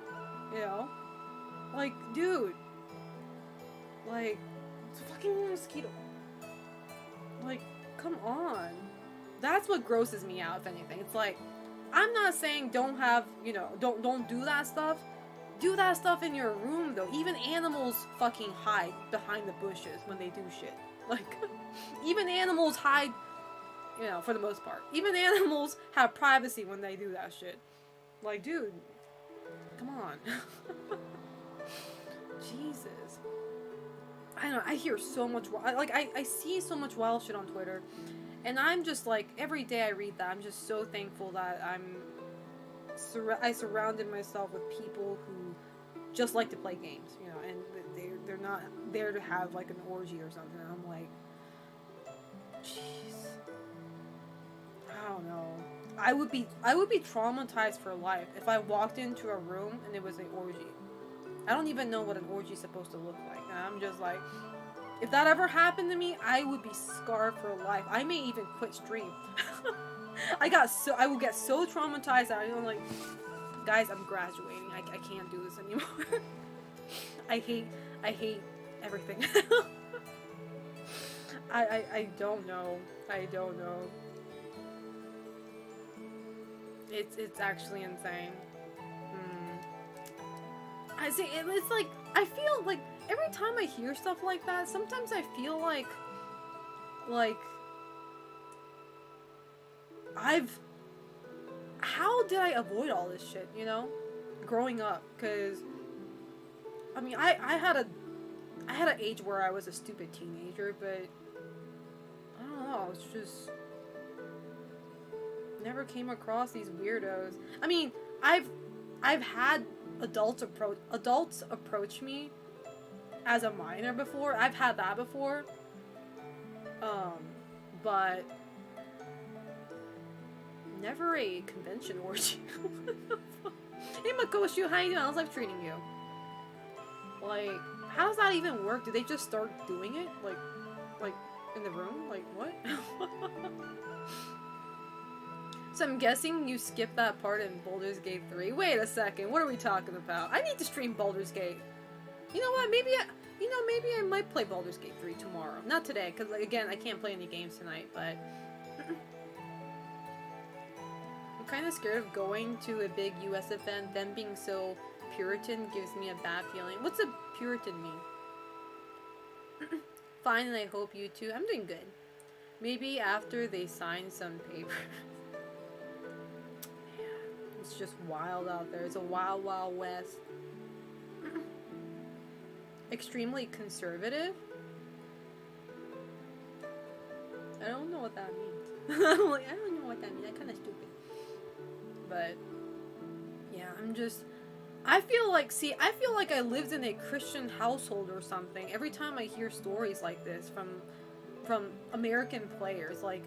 You know, like, dude, like, it's a fucking mosquito. Like, come on. That's what grosses me out, if anything. It's like, I'm not saying don't have, you know, don't do that stuff. Do that stuff in your room, though. Even animals fucking hide behind the bushes when they do shit. Like, even animals hide, you know, for the most part. Even animals have privacy when they do that shit. Like, dude, come on. Jesus. I don't know, I hear so much, like, I see so much wild shit on Twitter, and I'm just like, every day I read that, I'm just so thankful that I surrounded myself with people who just like to play games, you know, and they're not there to have, like, an orgy or something, and I'm like, jeez, I don't know. I would be traumatized for life if I walked into a room and it was an orgy. I don't even know what an orgy is supposed to look like. And I'm just like, if that ever happened to me, I would be scarred for life. I may even quit stream. I will get so traumatized that I'm like, guys, I'm graduating. I can't do this anymore. I hate everything. I don't know. I don't know. It's actually insane. I see, it's like, I feel like every time I hear stuff like that, sometimes I feel like how did I avoid all this shit, you know, growing up? Because, I mean, I had an age where I was a stupid teenager, but I don't know, it's just never came across these weirdos. I mean, I've had adults approach me as a minor before. I've had that before. But never a convention orgy. Hey Makoshu, how you doing? How's life treating you? Like, how does that even work? Do they just start doing it? Like in the room? Like, what? So I'm guessing you skipped that part in Baldur's Gate 3. Wait a second, what are we talking about? I need to stream Baldur's Gate. You know what, maybe I might play Baldur's Gate 3 tomorrow. Not today, because, like, again, I can't play any games tonight, but I'm kind of scared of going to a big US event. Them being so Puritan gives me a bad feeling. What's a Puritan mean? Fine, and I hope you too. I'm doing good. Maybe after they sign some paper. It's just wild out there. It's a wild, wild west. Extremely conservative? I don't know what that means. I'm like, I don't know what that means. That's kind of stupid. But, yeah, I feel like I lived in a Christian household or something. Every time I hear stories like this from American players, like,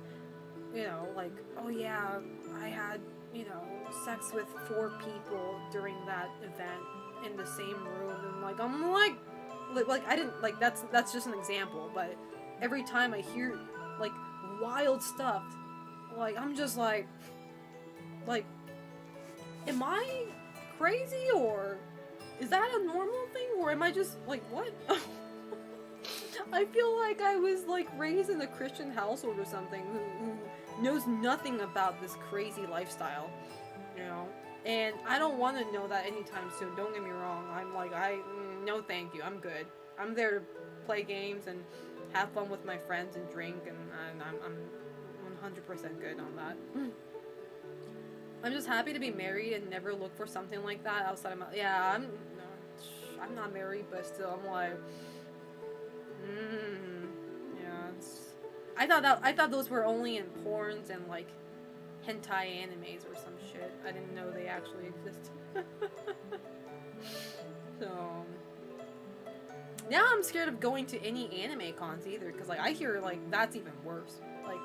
you know, like, oh yeah, I had, you know, sex with 4 people during that event in the same room, and like, I'm like I didn't, like, that's just an example, but every time I hear, like, wild stuff, like, I'm just like, am I crazy, or is that a normal thing, or am I just, like, what? I feel like I was, like, raised in a Christian household or something who knows nothing about this crazy lifestyle, you know? And I don't want to know that anytime soon, don't get me wrong. I'm like, no thank you, I'm good. I'm there to play games and have fun with my friends and drink, and I'm 100% good on that. I'm just happy to be married and never look for something like that outside of my, yeah, I'm not married, but still, I'm like, yeah, I thought those were only in porns and like hentai animes or some shit. I didn't know they actually existed. So now I'm scared of going to any anime cons either, because like I hear like that's even worse. Like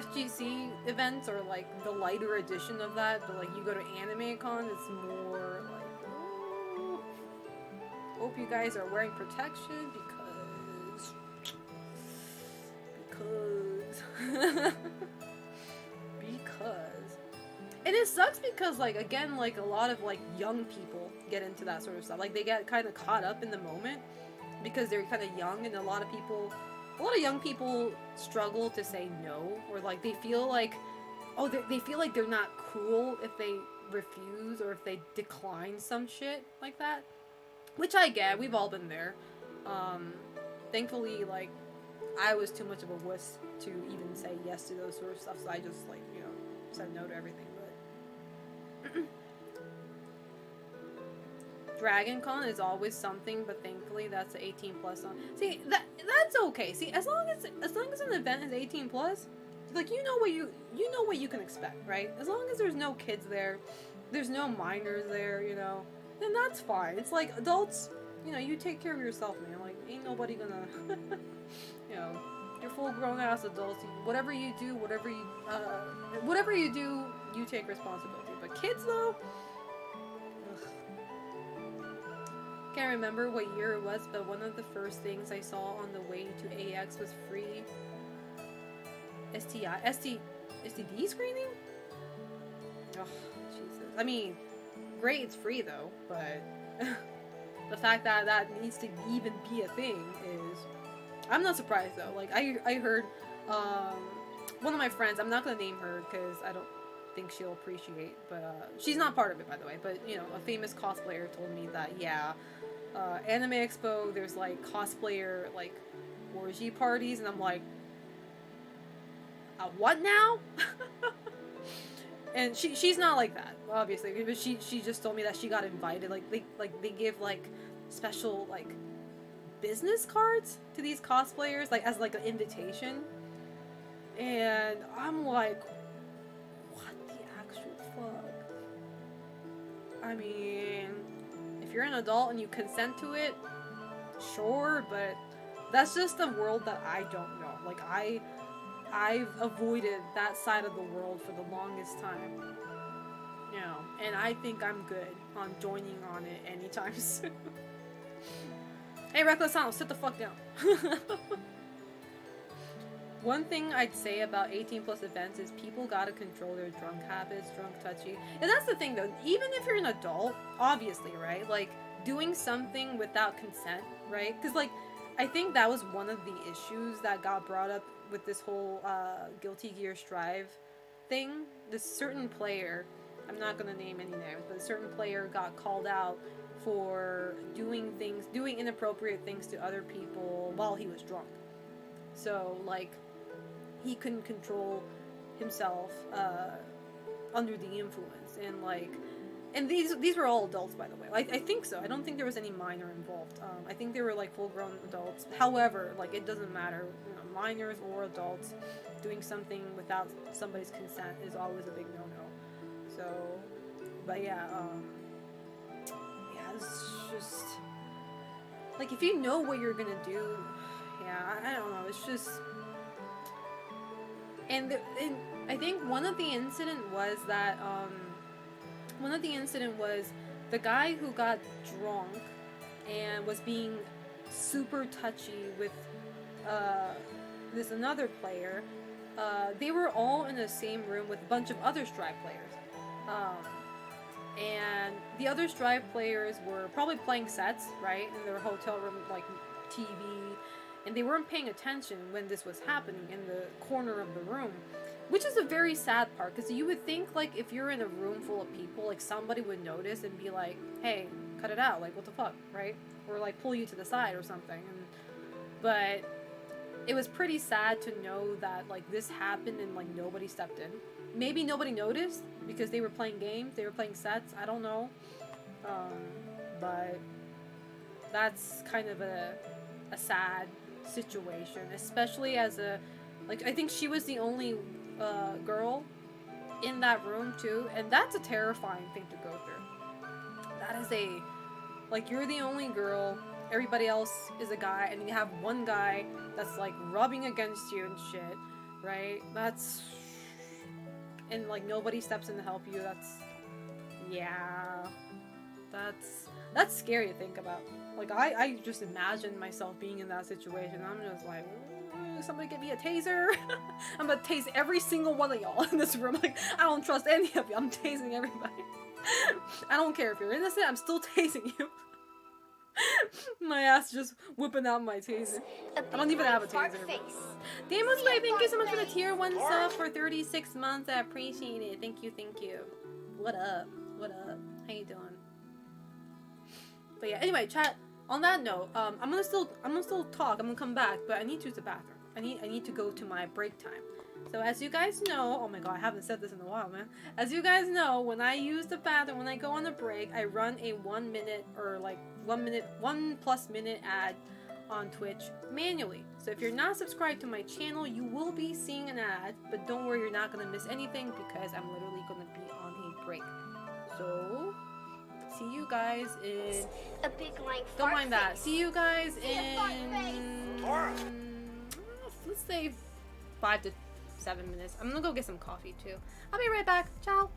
FGC events are like the lighter edition of that, but like you go to anime con, it's more like, oh, hope you guys are wearing protection because and it sucks because like again like a lot of like young people get into that sort of stuff. Like they get kind of caught up in the moment because they're kind of young, and a lot of young people struggle to say no, or like they feel like they feel like they're not cool if they refuse or if they decline some shit like that, which I get. We've all been there. Thankfully, like I was too much of a wuss to even say yes to those sort of stuff, so I just like, you know, said no to everything. But Dragon Con is always something, but thankfully that's the 18 plus on. See, that's okay. See, as long as an event is 18 plus, like you know what you can expect, right? As long as there's no kids there, there's no minors there, you know, then that's fine. It's like adults, you know, you take care of yourself, man. Like ain't nobody gonna you know, you're full grown ass adults. Whatever you do, you take responsibility. But kids though, ugh. Can't remember what year it was, but one of the first things I saw on the way to AX was free STD screening? Oh, Jesus. I mean, great, it's free though, but the fact that that needs to even be a thing is... I'm not surprised though. Like, I heard one of my friends, I'm not gonna name her because I don't think she'll appreciate, but she's not part of it, by the way, but, you know, a famous cosplayer told me that, yeah, Anime Expo, there's, like, cosplayer, like, orgy parties, and I'm like, what now? And she's not like that, obviously, but she just told me that she got invited, like, they give, like, special, like, business cards to these cosplayers, like, as, like, an invitation, and I'm like, fuck. I mean, if you're an adult and you consent to it, sure, but that's just a world that I don't know. Like, I've avoided that side of the world for the longest time. You know, and I think I'm good on joining on it anytime soon. Hey, Reckless Sound, sit the fuck down. One thing I'd say about 18 plus events is people gotta control their drunk habits, drunk touchy. And that's the thing though, even if you're an adult, obviously, right? Like, doing something without consent, right? Because, like, I think that was one of the issues that got brought up with this whole Guilty Gear Strive thing. This certain player, I'm not gonna name any names, but a certain player got called out for doing inappropriate things to other people while he was drunk. So, like, he couldn't control himself under the influence, and like, and these were all adults, by the way. I think so. I don't think there was any minor involved. I think they were like full-grown adults. However, like, it doesn't matter, you know, minors or adults doing something without somebody's consent is always a big no-no. So, but yeah, it's just like, if you know what you're gonna do, yeah, I don't know, it's just... And I think one of the incident was that, the guy who got drunk and was being super touchy with, this another player, they were all in the same room with a bunch of other Strive players. And the other Strive players were probably playing sets, right, in their hotel room, like, TV, and they weren't paying attention when this was happening in the corner of the room, which is a very sad part, because you would think, like, if you're in a room full of people, like, somebody would notice and be like, hey, cut it out, like, what the fuck, right? Or, like, pull you to the side or something. But it was pretty sad to know that, like, this happened and, like, nobody stepped in. Maybe nobody noticed because they were playing games, they were playing sets, I don't know. But that's kind of a sad situation, especially as a Like, I think she was the only girl in that room too, and that's a terrifying thing to go through. That is like, you're the only girl, everybody else is a guy, and you have one guy that's like rubbing against you and shit, right? And like nobody steps in to help you. That's scary to think about. Like, I just imagine myself being in that situation. I'm just like, somebody give me a taser. I'm gonna tase every single one of y'all in this room. Like, I don't trust any of you. I'm tasing everybody. I don't care if you're innocent, I'm still tasing you. My ass just whipping out my taser. I don't even have a taser. Demon Slay, thank you so much for the tier 1 sub for 36 months. I appreciate it. Thank you, thank you. What up? What up? How you doing? But yeah, anyway, chat. On that note, I'm gonna still talk. I'm gonna come back, but I need to use the bathroom. I need to go to my break time. So as you guys know, oh my god, I haven't said this in a while, man. As you guys know, when I use the bathroom, when I go on a break, I run a 1 minute or like 1+ minute ad on Twitch manually. So if you're not subscribed to my channel, you will be seeing an ad, but don't worry, you're not gonna miss anything because I'm literally gonna be on a break. So see you guys in A big like don't mind that. See you guys in let's say 5 to 7 minutes. I'm gonna go get some coffee too. I'll be right back. Ciao.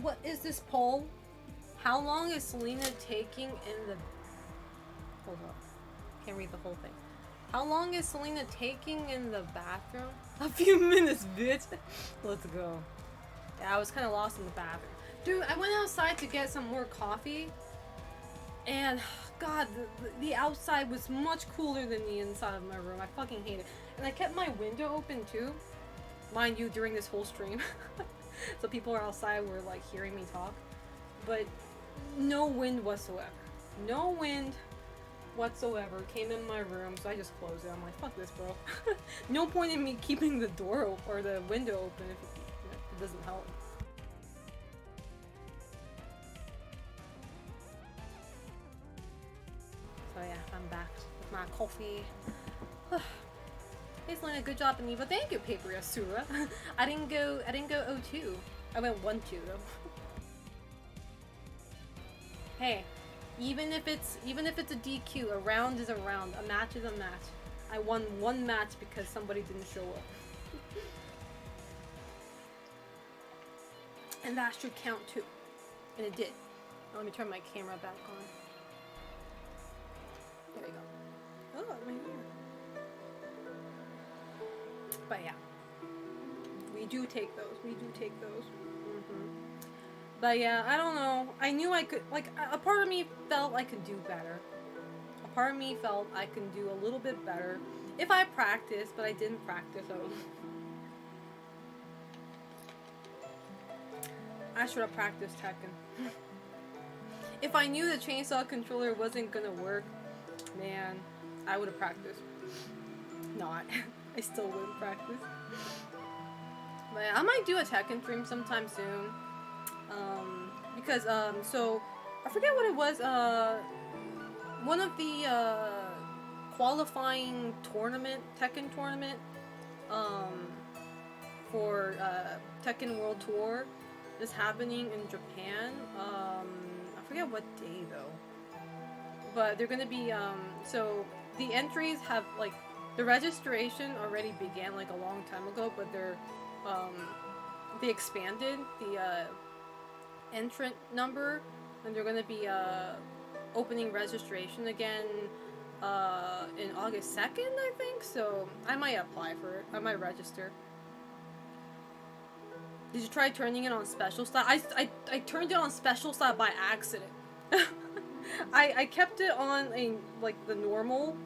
What is this poll? How long is Selena taking in the... Hold up. Can't read the whole thing. How long is Selena taking in the bathroom? A few minutes, bitch. Let's go. Yeah, I was kind of lost in the bathroom. Dude, I went outside to get some more coffee. And, God, the outside was much cooler than the inside of my room. I fucking hate it. And I kept my window open, too. Mind you, during this whole stream. So people are outside were, like, hearing me talk. But no wind whatsoever. No wind whatsoever came in my room, so I just closed it. I'm like, fuck this, bro. No point in me keeping the door open or the window open if it doesn't help. So yeah, I'm back with my coffee. Hey Selena, good job in Evo. Thank you, Paper Yasura. I didn't go 0-2. I went 1-2 though. Hey, even if it's a DQ, a round is a round, a match is a match. I won one match because somebody didn't show up. And that should count too. And it did. Now let me turn my camera back on. There we go. Oh, right here. But yeah. We do take those. We do take those. But yeah, I don't know. I knew I could, like, a part of me felt I could do better. A part of me felt I can do a little bit better if I practiced, but I didn't practice, so. I should have practiced Tekken. If I knew the chainsaw controller wasn't gonna work, man, I would have practiced. Not. I still wouldn't practice. But yeah, I might do a Tekken stream sometime soon. Because, so, I forget what it was, one of the, qualifying Tekken tournament, for, Tekken World Tour is happening in Japan. I forget what day, though. But they're gonna be, so, the entries have, like, the registration already began, like, a long time ago, but they're, they expanded the, entrant number, and they're gonna be opening registration again in August 2nd, I think. So I might apply for it. I might register. Did you try turning it on special slot? I turned it on special slot by accident. I kept it on a the normal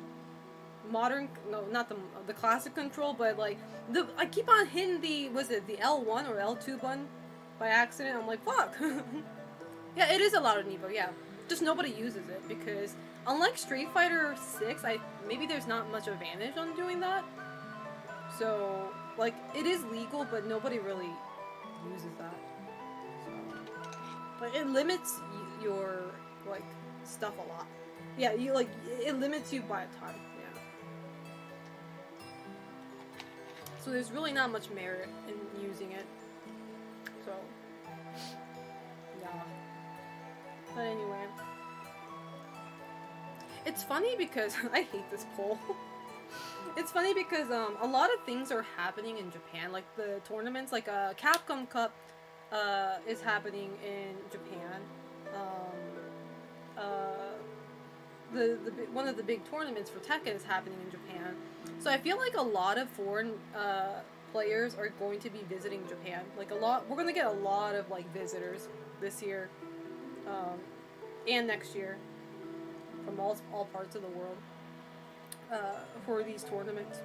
modern, no, not the classic control, but like I keep on hitting the L1 or L2 button by accident. I'm like, fuck. Yeah, it is allowed in Evo, yeah. Just nobody uses it because unlike Street Fighter 6, maybe there's not much advantage on doing that. So, like, it is legal, but nobody really uses that. So, like, it limits your, like, stuff a lot. Yeah, it limits you by a ton, yeah. So there's really not much merit in using it. So, yeah. But anyway. It's funny because, I hate this poll. It's funny because, a lot of things are happening in Japan. Like, the tournaments, like, Capcom Cup, is happening in Japan. One of the big tournaments for Tekken is happening in Japan. So I feel like a lot of foreign, players are going to be visiting Japan. Like we're gonna get a lot of like visitors this year, and next year, from all parts of the world, for these tournaments.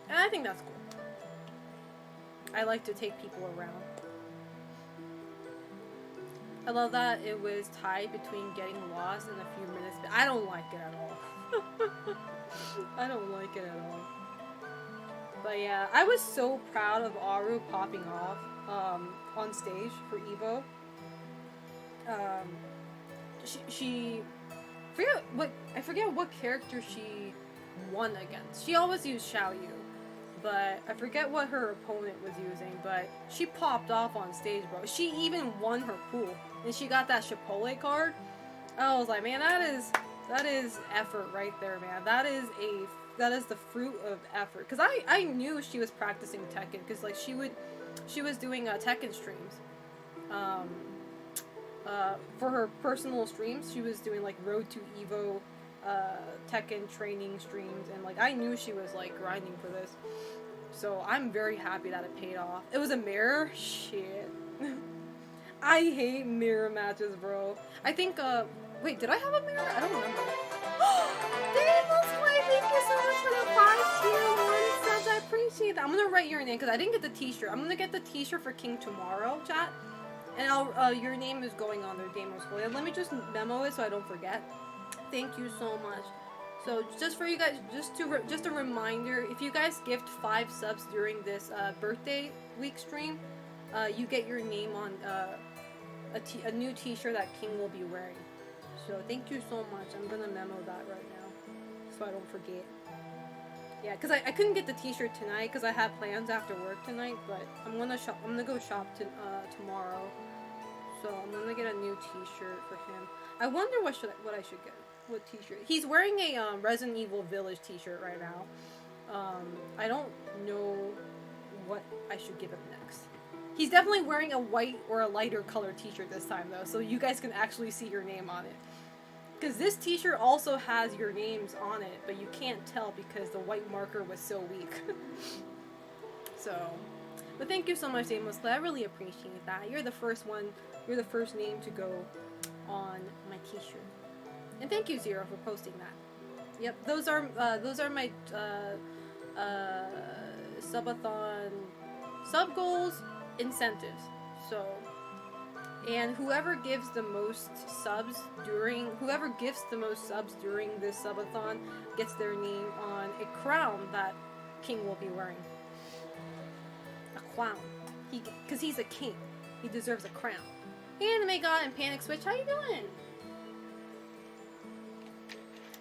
And I think that's cool. I like to take people around. I love that it was tied between getting lost and a few minutes, but I don't like it at all. I don't like it at all. But yeah, I was so proud of Aru popping off on stage for Evo. I forget what character she won against. She always used Xiaoyu, but I forget what her opponent was using. But she popped off on stage, bro. She even won her pool, and she got that Chipotle card. I was like, man, that is effort right there, man. That is the fruit of effort. Cause I knew she was practicing Tekken, cause like she would she was doing Tekken streams. For her personal streams, she was doing like Road to Evo Tekken training streams, and like I knew she was like grinding for this, so I'm very happy that it paid off. It was a mirror? Shit. I hate mirror matches, bro. I think, wait, did I have a mirror? I don't remember. Devil's Play, thank you so much for the 5 tier 1 subs. I appreciate that. I'm gonna write your name because I didn't get the t-shirt. I'm gonna get the t-shirt for King tomorrow, chat. And I'll, your name is going on there, Damos Play. Let me just memo it so I don't forget. Thank you so much. So just for you guys, just a reminder, if you guys gift 5 subs during this birthday week stream, you get your name on a new t-shirt that King will be wearing. So thank you so much. I'm gonna memo that right now so I don't forget. Yeah, because I couldn't get the t-shirt tonight because I had plans after work tonight, but I'm gonna go shop tomorrow. So I'm gonna get a new t-shirt for him. I wonder what I should get. What t-shirt? He's wearing a Resident Evil Village t-shirt right now. I don't know what I should give him next. He's definitely wearing a white or a lighter color t-shirt this time though, so you guys can actually see your name on it. Because this t-shirt also has your names on it, but you can't tell because the white marker was so weak. So, but thank you so much, Amos. I really appreciate that. You're the first one. You're the first name to go on my t-shirt. And thank you, Zero, for posting that. Yep, those are my subathon sub goals incentives. So, and whoever gives the most subs during this subathon gets their name on a crown that King will be wearing. A crown. Because he's a king. He deserves a crown. Anime God and Panic Switch, how you doing?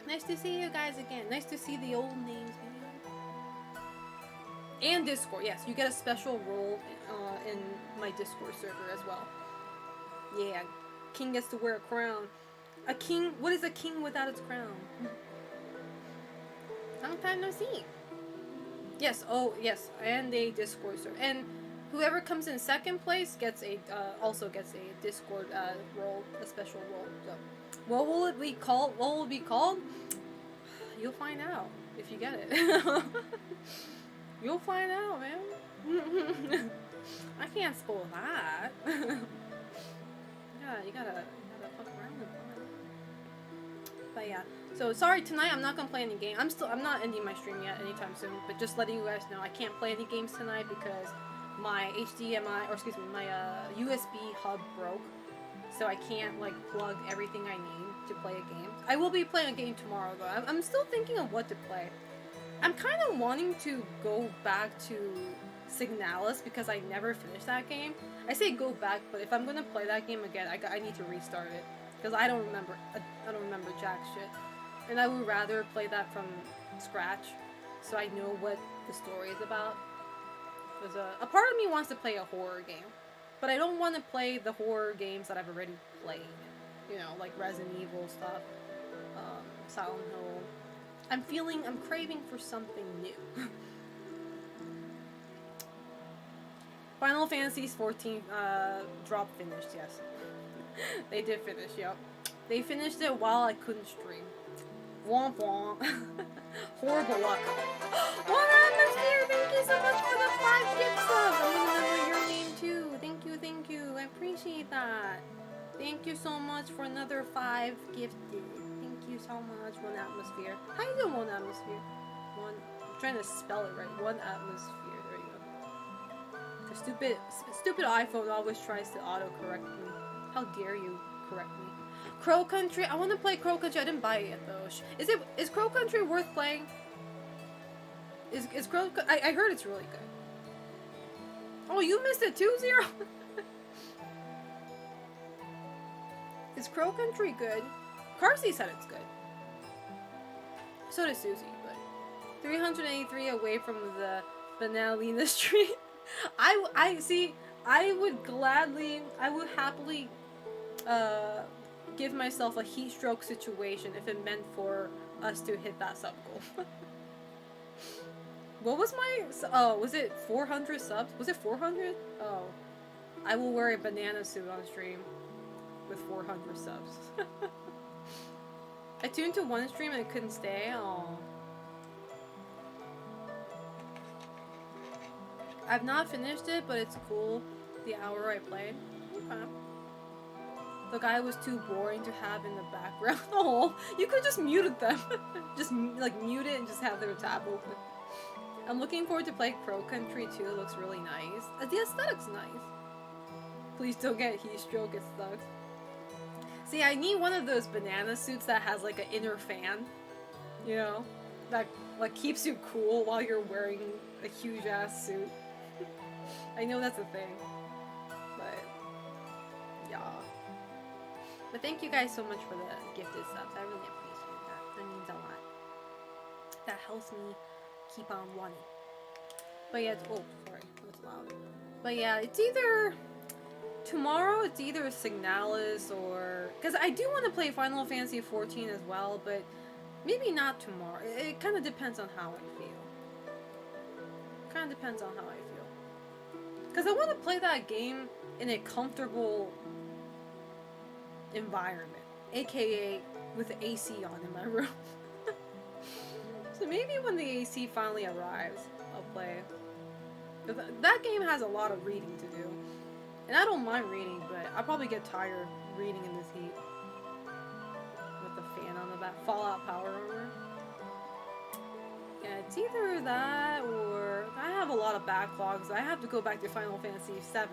Nice to see you guys again. Nice to see the old names, man. And Discord, yes, you get a special role in my Discord server as well. Yeah, King gets to wear a crown. A king? What is a king without its crown? Long time no see. Yes, oh yes, and a Discord server. And whoever comes in second place gets also gets a Discord role, a special role. So, what will it be called? What will it be called? You'll find out if you get it. You'll find out, man. I can't spoil that. You gotta fuck around with it. But yeah. So sorry, tonight I'm not gonna play any game. I'm not ending my stream yet anytime soon. But just letting you guys know, I can't play any games tonight because my my USB hub broke. So I can't like plug everything I need to play a game. I will be playing a game tomorrow though. I'm still thinking of what to play. I'm kind of wanting to go back to Signalis because I never finished that game. I say go back, but if I'm gonna play that game again, I need to restart it because I don't remember jack shit, and I would rather play that from scratch so I know what the story is about. Because a part of me wants to play a horror game, but I don't want to play the horror games that I've already played. You know, like Resident Evil stuff, Silent Hill. I'm craving for something new. Final Fantasy XIV drop finished, yes. They did finish, yep. They finished it while I couldn't stream. Womp womp. Horrible luck. One Atmosphere, thank you so much for the 5 gift subs. I'm gonna remember your name too. Thank you. I appreciate that. Thank you so much for another 5 gifted. Thank you so much, One Atmosphere. How you doing, One Atmosphere? I'm trying to spell it right. One Atmosphere. There you go. The stupid iPhone always tries to autocorrect me. How dare you correct me? Crow Country. I want to play Crow Country. I didn't buy it yet though. Is Crow Country worth playing? Is Crow? I heard it's really good. Oh, you missed it too, Zero. Is Crow Country good? Carsey said it's good. So does Susie, but 383 away from the Banalina Street. I see. I would happily give myself a heat stroke situation if it meant for us to hit that sub goal. What was my... Oh, was it 400 subs? Was it 400? Oh. I will wear a banana suit on stream with 400 subs. I tuned to one stream and it couldn't stay. Oh. I've not finished it, but it's cool. The hour I played. Okay. The guy was too boring to have in the background. Oh, you could just muted them. Just like mute it and just have their tab open. I'm looking forward to playing Pro Country 2. It looks really nice. The aesthetic's nice. Please don't get heat stroke. It sucks. See, I need one of those banana suits that has like an inner fan. You know, that like keeps you cool while you're wearing a huge ass suit. I know that's a thing, but yeah. But thank you guys so much for the gifted subs. I really appreciate that. That means a lot. That helps me keep on wanting. But yeah, oh, sorry, that's loud. But yeah, it's either tomorrow. It's either Signalis or because I do want to play Final Fantasy 14 as well, but maybe not tomorrow. It kind of depends on how I feel. Kind of depends on how I feel. Because I want to play that game in a comfortable environment, aka with the AC on in my room. So maybe when the AC finally arrives, I'll play. That game has a lot of reading to do. And I don't mind reading, but I'll probably get tired reading in this heat. With the fan on the back. Fallout Power Armor. Yeah, it's either that or... I have a lot of backlogs. I have to go back to Final Fantasy VII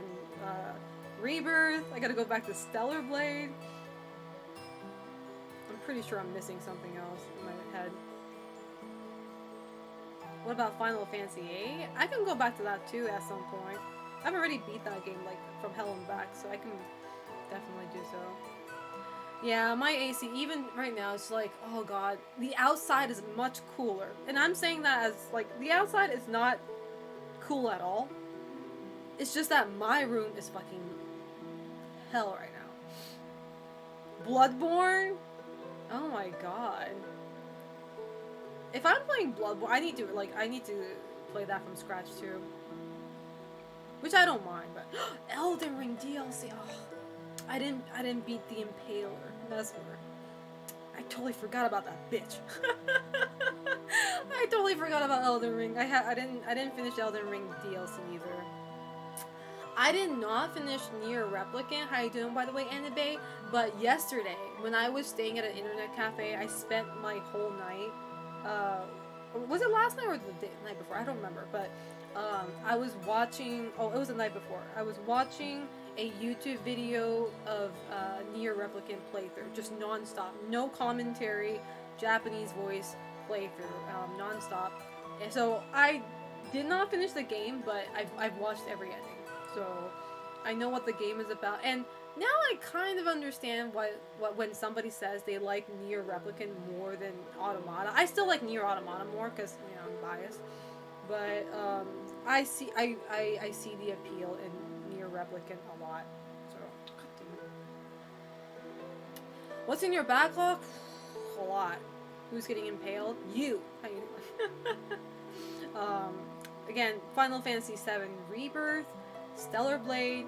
Rebirth. I gotta go back to Stellar Blade. I'm pretty sure I'm missing something else in my head. What about Final Fantasy VIII? I can go back to that too at some point. I've already beat that game like from hell and back, so I can definitely do so. Yeah, my AC, even right now, it's like, oh god, the outside is much cooler. And I'm saying that as, like, the outside is not cool at all. It's just that my room is fucking hell right now. Bloodborne? Oh my god. If I'm playing Bloodborne, I need to play that from scratch too. Which I don't mind, but Elden Ring DLC, oh. I didn't beat the Impaler, Mesmer. I totally forgot about that bitch. I totally forgot about Elden Ring. I didn't finish Elden Ring DLC either. I did not finish Nier Replicant. How you doing, by the way, Anabe? But yesterday, when I was staying at an internet cafe, I spent my whole night. Was it last night or the night before? I don't remember. But I was watching. Oh, it was the night before. I was watching a YouTube video of Nier Replicant playthrough, just non-stop, no commentary, Japanese voice playthrough, non-stop. And so I did not finish the game, but I've watched every ending, so I know what the game is about. And now I kind of understand what when somebody says they like Nier Replicant more than Automata. I still like Nier Automata more because I'm biased, but I see the appeal in Nier Replicant a lot. So, what's in your backlog? A lot. Who's getting impaled? You. How you doing? Again, Final Fantasy VII Rebirth, Stellar Blade,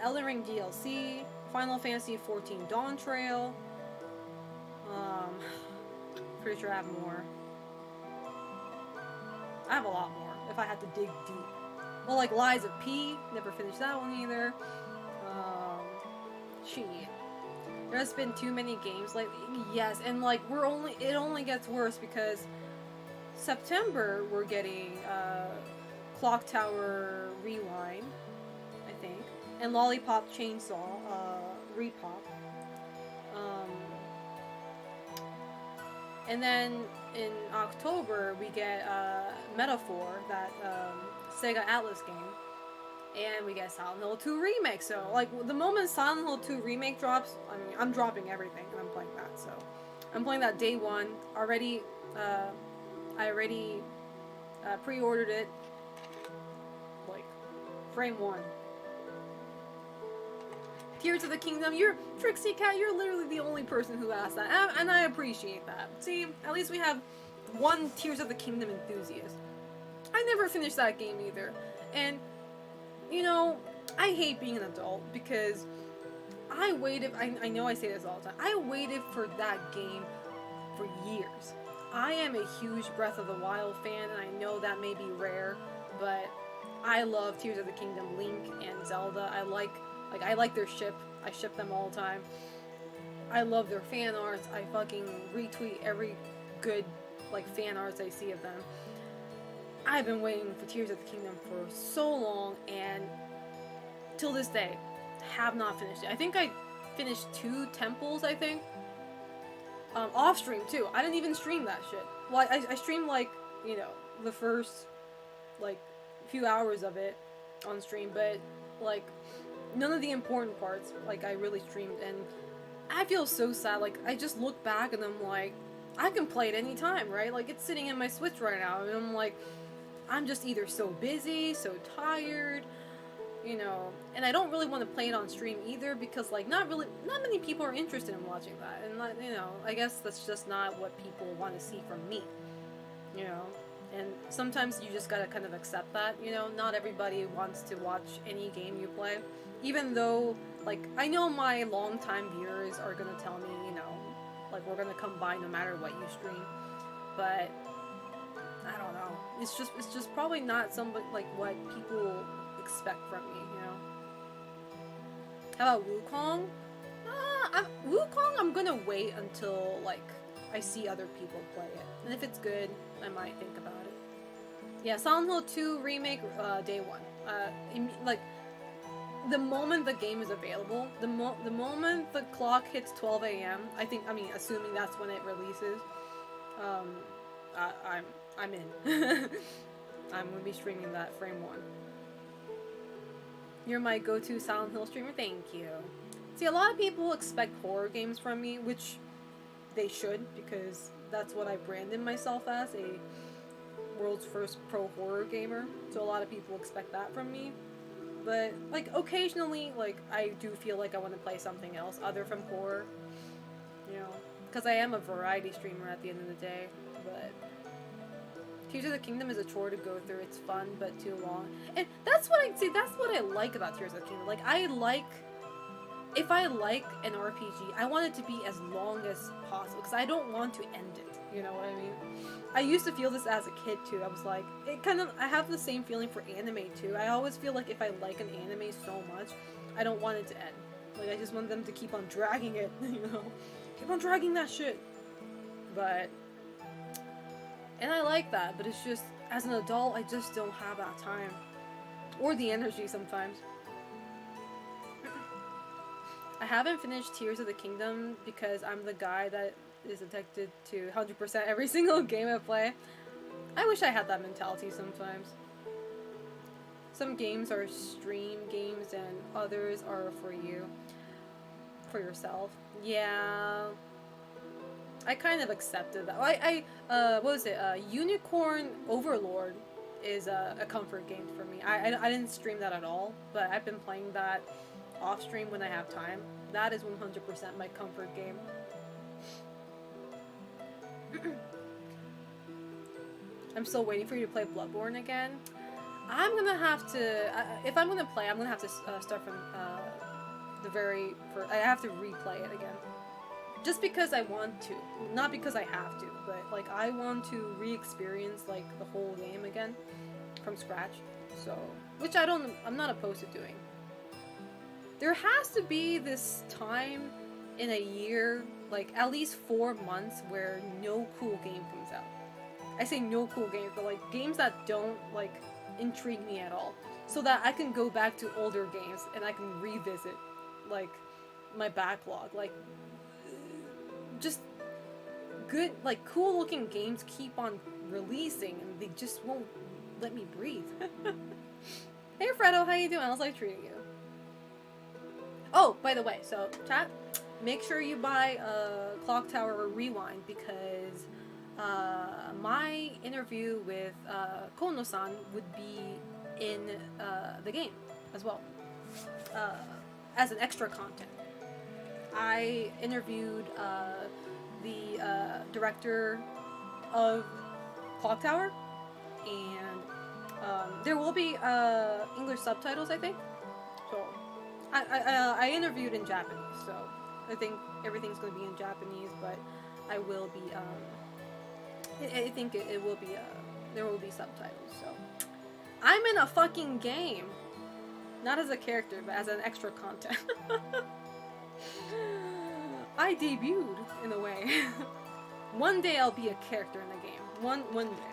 Elden Ring DLC, Final Fantasy XIV Dawn Trail. Pretty sure I have more. I have a lot more if I had to dig deep. Well, like Lies of P, never finished that one either. Shit. There's been too many games lately. Yes, and like it only gets worse because September we're getting Clock Tower Rewind, I think, and Lollipop Chainsaw Repop. And then in October we get Metaphor, that Sega Atlas game, and we get Silent Hill 2 Remake. So like the moment Silent Hill 2 Remake drops, I mean, I'm dropping everything and I'm playing that. So I'm playing that day one already. I already pre-ordered it, like frame 1. Tears of the Kingdom, you're Trixie Cat, you're literally the only person who asked that, and I appreciate that. See, at least we have one Tears of the Kingdom enthusiast. I never finished that game either. And, you know, I hate being an adult because I waited, I know I say this all the time, I waited for that game for years. I am a huge Breath of the Wild fan, and I know that may be rare, but I love Tears of the Kingdom, Link and Zelda. I like their ship. I ship them all the time. I love their fan arts. I fucking retweet every good, like, fan arts I see of them. I've been waiting for Tears of the Kingdom for so long, and till this day, have not finished it. I think I finished 2 temples, I think. Off stream too. I didn't even stream that shit. Well, I streamed, like, you know, the first, like, few hours of it on stream, but, like, none of the important parts, like, I really streamed, and I feel so sad. Like, I just look back and I'm like, I can play it anytime, right? Like, it's sitting in my Switch right now, and I'm like, I'm just either so busy, so tired, you know, and I don't really want to play it on stream either because, like, not many people are interested in watching that, and, like, you know, I guess that's just not what people want to see from me, you know, and sometimes you just gotta kind of accept that, you know, not everybody wants to watch any game you play, even though, like, I know my longtime viewers are gonna tell me, you know, like, we're gonna come by no matter what you stream, but I don't know, it's just probably not somebody, like, what people expect from me, you know. How about Wukong? Wukong, I'm gonna wait until, like, I see other people play it, and if it's good, I might think about it. Yeah, Silent Hill 2 remake, day 1. Like, the moment the game is available, the moment the clock hits 12 a.m., assuming that's when it releases, I'm in. I'm gonna be streaming that frame 1. You're my go-to Silent Hill streamer, thank you. See, a lot of people expect horror games from me, which they should, because that's what I branded myself as, a world's first pro horror gamer, so a lot of people expect that from me. But, like, occasionally, like, I do feel like I want to play something else other from horror, you know, because I am a variety streamer at the end of the day, but Tears of the Kingdom is a chore to go through. It's fun, but too long. And that's what I like about Tears of the Kingdom. Like, if I like an RPG, I want it to be as long as possible, because I don't want to end it. You know what I mean? I used to feel this as a kid, too. I was like, I have the same feeling for anime, too. I always feel like if I like an anime so much, I don't want it to end. Like, I just want them to keep on dragging it, you know? Keep on dragging that shit. But... and I like that, but it's just, as an adult, I just don't have that time. Or the energy sometimes. I haven't finished Tears of the Kingdom because I'm the guy that is addicted to 100% every single game I play. I wish I had that mentality sometimes. Some games are stream games and others are for you. For yourself. Yeah... I kind of accepted that. What was it? Unicorn Overlord is a comfort game for me. I didn't stream that at all, but I've been playing that off stream when I have time. That is 100% my comfort game. I'm still waiting for you to play Bloodborne again. I'm gonna have to, if I'm gonna play, I'm gonna have to start from the very first. I have to replay it again. Just because I want to, not because I have to, but, like, I want to re-experience, like, the whole game again from scratch. So, which I'm not opposed to doing. There has to be this time in a year, like, at least 4 months where no cool game comes out. I say no cool games, but, like, games that don't, like, intrigue me at all. So that I can go back to older games and I can revisit, like, my backlog. Like, just good, like, cool looking games keep on releasing and they just won't let me breathe. Hey Fredo, how you doing? How's life treating you? Oh, by the way, so chat, make sure you buy Clock Tower Rewind because my interview with Kono-san would be in the game as well, as an extra content. I interviewed the director of Clock Tower, and there will be English subtitles, I think. So I interviewed in Japanese, so I think everything's going to be in Japanese, but I will be I think it will be there will be subtitles. So I'm in a fucking game, not as a character, but as an extra content. I debuted in a way. One day I'll be a character in the game. One day.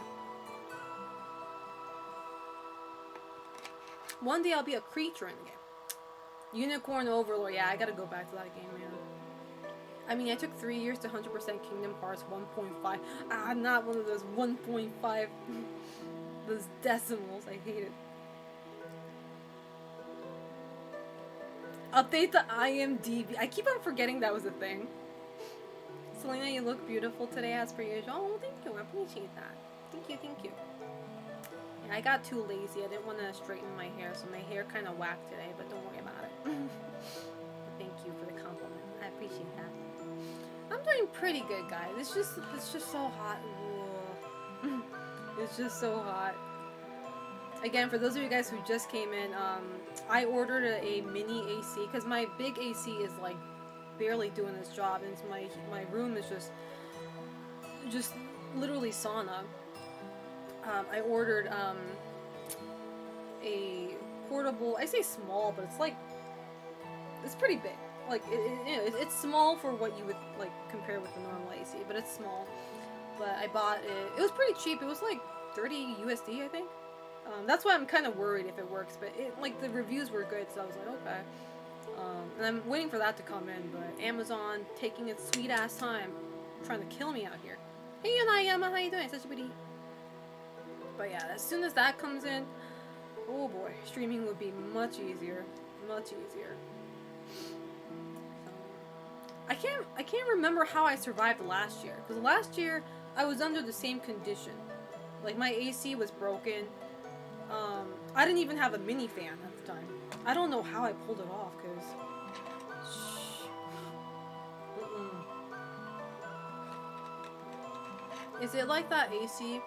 One day I'll be a creature in the game. Unicorn Overlord. Yeah, I gotta go back to that game, man. I mean, I took 3 years to 100% Kingdom Hearts 1.5. I'm not one of those 1.5. Those decimals. I hate it. Update the IMDb. I keep on forgetting that was a thing. Selena, you look beautiful today as per usual. Oh, thank you. I appreciate that. Thank you, thank you. Yeah, I got too lazy. I didn't want to straighten my hair, so my hair kind of whacked today, but don't worry about it. Thank you for the compliment. I appreciate that. I'm doing pretty good, guys. It's just so hot. Ugh. It's just so hot. Again, for those of you guys who just came in, I ordered a mini AC because my big AC is like barely doing its job, and my room is just literally sauna. I ordered a portable. I say small, but it's pretty big. Like it's small for what you would like compare with the normal AC, but it's small. But I bought it. It was pretty cheap. It was like 30 USD, I think. That's why I'm kind of worried if it works, but the reviews were good, so I was like, okay. And I'm waiting for that to come in, but Amazon taking its sweet ass time, trying to kill me out here. Hey, Yanayama, how you doing? Such a beauty. But yeah, as soon as that comes in, oh boy, streaming would be much easier, much easier. I can't remember how I survived last year, because last year I was under the same condition. Like my AC was broken. I didn't even have a mini fan at the time. I don't know how I pulled it off, cause Is it like that AC?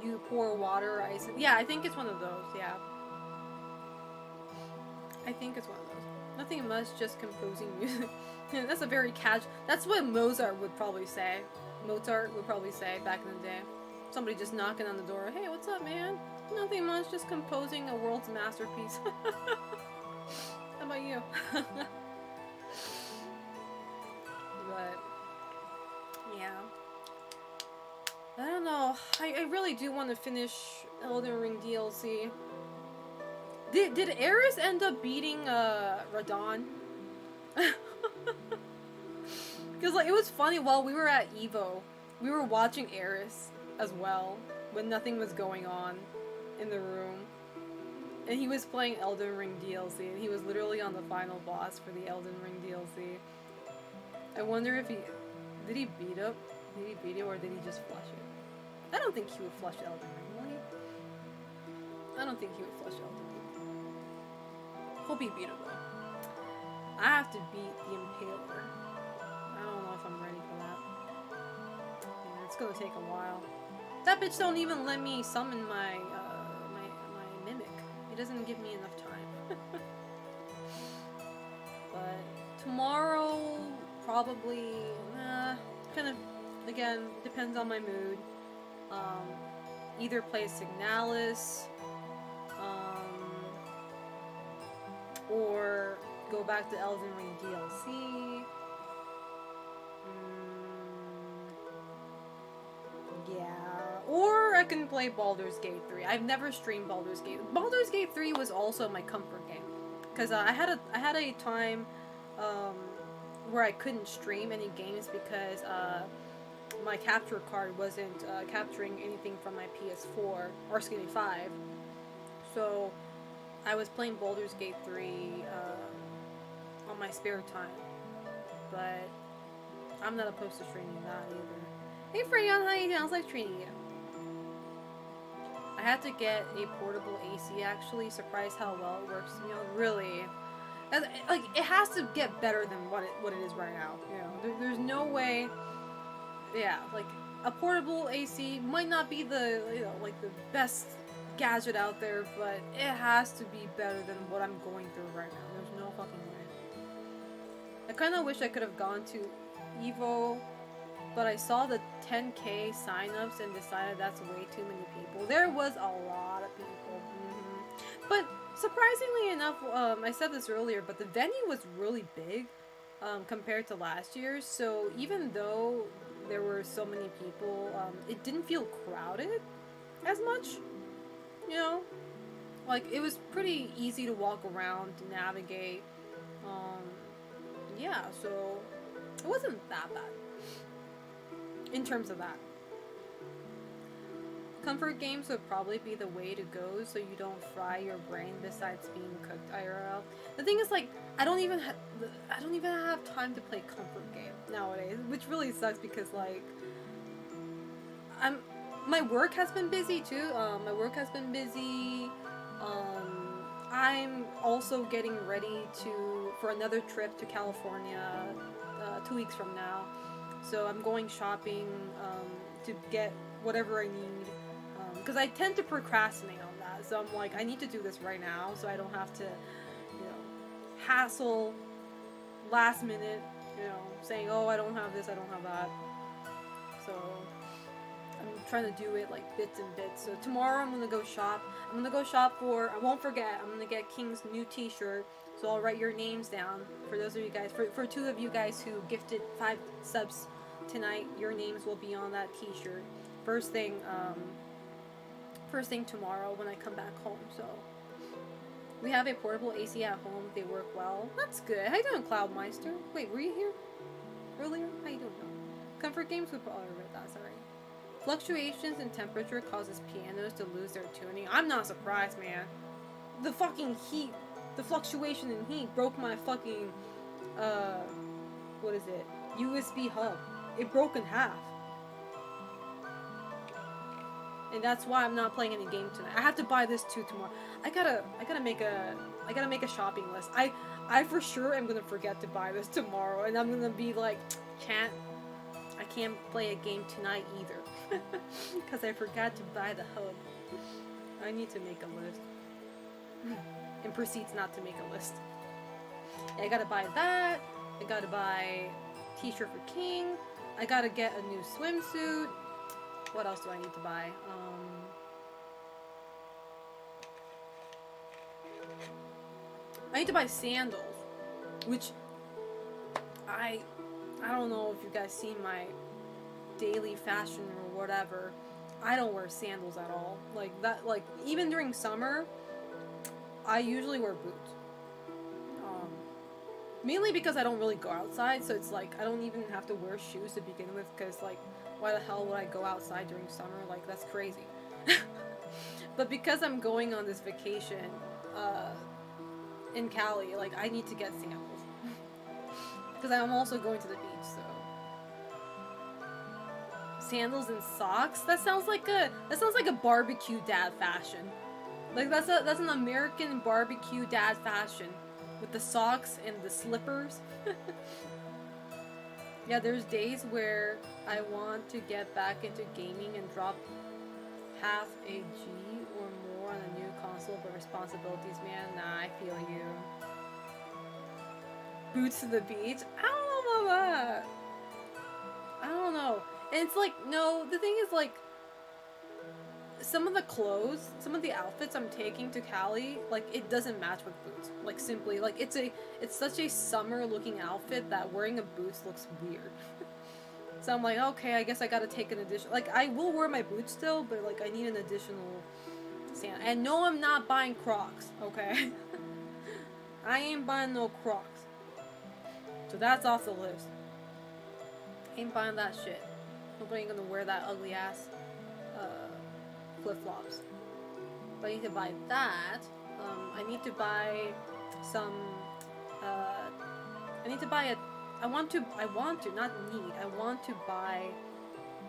You pour water or ice? Yeah, I think it's one of those. Yeah, I think it's one of those. Nothing much, just composing music. That's a very casual. That's what Mozart would probably say. Mozart would probably say back in the day. Somebody just knocking on the door. Hey, what's up, man? Nothing much, just composing a world's masterpiece. How about you? But yeah, I don't know. I really do want to finish Elden Ring DLC. Did Aeris end up beating Radahn? Because it was funny, while we were at EVO, we were watching Aeris as well when nothing was going on in the room, and he was playing Elden Ring DLC, and he was literally on the final boss for the Elden Ring DLC. I wonder if did he beat it, or did he just flush it? I don't think he would flush Elden Ring, will he? I don't think he would flush Elden Ring. Hope he beat it though. I have to beat the Impaler. I don't know if I'm ready for that. Yeah, it's gonna take a while. That bitch don't even let me summon my mimic. It doesn't give me enough time. But tomorrow, probably, kind of, again, depends on my mood. Either play Signalis, or go back to Elden Ring DLC. Yeah, or I can play Baldur's Gate 3. I've never streamed Baldur's Gate. Baldur's Gate 3 was also my comfort game, because I had a time where I couldn't stream any games because my capture card wasn't capturing anything from my PS4 or excuse me 5. So I was playing Baldur's Gate 3 on my spare time, but I'm not opposed to streaming that either. Hey Freyon, how you doing? How's life treating you? I had to get a portable AC actually. Surprised how well it works. You know, really, like it has to get better than what it is right now. You know, there's no way. Yeah, like a portable AC might not be the, you know, like the best gadget out there, but it has to be better than what I'm going through right now. There's no fucking way. I kind of wish I could have gone to Evo, but I saw the 10K signups and decided that's way too many people. There was a lot of people. But surprisingly enough, I said this earlier, but the venue was really big compared to last year's. So even though there were so many people, it didn't feel crowded as much. You know, like it was pretty easy to walk around, to navigate. Yeah, so it wasn't that bad in terms of that. Comfort games would probably be the way to go, so you don't fry your brain besides being cooked IRL. The thing is, like, I don't even have time to play comfort game nowadays, which really sucks because, like, my work has been busy too. My work has been busy. I'm also getting ready for another trip to California 2 weeks from now. So I'm going shopping to get whatever I need. Because I tend to procrastinate on that. So I'm like, I need to do this right now so I don't have to, you know, hassle last minute, you know, saying, oh, I don't have this, I don't have that. So I'm trying to do it like bits and bits. So tomorrow I'm going to go shop. I'm going to go shop I won't forget, I'm going to get King's new t-shirt. So I'll write your names down for those of you guys, for 2 of you guys who gifted 5 subs tonight. Your names will be on that t-shirt. First thing tomorrow when I come back home. So we have a portable AC at home. They work well. That's good. How you doing, Cloudmeister? Wait, were you here earlier? How you doing? Comfort games would probably read that. Sorry. Fluctuations in temperature causes pianos to lose their tuning. I'm not surprised, man. The fucking heat, the fluctuation in heat broke my fucking what is it? USB hub. It broke in half. And that's why I'm not playing any game tonight. I have to buy this too tomorrow. I gotta make a shopping list. I for sure am gonna forget to buy this tomorrow, and I'm gonna be like, I can't play a game tonight either, because I forgot to buy the hub. I need to make a list, and proceeds not to make a list. I gotta buy that. I gotta buy t-shirt for King. I gotta get a new swimsuit. What else do I need to buy? I need to buy sandals, which I don't know if you guys see my daily fashion or whatever. I don't wear sandals at all. Like that, like even during summer, I usually wear boots. Mainly because I don't really go outside, so it's like I don't even have to wear shoes to begin with, because like why the hell would I go outside during summer? Like that's crazy. But because I'm going on this vacation in Cali, like I need to get sandals. Because I'm also going to the beach, so sandals and socks. That sounds like a barbecue dad fashion. Like that's an American barbecue dad fashion. With the socks and the slippers. Yeah, there's days where I want to get back into gaming and drop half a G or more on a new console, but responsibilities, man, nah, I feel you. Boots to the beach? I don't know about that. I don't know. And it's like, no, the thing is like, some of the clothes, some of the outfits I'm taking to Cali, like it doesn't match with boots. Like simply, like it's such a summer looking outfit that wearing a boots looks weird. So I'm like, okay, I guess I gotta take an additional, like I will wear my boots still, but like I need an additional sand. And no, I'm not buying Crocs, okay? I ain't buying no Crocs. So that's off the list. Ain't buying that shit. Nobody ain't gonna wear that ugly ass flip-flops. But I need to buy that. I need to buy some I want to buy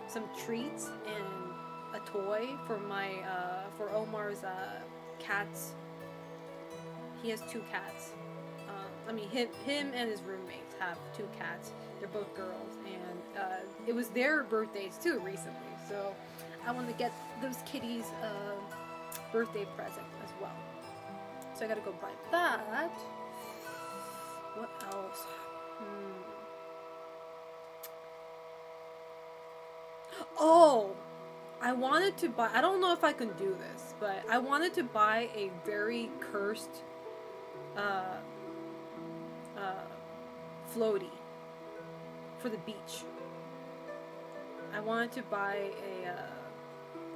some treats and a toy for my for Omar's cats. He has 2 cats. I mean, him and his roommates have 2 cats. They're both girls, and it was their birthdays too recently. So I want to get those kitties a birthday present as well. So I gotta go buy that. What else? Oh! I wanted to buy, I don't know if I can do this, but I wanted to buy a very cursed floaty for the beach. I wanted to buy a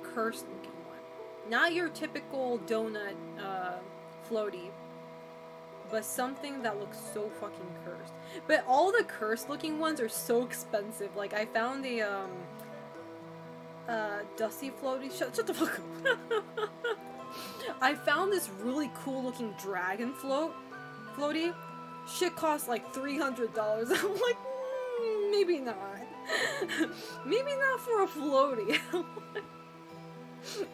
cursed looking one. Not your typical donut floaty, but something that looks so fucking cursed. But all the cursed looking ones are so expensive. Like, I found a Dusty floaty. Shut the fuck up. I found this really cool looking dragon floaty. Shit costs like $300. I'm like, maybe not. Maybe not for a floaty.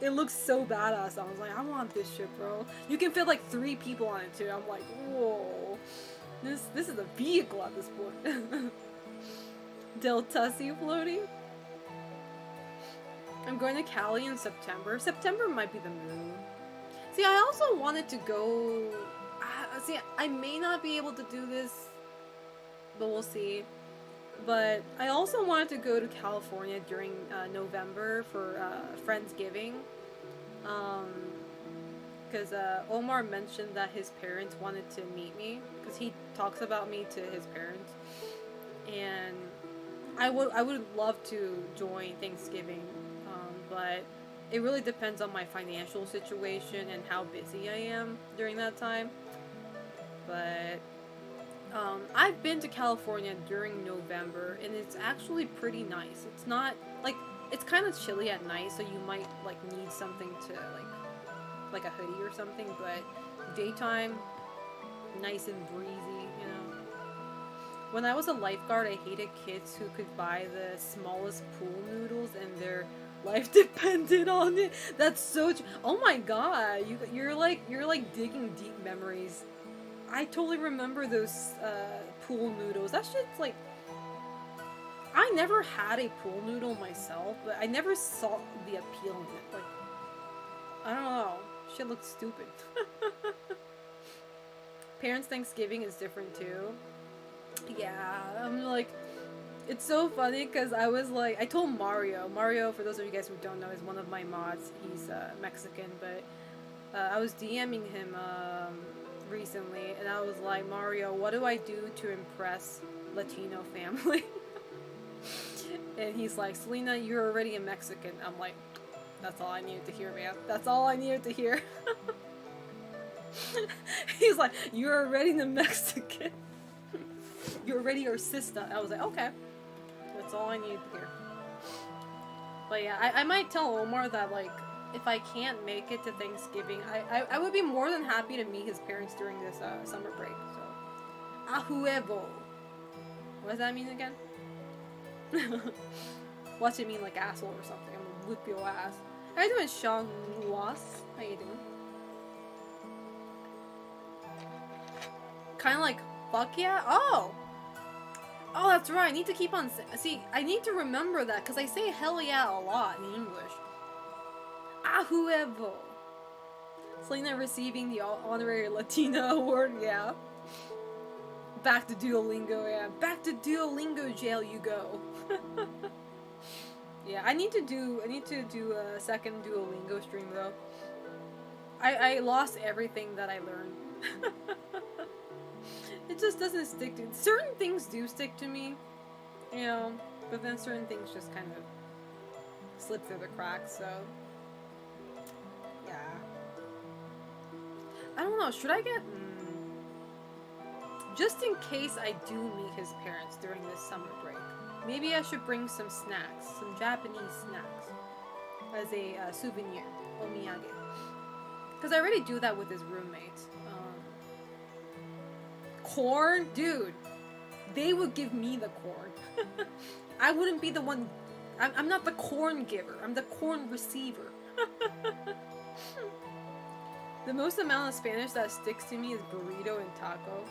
It looks so badass. I was like, I want this shit, bro. You can fit like 3 people on it too. I'm like, whoa. This is a vehicle at this point. Del Tussie floaty. I'm going to Cali in September. September might be the moon. See, I also wanted to go... see, I may not be able to do this, but we'll see. But I also wanted to go to California during November for Friendsgiving. Because Omar mentioned that his parents wanted to meet me. Because he talks about me to his parents. And I would love to join Thanksgiving. But it really depends on my financial situation and how busy I am during that time. But I've been to California during November, and it's actually pretty nice. It's not, like, it's kind of chilly at night, so you might, like, need something to, like a hoodie or something, but daytime, nice and breezy, you know. When I was a lifeguard, I hated kids who could buy the smallest pool noodles and their life depended on it. That's so oh my god, you're like digging deep memories. I totally remember those pool noodles. That shit's like, I never had a pool noodle myself, but I never saw the appeal in it. Like, I don't know, shit looks stupid. Parents' Thanksgiving is different too. Yeah, I'm like, it's so funny because I was like, I told Mario, for those of you guys who don't know, is one of my mods. He's Mexican, but I was DMing him recently, and I was like, Mario, what do I do to impress Latino family? And he's like, Selena, you're already a Mexican. I'm like, that's all I needed to hear, man. That's all I needed to hear. He's like, you're already the Mexican. You're already our sister. I was like, okay. That's all I needed to hear. But yeah, I might tell Omar that, like, if I can't make it to Thanksgiving, I would be more than happy to meet his parents during this summer break. So, a huevo. What does that mean again? Watch it mean like asshole or something. I'm gonna whip your ass. How you doing, Sean Luas? How you doing? Kind of like, fuck yeah? Oh! Oh, that's right. I need to keep on... See, I need to remember that, because I say hell yeah a lot in English. A huevo. Selena receiving the honorary Latina award, yeah. Back to Duolingo, yeah. Back to Duolingo jail you go. Yeah, I need to do a second Duolingo stream though. I lost everything that I learned. It just doesn't stick to... Certain things do stick to me, you know, but then certain things just kind of slip through the cracks, so... Yeah. I don't know, should I get... Just in case I do meet his parents during this summer break, maybe I should bring some snacks, some Japanese snacks, as a souvenir, omiyage. Because I already do that with his roommates. Corn? Dude, they would give me the corn. I wouldn't be the one... I'm not the corn giver, I'm the corn receiver. The most amount of Spanish that sticks to me is burrito and taco.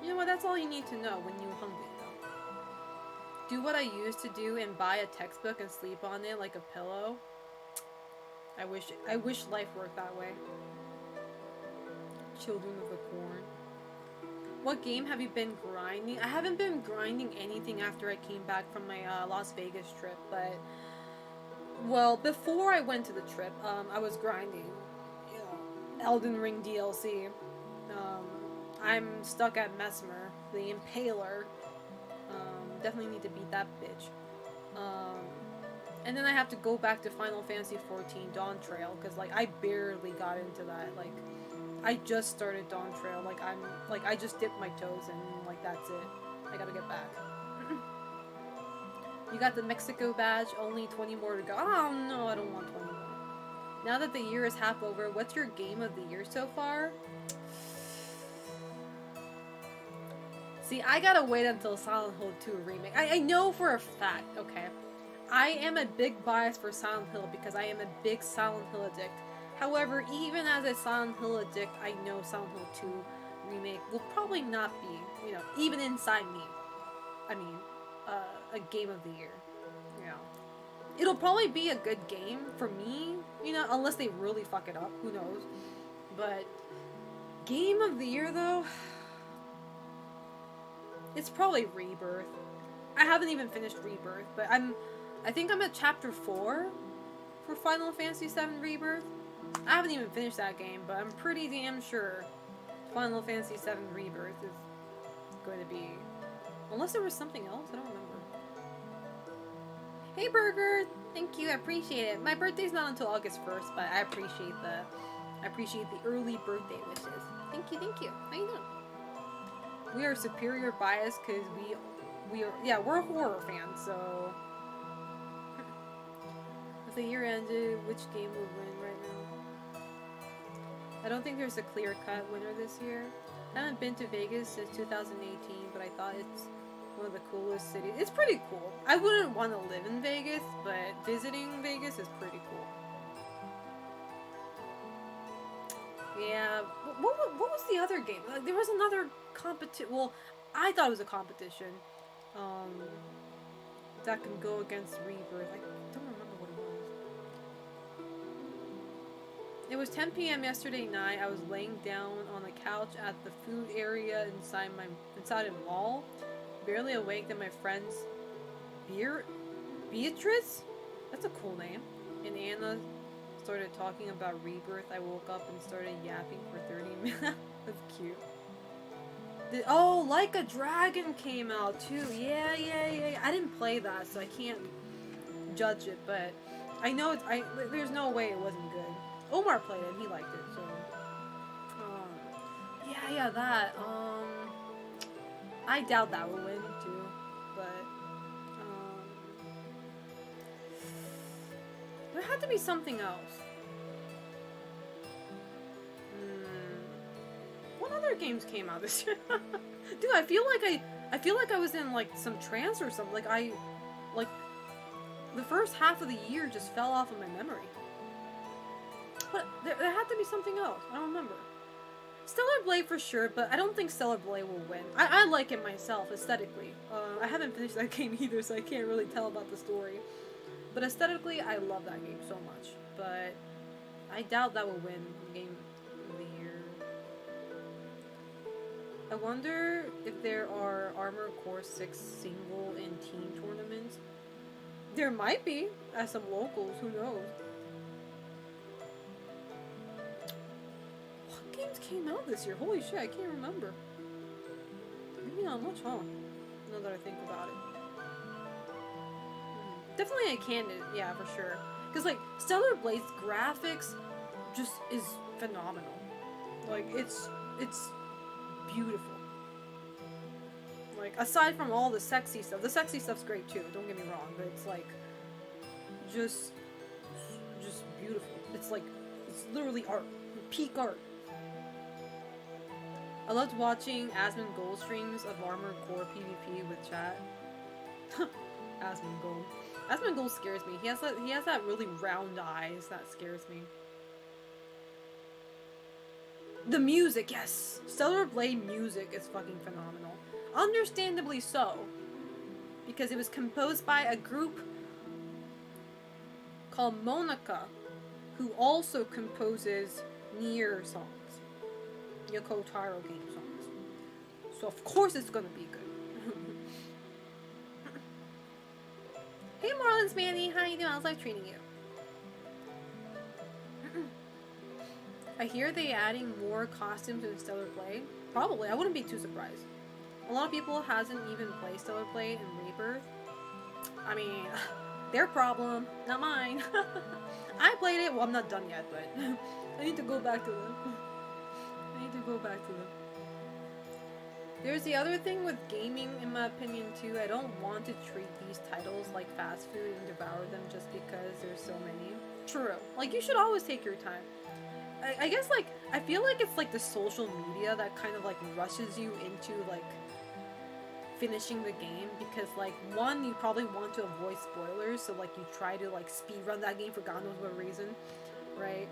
You know what? That's all you need to know when you're hungry, though. Do what I used to do and buy a textbook and sleep on it like a pillow. I wish life worked that way. Children of the Corn. What game have you been grinding? I haven't been grinding anything after I came back from my Las Vegas trip, but well, before I went to the trip, I was grinding, you know, Elden Ring DLC. I'm stuck at Mesmer, the Impaler. Definitely need to beat that bitch. And then I have to go back to Final Fantasy XIV Dawn Trail because like I barely got into that. Like I just started Dawn Trail. I just dipped my toes and like that's it. I gotta get back. You got the Mexico badge. Only 20 more to go. Oh no, I don't want 20 more. Now that the year is half over, what's your game of the year so far? See, I gotta wait until Silent Hill 2 remake. I know for a fact, okay? I am a big bias for Silent Hill because I am a big Silent Hill addict. However, even as a Silent Hill addict, I know Silent Hill 2 remake will probably not be, you know, even inside me. I mean, a game of the year. You know. It'll probably be a good game for me, you know, unless they really fuck it up. Who knows? But game of the year, though... It's probably Rebirth. I haven't even finished Rebirth, but I think I'm at chapter 4 for Final Fantasy VII Rebirth. I haven't even finished that game, but I'm pretty damn sure Final Fantasy VII Rebirth is going to be... Unless there was something else, I don't remember. Hey Burger! Thank you, I appreciate it. My birthday's not until August 1st, but I appreciate the early birthday wishes. Thank you, thank you. How you doing? We are superior bias because we're horror fans, so... If the year ended, which game would win right now? I don't think there's a clear-cut winner this year. I haven't been to Vegas since 2018, but I thought it's one of the coolest cities. It's pretty cool. I wouldn't want to live in Vegas, but visiting Vegas is pretty cool. Yeah, what was the other game? Like, there was another competition. Well, I thought it was a competition. That can go against Rebirth. I don't remember what it was. It was 10 p.m. yesterday night. I was laying down on the couch at the food area inside a mall. Barely awake, then my friends Beatrice? That's a cool name. And Anna started talking about Rebirth. I woke up and started yapping for 30 minutes. That's cute. Oh, Like a Dragon came out too. Yeah. I didn't play that, so I can't judge it, but I know there's no way it wasn't good. Omar played it and he liked it, so. Yeah, that. I doubt that will win too, but there had to be something else. What other games came out this year? Dude, I feel like I was in like some trance or something. Like the first half of the year just fell off of my memory. But there had to be something else. I don't remember. Stellar Blade for sure, but I don't think Stellar Blade will win. I like it myself, aesthetically. I haven't finished that game either, so I can't really tell about the story. But aesthetically, I love that game so much. But I doubt that will win Game of the Year. I wonder if there are Armored Core 6 single and team tournaments. There might be, at some locals, who knows. What games came out this year? Holy shit, I can't remember. Maybe not much, huh? Now that I think about it. Definitely a candidate, yeah, for sure. Because, like, Stellar Blade's graphics just is phenomenal. Like, it's beautiful. Like, aside from all the sexy stuff's great too, don't get me wrong, but it's like, just beautiful. It's like, it's literally art. Peak art. I loved watching Asmongold streams of Armored Core PvP with chat. Asmongold. Asmongold scares me. He has that really round eyes that scares me. The music, yes! Stellar Blade music is fucking phenomenal. Understandably so. Because it was composed by a group called Monica, who also composes Nier songs. Yoko Taro game songs. So of course it's gonna be good. Hey Marlins Manny, how you doing? How's life treating you? I hear they adding more costumes in Stellar Blade. Probably, I wouldn't be too surprised. A lot of people hasn't even played Stellar Blade and Rebirth. I mean, their problem, not mine. I played it, well I'm not done yet, but I need to go back to them. There's the other thing with gaming, in my opinion, too. I don't want to treat these titles like fast food and devour them just because there's so many. True. Like, you should always take your time. I guess, like, I feel like it's, like, the social media that kind of, like, rushes you into, like, finishing the game. Because, like, one, you probably want to avoid spoilers, so, like, you try to, like, speedrun that game for God knows what reason, right?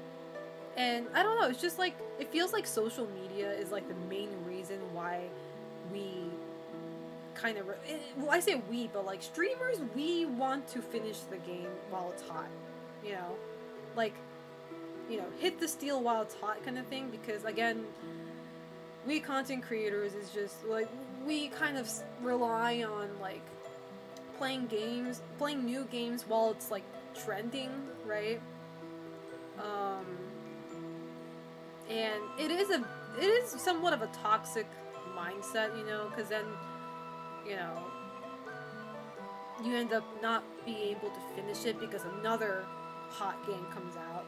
And, I don't know, it's just, like, it feels like social media is, like, the main reason why we kind of, well, I say we, but like streamers, we want to finish the game while it's hot, you know, like, you know, hit the steel while it's hot kind of thing, because again, we content creators is just like, we kind of rely on like playing new games while it's like trending, right? And it is somewhat of a toxic mindset, you know, because then, you know, you end up not being able to finish it because another hot game comes out,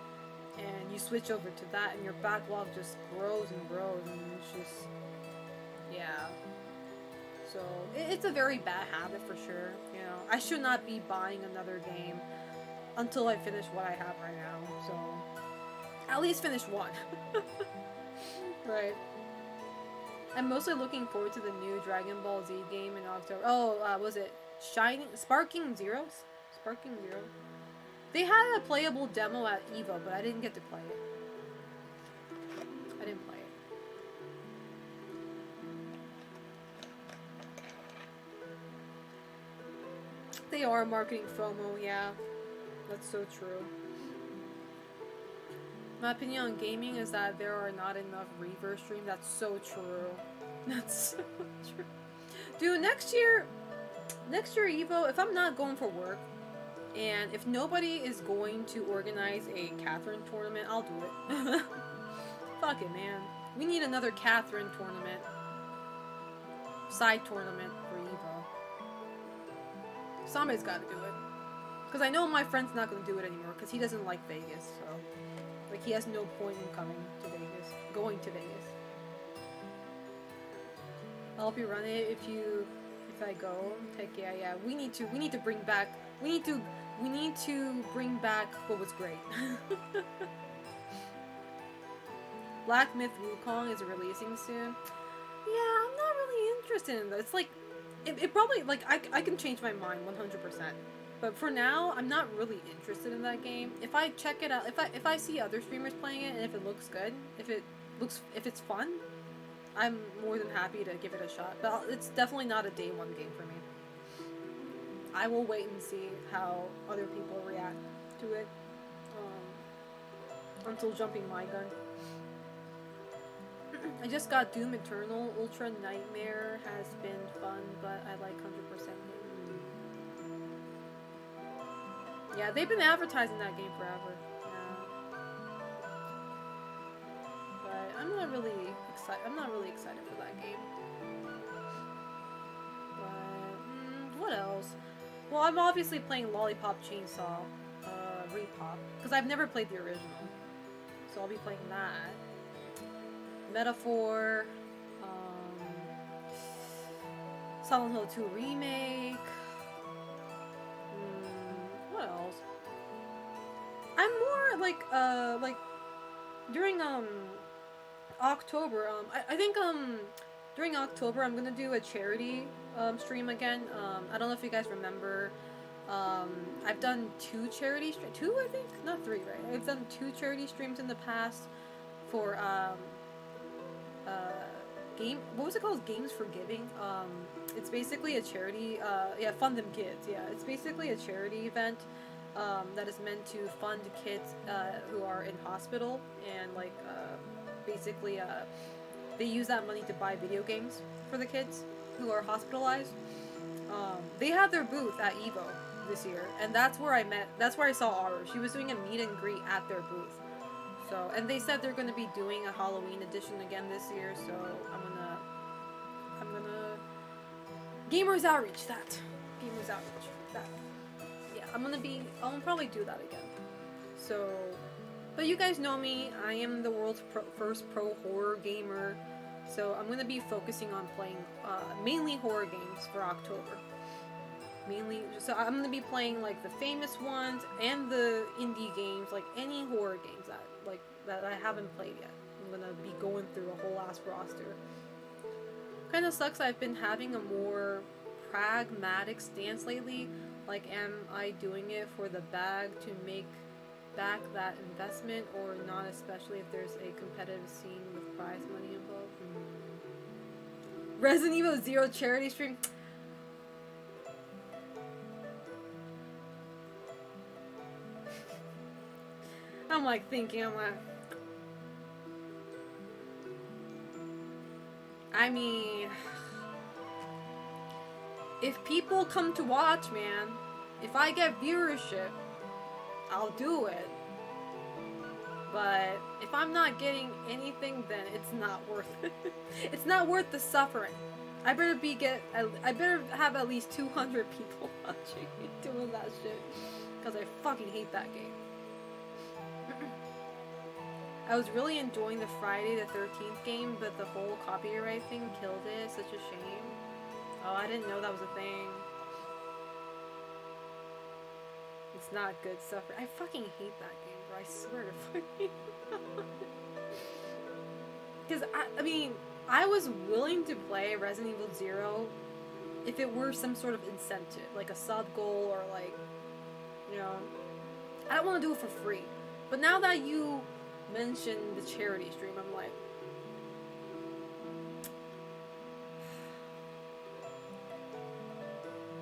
and you switch over to that, and your backlog just grows and grows, and it's just, yeah. So, it's a very bad habit for sure, you know. I should not be buying another game until I finish what I have right now, so, at least finish one. Right. I'm mostly looking forward to the new Dragon Ball Z game in October. Oh, was it Sparking Zero? Sparking Zero? They had a playable demo at EVO, but I didn't get to play it. I didn't play it. They are marketing FOMO, yeah. That's so true. My opinion on gaming is that there are not enough Reverse streams. That's so true. That's so true. Dude, next year EVO, if I'm not going for work, and if nobody is going to organize a Catherine tournament, I'll do it. Fuck it, man. We need another Catherine tournament. Side tournament for EVO. Somebody's gotta do it. Because I know my friend's not gonna do it anymore, because he doesn't like Vegas, so... Like, he has no point in going to Vegas. I'll help you run it if I go. Heck yeah. We need to bring back what was great. Black Myth Wukong is releasing soon. Yeah, I'm not really interested in that. It's like, it probably, like, I can change my mind 100%. But for now, I'm not really interested in that game. If I check it out, if I see other streamers playing it, and if it looks good, if it's fun, I'm more than happy to give it a shot. But it's definitely not a day one game for me. I will wait and see how other people react to it until jumping my gun. I just got Doom Eternal. Ultra Nightmare has been fun, but I like 100%. Yeah, they've been advertising that game forever. Yeah. But I'm not really excited for that game. But what else? Well, I'm obviously playing Lollipop Chainsaw Repop because I've never played the original, so I'll be playing that. Metaphor, Silent Hill 2 remake. What else? I'm more like during October. I think during October I'm gonna do a charity stream again. I don't know if you guys remember. I've done 2 charity streams. 2, I think, not 3, right? I've done 2 charity streams in the past for game. What was it called? Games for Giving. It's basically a charity. Yeah, Fund Them Kids. Yeah, it's basically a charity event that is meant to fund kids who are in hospital and like basically they use that money to buy video games for the kids who are hospitalized. They had their booth at Evo this year, and that's where I saw Aru. She was doing a meet and greet at their booth. So, and they said they're going to be doing a Halloween edition again this year, so I'm gonna Gamers Outreach that. Yeah, I'll probably do that again. So, but you guys know me, I am the world's first pro horror gamer, so I'm gonna be focusing on playing mainly horror games for October. So I'm gonna be playing like the famous ones and the indie games, like any horror games that I haven't played yet. I'm gonna be going through a whole ass roster. Kind of sucks. I've been having a more pragmatic stance lately. Like, am I doing it for the bag to make back that investment or not? Especially if there's a competitive scene with prize money involved. Resident Evil 0 charity stream. I'm like, I mean, if people come to watch, man, if I get viewership, I'll do it. But if I'm not getting anything, then it's not worth it. It's not worth the suffering. I better have at least 200 people watching me doing that shit, because I fucking hate that game. I was really enjoying the Friday the 13th game, but the whole copyright thing killed it. Such a shame. Oh, I didn't know that was a thing. It's not good stuff. I fucking hate that game, bro. I swear to fucking. Because, I mean, I was willing to play Resident Evil 0 if it were some sort of incentive, like a sub goal or like, you know, I don't want to do it for free. But now that you mentioned the charity stream, I'm like,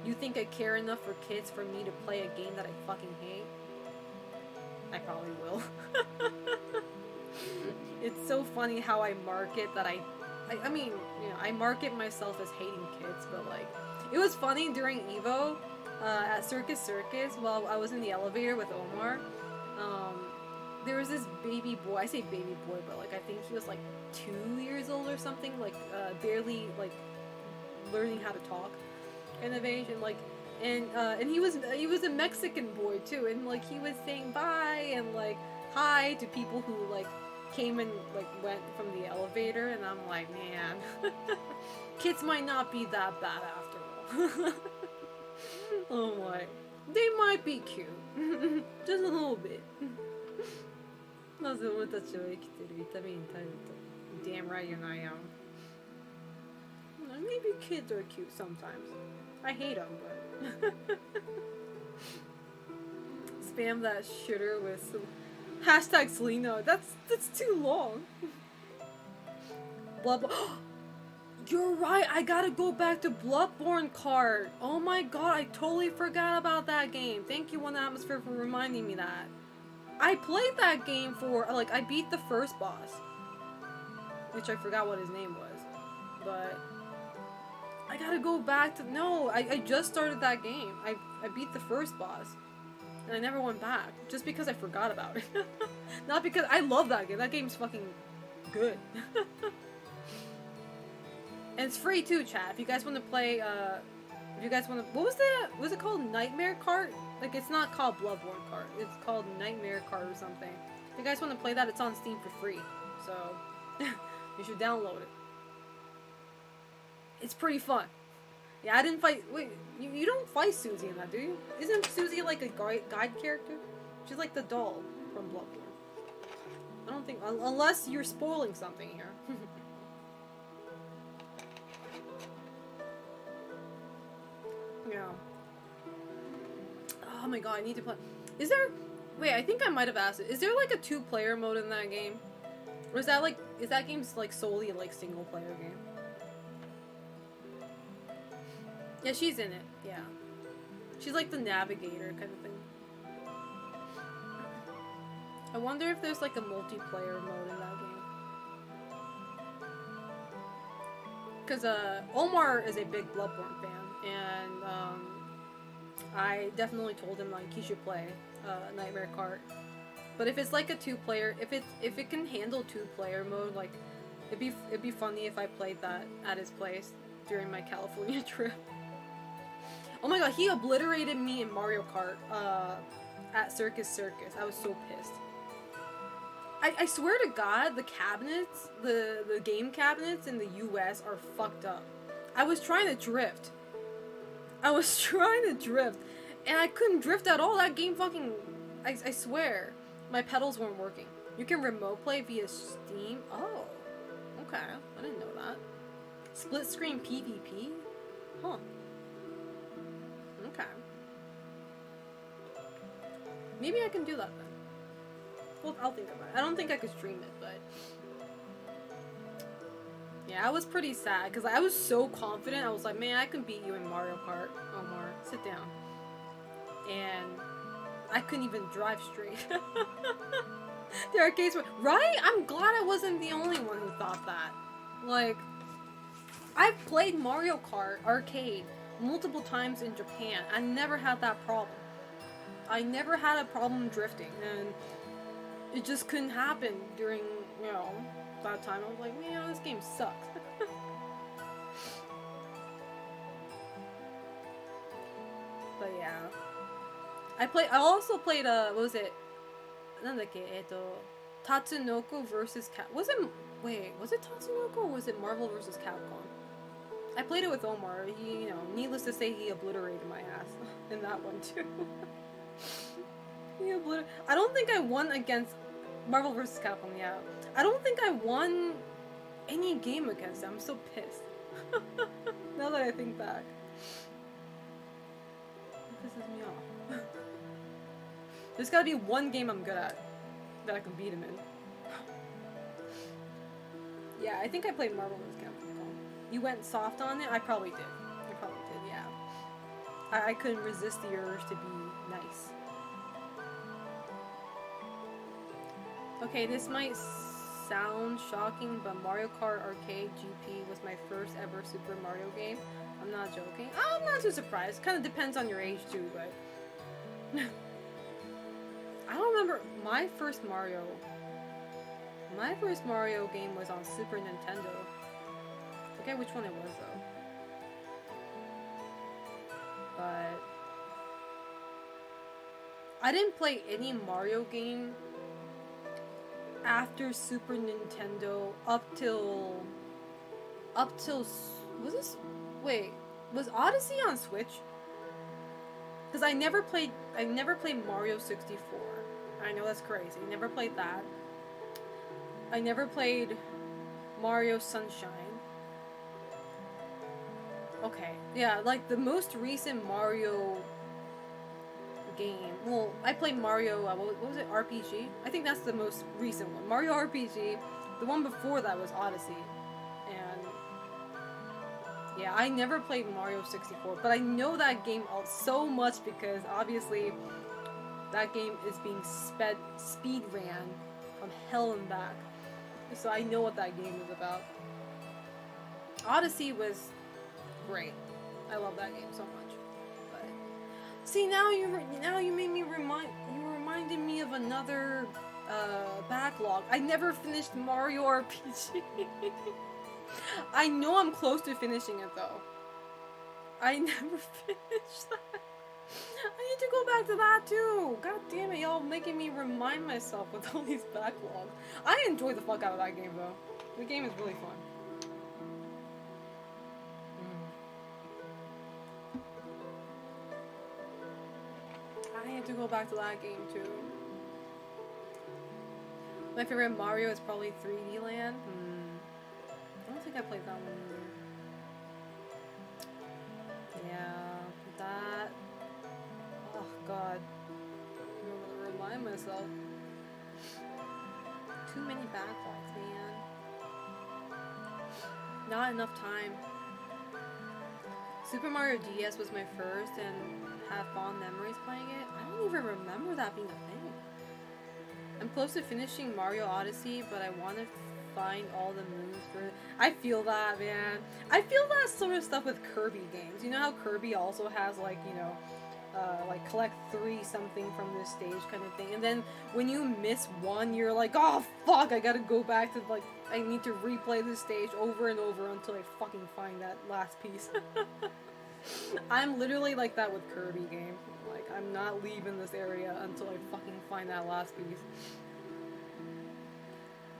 you think I care enough for kids for me to play a game that I fucking hate? I probably will. It's so funny how I market that I mean, you know, I market myself as hating kids, but like, it was funny during Evo, at Circus Circus, while I was in the elevator with Omar, there was this baby boy, I say baby boy, but like, I think he was like 2 years old or something, like, barely, like, learning how to talk, kind of age, and like, and he was a Mexican boy too, and like, he was saying bye, and like, hi to people who like, came and like, went from the elevator, and I'm like, man, kids might not be that bad after all. Oh my, they might be cute, just a little bit. Damn right and I am. Maybe kids are cute sometimes. I hate them, but spam that shitter with some hashtag Selena. That's too long. Blah blah. You're right. I gotta go back to Bloodborne card. Oh my god, I totally forgot about that game. Thank you, One Atmosphere, for reminding me that. I played that game for, like, I beat the first boss, which I forgot what his name was, but I gotta go back to, no, I just started that game. I beat the first boss, and I never went back, just because I forgot about it. Not because, I love that game. That game's fucking good. And it's free too, chat. If you guys want to play, if you guys want to, what was it called? Nightmare Cart? Like, it's not called Bloodborne Cart. It's called Nightmare Cart or something. If you guys want to play that, it's on Steam for free. So, you should download it. It's pretty fun. Yeah, I didn't fight, wait, you don't fight Susie in that, do you? Isn't Susie like a guide character? She's like the doll from Bloodborne. I don't think, unless you're spoiling something here. Yeah. Oh my god, I need to play. Is there... Wait, I think I might have asked it. Is there like a 2-player mode in that game? Or is that like, is that game like solely like single player game? Yeah, she's in it. Yeah. She's like the navigator kind of thing. I wonder if there's like a multiplayer mode in that game. Because Omar is a big Bloodborne fan, and I definitely told him like he should play Nightmare Cart. But if it's like a 2-player, if it can handle 2-player mode, like it'd be funny if I played that at his place during my California trip. Oh my god, he obliterated me in Mario Kart at Circus Circus. I was so pissed. I swear to God, the cabinets, the game cabinets in the US are fucked up. I was trying to drift. And I couldn't drift at all. That game fucking... I swear. My pedals weren't working. You can remote play via Steam. Oh. Okay. I didn't know that. Split screen PvP? Huh. Okay. Maybe I can do that then. Well, I'll think about it. I don't think I could stream it, but... Yeah, I was pretty sad, because I was so confident. I was like, man, I can beat you in Mario Kart. Omar, sit down. And I couldn't even drive straight. The arcades were... Right? I'm glad I wasn't the only one who thought that. Like, I've played Mario Kart Arcade multiple times in Japan. I never had that problem. I never had a problem drifting, and it just couldn't happen during, you know, that time. I was like, man, this game sucks. But yeah. I also played, what was it? Tatsunoko versus was it Tatsunoko or was it Marvel versus Capcom? I played it with Omar. He, you know, needless to say, he obliterated my ass in that one too. I don't think I won against Marvel vs. Capcom, yeah. I don't think I won any game against them. I'm so pissed. Now that I think back. It pisses me off. There's gotta be one game I'm good at that I can beat him in. Yeah, I think I played Marvel vs. Capcom. You went soft on it? I probably did. Yeah. I couldn't resist the urge to be nice. Okay, this might sound shocking, but Mario Kart Arcade GP was my first ever Super Mario game. I'm not joking. I'm not too surprised. Kind of depends on your age too, but... I don't remember my first Mario game was on Super Nintendo. I forget which one it was though. But... I didn't play any Mario game after Super Nintendo up till was Odyssey on Switch? Because I never played Mario 64. I know that's crazy. Never played that. I never played Mario Sunshine. Okay, yeah, like the most recent Mario game. Well, I played Mario, what was it, RPG? I think that's the most recent one. Mario RPG. The one before that was Odyssey. And yeah, I never played Mario 64, but I know that game so much because obviously that game is being speed ran from hell and back. So I know what that game is about. Odyssey was great. I love that game so much. See, now you made me reminded me of another backlog. I never finished Mario RPG. I know I'm close to finishing it though. I never finished that. I need to go back to that too. God damn it, y'all making me remind myself with all these backlogs. I enjoy the fuck out of that game though. The game is really fun. I need to go back to that game too. My favorite Mario is probably 3D Land. I don't think I played that one either. Yeah, that. Oh god. I'm gonna remind myself. Too many backlogs, man. Not enough time. Super Mario DS was my first and have fond memories playing it. I don't even remember that being a thing. I'm close to finishing Mario Odyssey, but I want to find all the moves for it. I feel that, man. I feel that sort of stuff with Kirby games. You know how Kirby also has, like, you know, like collect 3 something from this stage kind of thing. And then when you miss one, you're like, oh fuck, I gotta go back to, like, I need to replay this stage over and over until I fucking find that last piece. I'm literally like that with Kirby games. Like, I'm not leaving this area until I fucking find that last piece.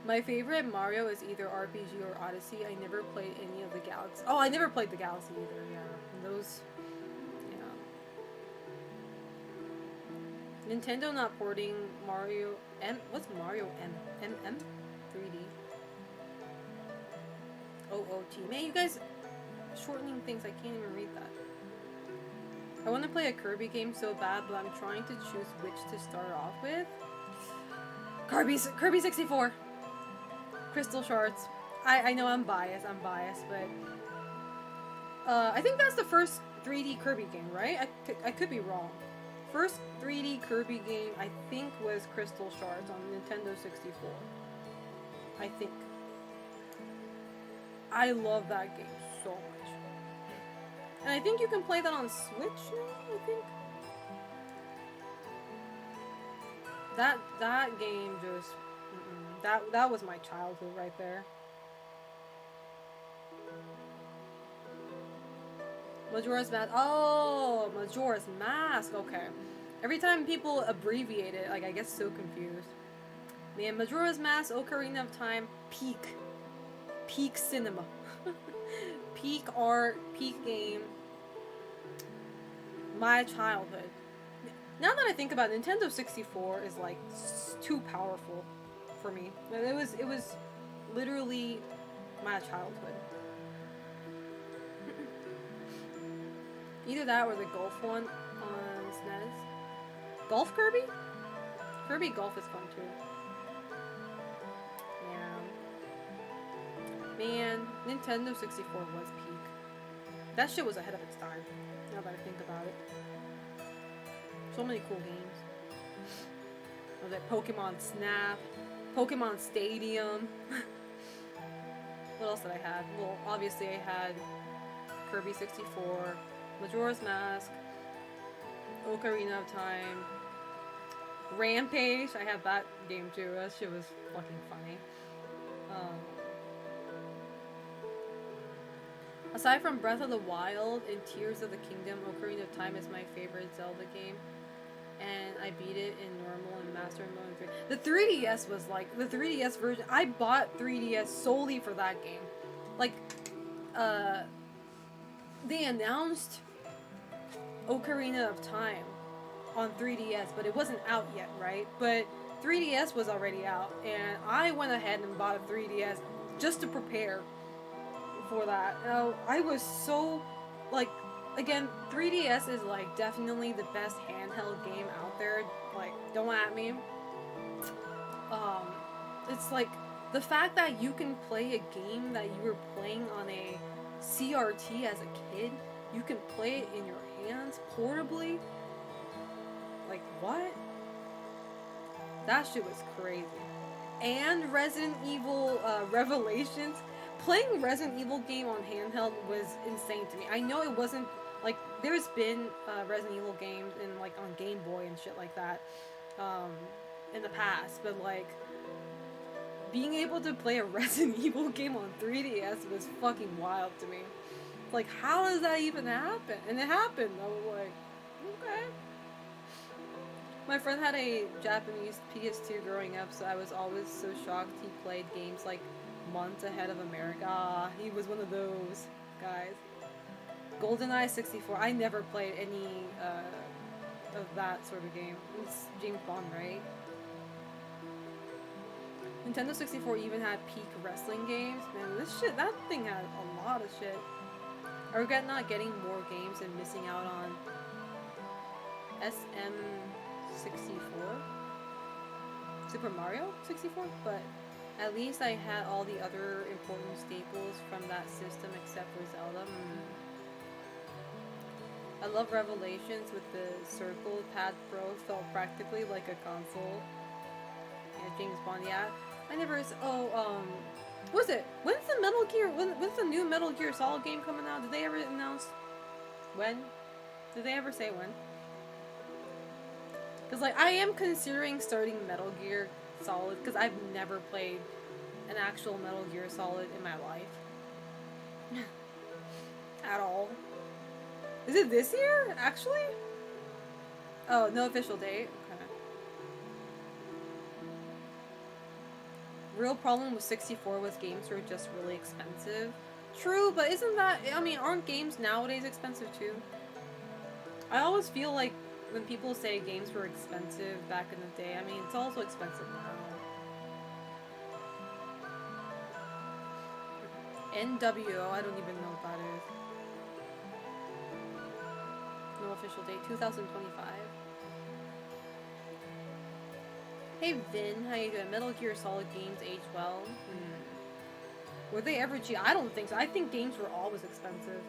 My favorite Mario is either RPG or Odyssey. I never played any of the Galaxy. Oh, I never played the Galaxy either, yeah. Those... Nintendo not porting Mario M. What's Mario M? MM? 3D. OOT. Man, you guys shortening things. I can't even read that. I want to play a Kirby game so bad, but I'm trying to choose which to start off with. Kirby 64. Crystal Shards. I know I'm biased, but I think that's the first 3D Kirby game, right? I could be wrong. First 3D Kirby game, I think, was Crystal Shards on Nintendo 64. I think. I love that game so much. And I think you can play that on Switch now, I think. That game just... That was my childhood right there. Majora's Mask. Oh, Majora's Mask. Okay. Every time people abbreviate it, like, I get so confused. Man, Majora's Mask, Ocarina of Time, peak. Peak cinema. Peak art, peak game. My childhood. Now that I think about it, Nintendo 64 is, like, too powerful for me. It was literally my childhood. Either that or the golf one on SNES. Golf Kirby? Kirby Golf is fun too. Yeah. Man, Nintendo 64 was peak. That shit was ahead of its time, now that I think about it. So many cool games. Was it Pokemon Snap? Pokemon Stadium? What else did I have? Well, obviously I had Kirby 64, Majora's Mask, Ocarina of Time, Rampage. I had that game too. That shit was fucking funny. Aside from Breath of the Wild and Tears of the Kingdom, Ocarina of Time is my favorite Zelda game. And I beat it in normal and master mode. The 3DS was like, the 3DS version, I bought 3DS solely for that game. Like, they announced Ocarina of Time on 3DS, but it wasn't out yet, right? But 3DS was already out, and I went ahead and bought a 3DS just to prepare for that. I was so, like, again, 3DS is, like, definitely the best handheld game out there. Like, don't at me. It's like, the fact that you can play a game that you were playing on a CRT as a kid, you can play it in your hands, portably. Like, what? That shit was crazy. And Resident Evil, Revelations. Playing Resident Evil game on handheld was insane to me. I know it wasn't, like, there's been Resident Evil games in, like, on Game Boy and shit like that in the past, but, like, being able to play a Resident Evil game on 3DS was fucking wild to me. Like, how does that even happen? And it happened. I was like, okay. My friend had a Japanese PS2 growing up, so I was always so shocked he played games, like, months ahead of America. Ah, he was one of those guys. GoldenEye 64. I never played any of that sort of game. It's James Bond, right? Nintendo 64 even had peak wrestling games. Man, that thing had a lot of shit. I regret not getting more games and missing out on SM64? Super Mario 64? But At least I had all the other important staples from that system except for Zelda. I love Revelations with the circle pad pro, felt practically like a console. Yeah, James Bond, yeah. I never, was it? When's the Metal Gear, when's the new Metal Gear Solid game coming out? Did they ever announce when? Did they ever say when? Because, like, I am considering starting Metal Gear Solid, because I've never played an actual Metal Gear Solid in my life. At all. Is it this year, actually? Oh, no official date? Okay. Real problem with 64 was games were just really expensive. True, but isn't that, I mean, aren't games nowadays expensive too? I always feel like when people say games were expensive back in the day, I mean, it's also expensive now. NWO, I don't even know what that is. No official date, 2025. Hey Vin, how you doing? Metal Gear Solid games age well. Were they ever cheap? I don't think so. I think games were always expensive.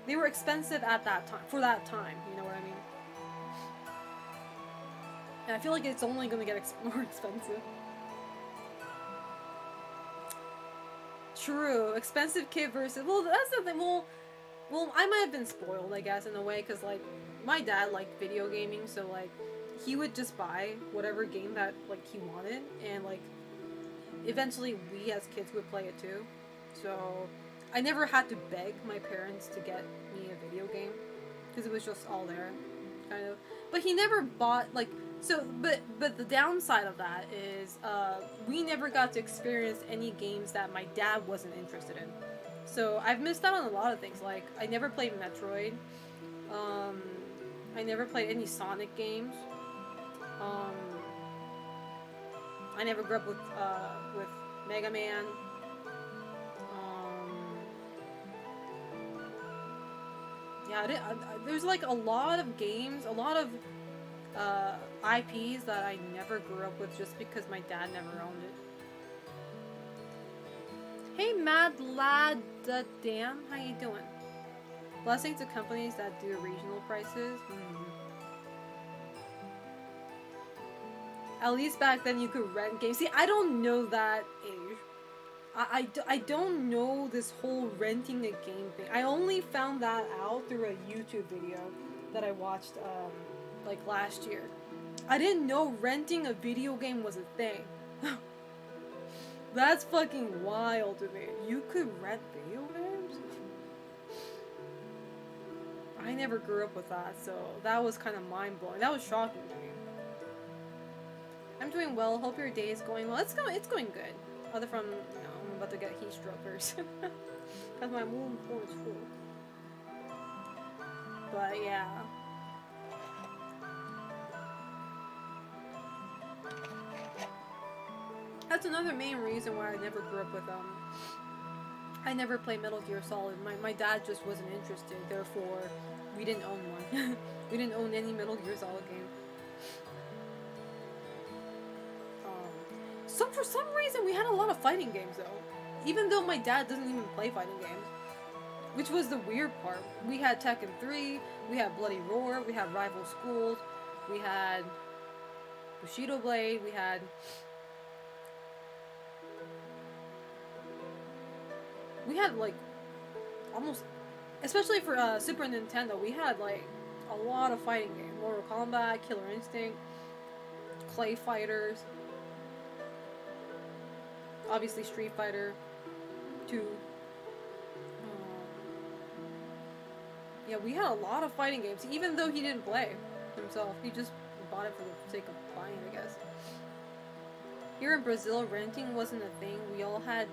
They were expensive at that time, for that time, you know what I mean? And I feel like it's only gonna get more expensive. True, expensive kid versus, well, that's the thing, well, I might have been spoiled, I guess, in a way, because, like, my dad liked video gaming, so, like, he would just buy whatever game that, like, he wanted, and, like, eventually we as kids would play it too. So, I never had to beg my parents to get me a video game, because it was just all there, kind of. But he never bought, like, so, but the downside of that is, we never got to experience any games that my dad wasn't interested in. So, I've missed out on a lot of things, like, I never played Metroid, I never played any Sonic games, I never grew up with Mega Man, yeah, there's, like, a lot of games, a lot of, IPs that I never grew up with just because my dad never owned it. Hey Mad Lad Dan, how you doing? Blessings to companies that do regional prices. At least back then you could rent games. See, I don't know that age. I don't know this whole renting a game thing. I only found that out through a YouTube video that I watched, like, last year. I didn't know renting a video game was a thing. That's fucking wild to me. You could rent video games? I never grew up with that, so that was kind of mind-blowing. That was shocking to me. I'm doing well. Hope your day is going well. It's going good. Other from, you know, I'm about to get heat stroke very soon. Because my womb is full. But yeah. That's another main reason why I never grew up with, I never played Metal Gear Solid. My dad just wasn't interested, therefore, we didn't own one. We didn't own any Metal Gear Solid game. For some reason, we had a lot of fighting games, though. Even though my dad doesn't even play fighting games. Which was the weird part. We had Tekken 3, we had Bloody Roar, we had Rival Schools, we had Bushido Blade, we had... like, almost... Especially for Super Nintendo, we had, like, a lot of fighting games. Mortal Kombat, Killer Instinct, Clay Fighters... Obviously Street Fighter 2. Yeah, we had a lot of fighting games, even though he didn't play himself. He just bought it for the sake of buying it, I guess. Here in Brazil, renting wasn't a thing. We all had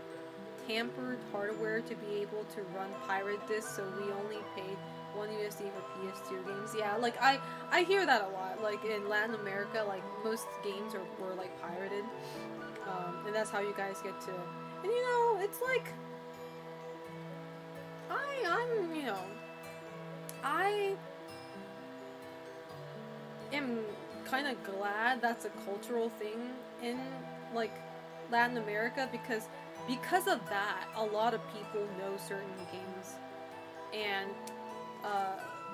tampered hardware to be able to run pirate discs, so we only paid $1 for PS2 games. Yeah, like, I hear that a lot. Like, in Latin America, like, most games were like, pirated. And that's how you guys get to... And, you know, it's like... I'm, you know... I am kind of glad that's a cultural thing in, like, Latin America because of that, a lot of people know certain games, and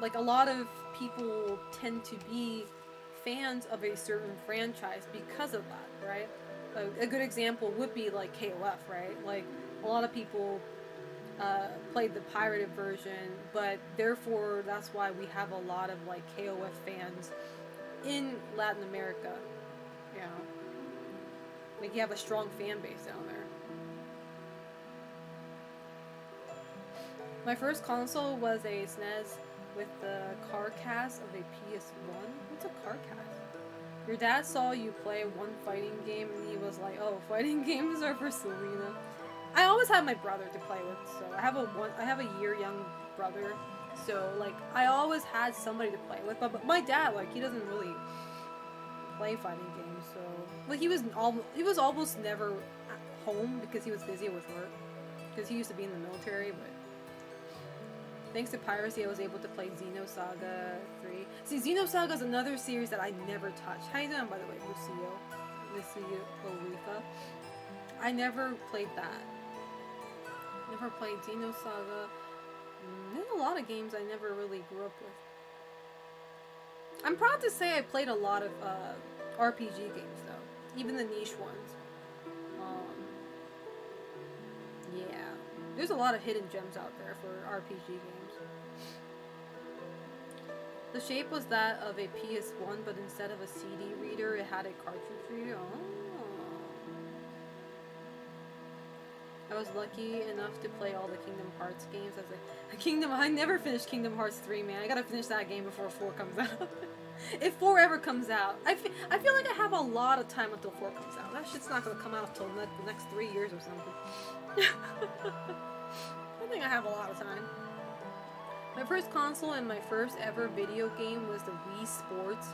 like a lot of people tend to be fans of a certain franchise because of that, right? A good example would be like KOF, right? Like a lot of people played the pirated version, but therefore that's why we have a lot of like KOF fans in Latin America, you know. Like you have a strong fan base down there. My first console was a SNES with the car cast of a PS1. What's a car cast? Your dad saw you play one fighting game and he was like, "Oh, fighting games are for Selena." I always had my brother to play with, so I have a year young brother, so like I always had somebody to play with. But my dad, like, he doesn't really play fighting games, so like he was almost never at home because he was busy with work, because he used to be in the military. But thanks to piracy, I was able to play Xenosaga 3. See, Xenosaga is another series that I never touched. How you doing, by the way, Lucio Olifa? I never played that. Never played Xenosaga. There's a lot of games I never really grew up with. I'm proud to say I played a lot of RPG games, though. Even the niche ones. Yeah. There's a lot of hidden gems out there for RPG games. The shape was that of a PS1, but instead of a CD reader, it had a cartridge reader. Oh. I was lucky enough to play all the Kingdom Hearts games. I was like, I never finished Kingdom Hearts 3, man. I gotta finish that game before 4 comes out. If 4 ever comes out. I feel like I have a lot of time until 4 comes out. That shit's not gonna come out until the next 3 years or something. I think I have a lot of time. My first console and my first ever video game was the Wii Sports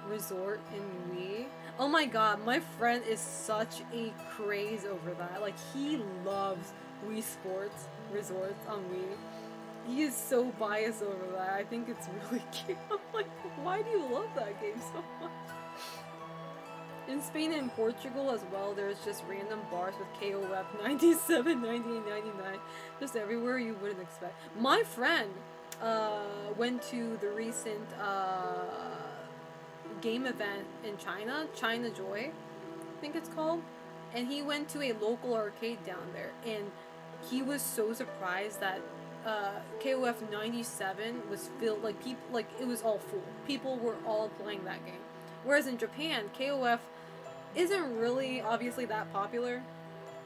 Resort in Wii. Oh my god, my friend is such a craze over that. Like, he loves Wii Sports Resorts on Wii. He is so biased over that. I think it's really cute. I'm like, why do you love that game so much? In Spain and Portugal as well, there's just random bars with KOF 97, 98, 99. Just everywhere you wouldn't expect. My friend went to the recent game event in China, China Joy, I think it's called, and he went to a local arcade down there, and he was so surprised that KOF 97 was filled, like people, like it was all full. People were all playing that game. Whereas in Japan, KOF isn't really obviously that popular.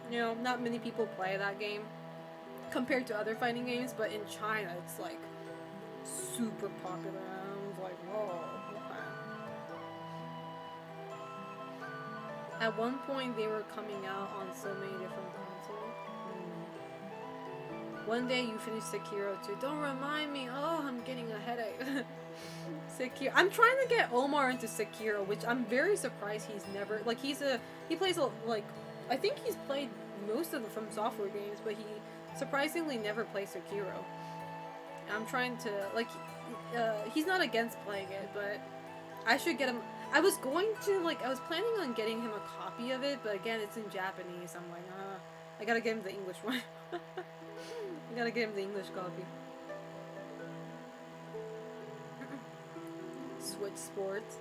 You know, not many people play that game compared to other fighting games, but in China it's like super popular. I was like, whoa. At one point, they were coming out on so many different consoles. One day, you finish Sekiro too. Don't remind me. Oh, I'm getting a headache. Sekiro. I'm trying to get Omar into Sekiro, which I'm very surprised he's never... Like, he plays, like... I think he's played most of the From Software games, but he surprisingly never plays Sekiro. I'm trying to... Like, he's not against playing it, but I should get him... I was going to, like, I was planning on getting him a copy of it, but again, it's in Japanese. I'm like, I gotta get him the English one. I gotta get him the English copy. Switch Sports.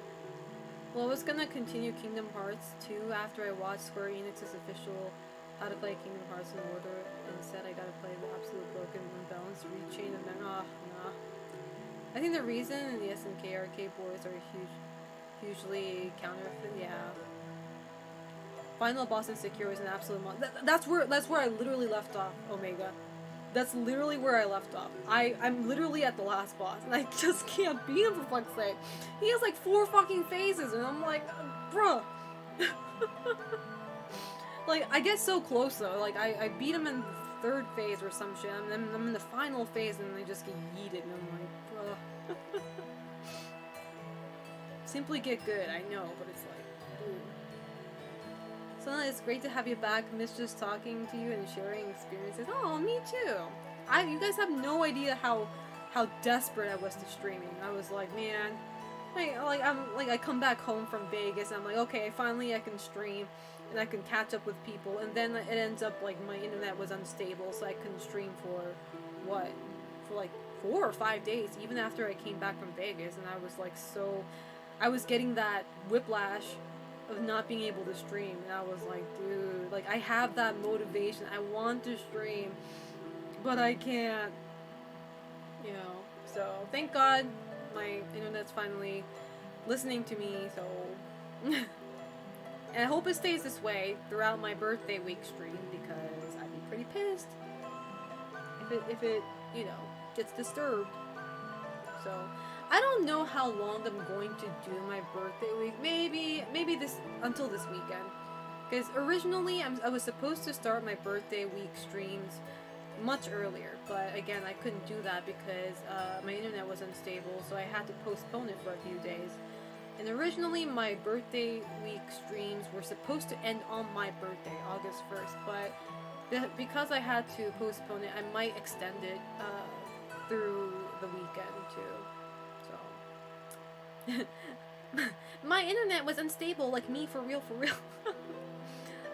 Well, I was gonna continue Kingdom Hearts 2 after I watched Square Enix's official How to Play Kingdom Hearts in Order, and said I gotta play the absolute broken, unbalanced rechain of men. Nah. I think the reason the SNK arcade boards are hugely counterfeit. Yeah. Final boss in Sekiro is an absolute that's where I literally left off, Omega. That's literally where I left off. I'm literally at the last boss, and I just can't beat him for fuck's sake. He has like 4 fucking phases, and I'm like, bruh. Like, I get so close though. Like, I beat him in the 3rd phase or some shit, and then I'm in the final phase, and I just get yeeted, and I'm like, bruh. Simply get good, I know, but it's like, dude. So it's great to have you back. Miss just talking to you and sharing experiences. Oh, me too. You guys have no idea how desperate I was to streaming. I was like, man, I come back home from Vegas and I'm like, okay, finally I can stream and I can catch up with people, and then it ends up like my internet was unstable, so I couldn't stream for like 4 or 5 days even after I came back from Vegas, and I was like I was getting that whiplash of not being able to stream, and I was like, dude, like I have that motivation, I want to stream, but I can't, you know. So thank God my internet's finally listening to me, so and I hope it stays this way throughout my birthday week stream, because I'd be pretty pissed if it you know, gets disturbed. So I don't know how long I'm going to do my birthday week. Maybe this until this weekend, because originally I was supposed to start my birthday week streams much earlier, but again I couldn't do that because my internet was unstable, so I had to postpone it for a few days. And originally my birthday week streams were supposed to end on my birthday, August 1st, but because I had to postpone it, I might extend it through the weekend too. So my internet was unstable, like me, for real.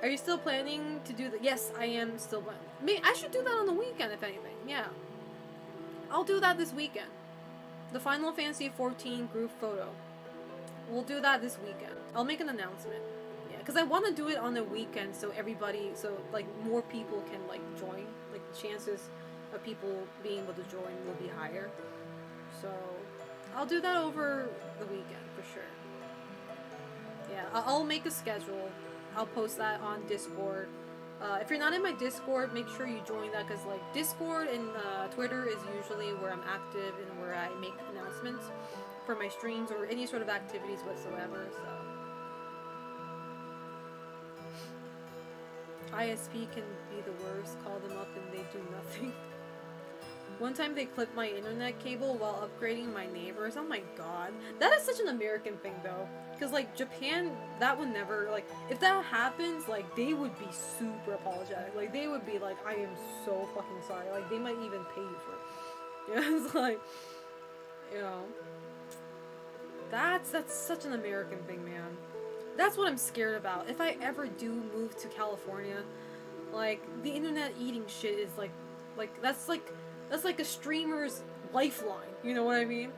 Are you still planning to do that? Yes, I am still planning. I should do that on the weekend, if anything. Yeah. I'll do that this weekend. The Final Fantasy XIV group photo. We'll do that this weekend. I'll make an announcement. Yeah, because I want to do it on the weekend so everybody, so like more people can like join. Like the chances of people being able to join will be higher. So I'll do that over the weekend for sure. Yeah, I'll make a schedule. I'll post that on Discord. If you're not in my Discord, make sure you join that, because like Discord and Twitter is usually where I'm active and where I make announcements for my streams or any sort of activities whatsoever. So ISP can be the worst. Call them up and they do nothing. One time they clipped my internet cable while upgrading my neighbors. Oh my god. That is such an American thing though. Because like Japan, that would never, like, if that happens, like they would be super apologetic. Like they would be like, I am so fucking sorry. Like they might even pay you for it. You know, it's like, you know. That's such an American thing, man. That's what I'm scared about. If I ever do move to California, like the internet eating shit is like that's like a streamer's lifeline. You know what I mean?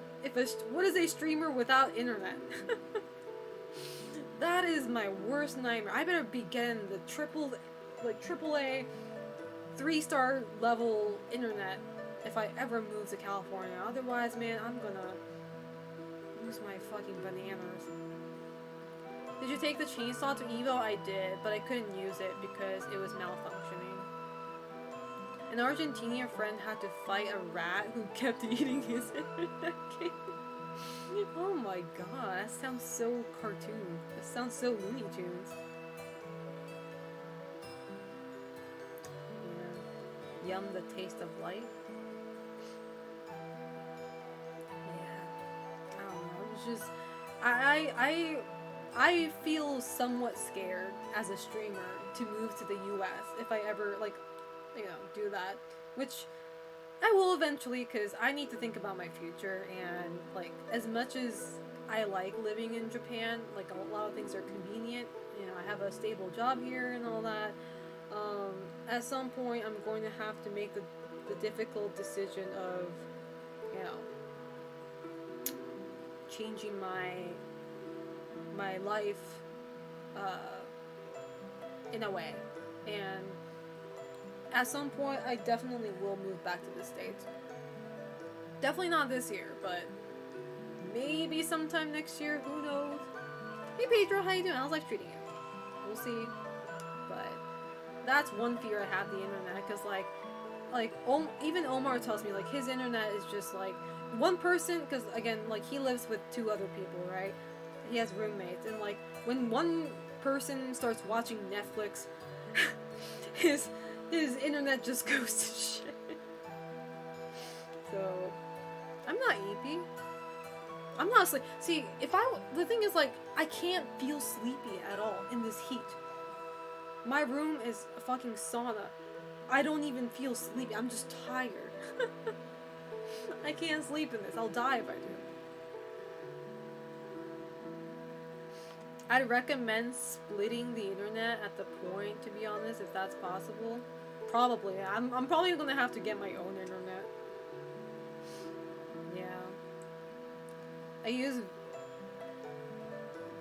What is a streamer without internet? That is my worst nightmare. I better be getting the AAA 3-star level internet if I ever move to California. Otherwise, man, I'm gonna lose my fucking bananas. Did you take the chainsaw to Evo? I did, but I couldn't use it because it was malfunctioning. An Argentinian friend had to fight a rat who kept eating his internet cable. Oh my god, that sounds so cartoon. That sounds so Looney Tunes. Yeah. Yum, the taste of life. Yeah. I don't know. It's just I feel somewhat scared as a streamer to move to the US if I ever, like, you know, do that, which I will eventually, because I need to think about my future, and like as much as I like living in Japan, like a lot of things are convenient, you know, I have a stable job here and all that, at some point I'm going to have to make the difficult decision of, you know, changing my life in a way, and at some point, I definitely will move back to the States. Definitely not this year, but maybe sometime next year, who knows? Hey Pedro, how you doing? How's life treating you? We'll see. But that's one fear I have, the internet, because even Omar tells me, like, his internet is just like one person, because again, like, he lives with 2 other people, right? He has roommates, and like when one person starts watching Netflix, his internet just goes to shit. So, I'm not eepy. I'm not sleepy. See, the thing is, like, I can't feel sleepy at all in this heat. My room is a fucking sauna. I don't even feel sleepy. I'm just tired. I can't sleep in this. I'll die if I do. I'd recommend splitting the internet at the point, to be honest, if that's possible. Probably. I'm probably gonna have to get my own internet. Yeah. I use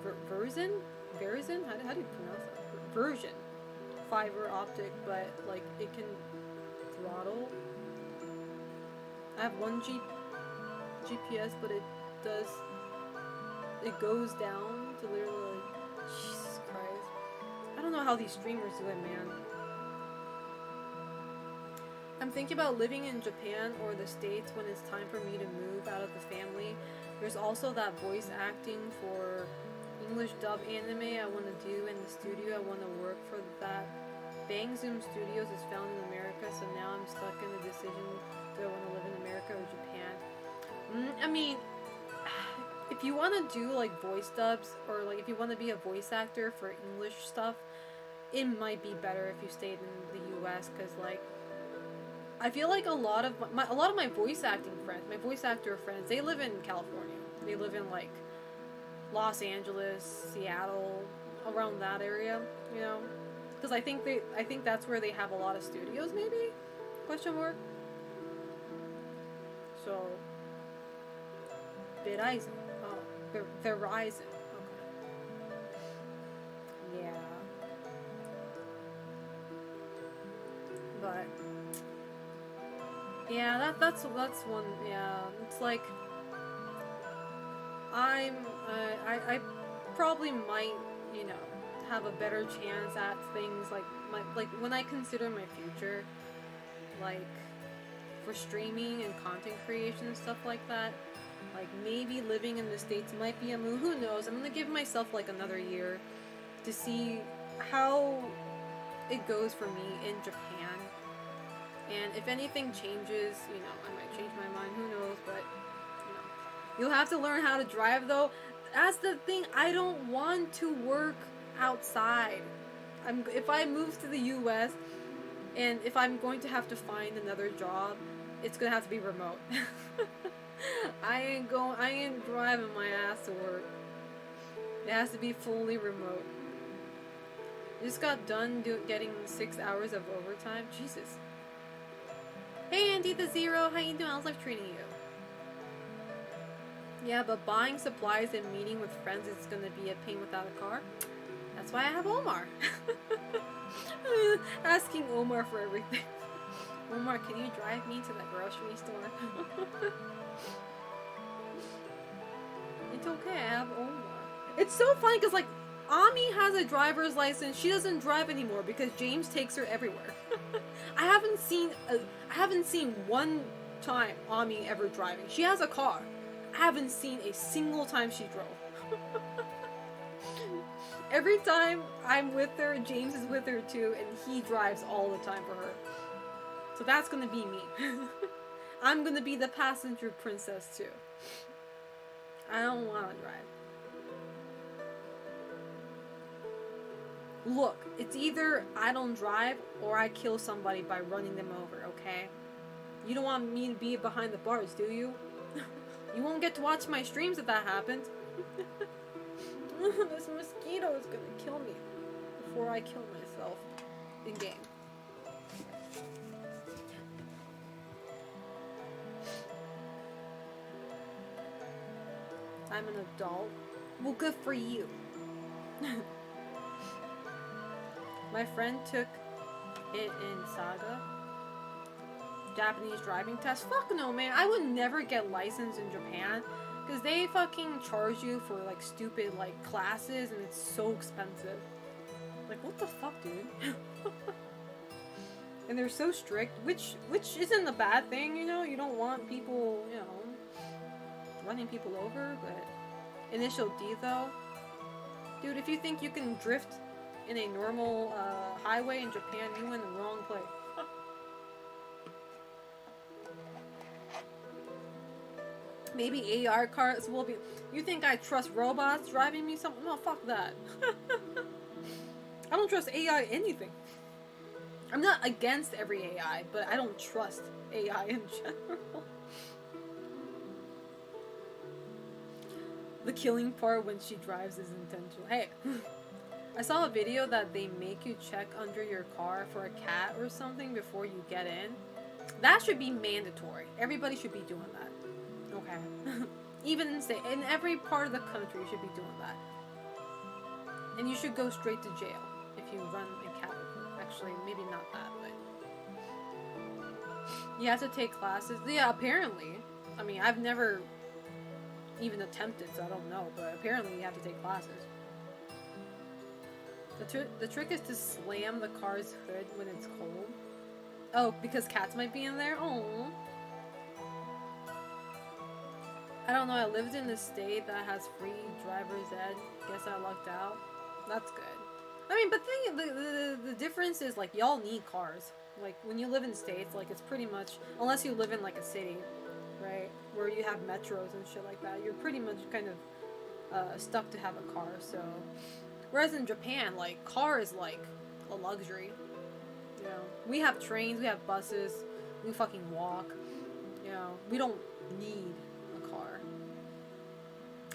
Verizon? Verizon? How do you pronounce that? Version. Fiber optic, but like it can throttle. I have 1 GPS, but it goes down to literally like, Jesus Christ. I don't know how these streamers do it, man. I'm thinking about living in Japan or the States when it's time for me to move out of the family. There's also that voice acting for English dub anime I want to do in the studio. I want to work for that. Bang Zoom Studios is found in America, so now I'm stuck in the decision, do I want to live in America or Japan? I mean, if you want to do like voice dubs, or like if you want to be a voice actor for English stuff, it might be better if you stayed in the US, because like I feel like a lot of my voice acting friends, my voice actor friends, they live in California. They live in like Los Angeles, Seattle, around that area, you know, because I think that's where they have a lot of studios, maybe? Question mark. So Verizon. Oh, Verizon. Okay. Yeah. But yeah, that's one. Yeah, it's like I probably might, you know, have a better chance at things like when I consider my future, like for streaming and content creation and stuff like that. Like maybe living in the States might be a move. Who knows? I'm gonna give myself like another year to see how it goes for me in Japan. And if anything changes, you know, I might change my mind. Who knows? But you know, you'll have to learn how to drive though. That's the thing. I don't want to work outside. If I move to the U.S. and if I'm going to have to find another job, it's gonna have to be remote. I ain't driving my ass to work. It has to be fully remote. Just got done getting 6 hours of overtime. Jesus. Hey Andy the Zero, how you doing? How's life treating you? Yeah, but buying supplies and meeting with friends is gonna be a pain without a car. That's why I have Omar. Asking Omar for everything. Omar, can you drive me to the grocery store? It's okay, I have Omar. It's so funny because like Ami has a driver's license. She doesn't drive anymore because James takes her everywhere. I haven't seen one time Ami ever driving. She has a car. I haven't seen a single time she drove. Every time I'm with her, James is with her too, and he drives all the time for her. So that's gonna be me. I'm gonna be the passenger princess too. I don't wanna drive. Look, it's either I don't drive or I kill somebody by running them over, okay? You don't want me to be behind the bars, do you? You won't get to watch my streams if that happens. This mosquito is gonna kill me before I kill myself in game. I'm an adult. Well, good for you. My friend took it in Saga. Japanese driving test. Fuck no, man. I would never get licensed in Japan because they fucking charge you for like stupid like classes and it's so expensive. Like what the fuck, dude? And they're so strict, which isn't a bad thing, you know. You don't want people, you know, running people over, but initial D though, dude. If you think you can drift in a normal highway in Japan, you in the wrong place. Maybe AR cars will be. You think I trust robots driving me something? No, fuck that. I don't trust AI anything. I'm not against every AI, but I don't trust AI in general. The killing part when she drives is intentional. Hey, I saw a video that they make you check under your car for a cat or something before you get in. That should be mandatory. Everybody should be doing that. Okay. Even in every part of the country, you should be doing that. And you should go straight to jail if you run a cat over. Actually, maybe not that, but you have to take classes. Yeah, apparently. I mean, I've never even attempted, so I don't know. But apparently, you have to take classes. The trick is to slam the car's hood when it's cold. Oh, because cats might be in there? Oh. I don't know, I lived in a state that has free driver's ed. Guess I lucked out. That's good. I mean, but the difference is, like, y'all need cars. Like, when you live in states, like, it's pretty much, unless you live in, like, a city, right, where you have metros and shit like that, you're pretty much kind of stuck to have a car, so. Whereas in Japan, like, car is, like, a luxury. You know, we have trains, we have buses, we fucking walk. You know, we don't need a car.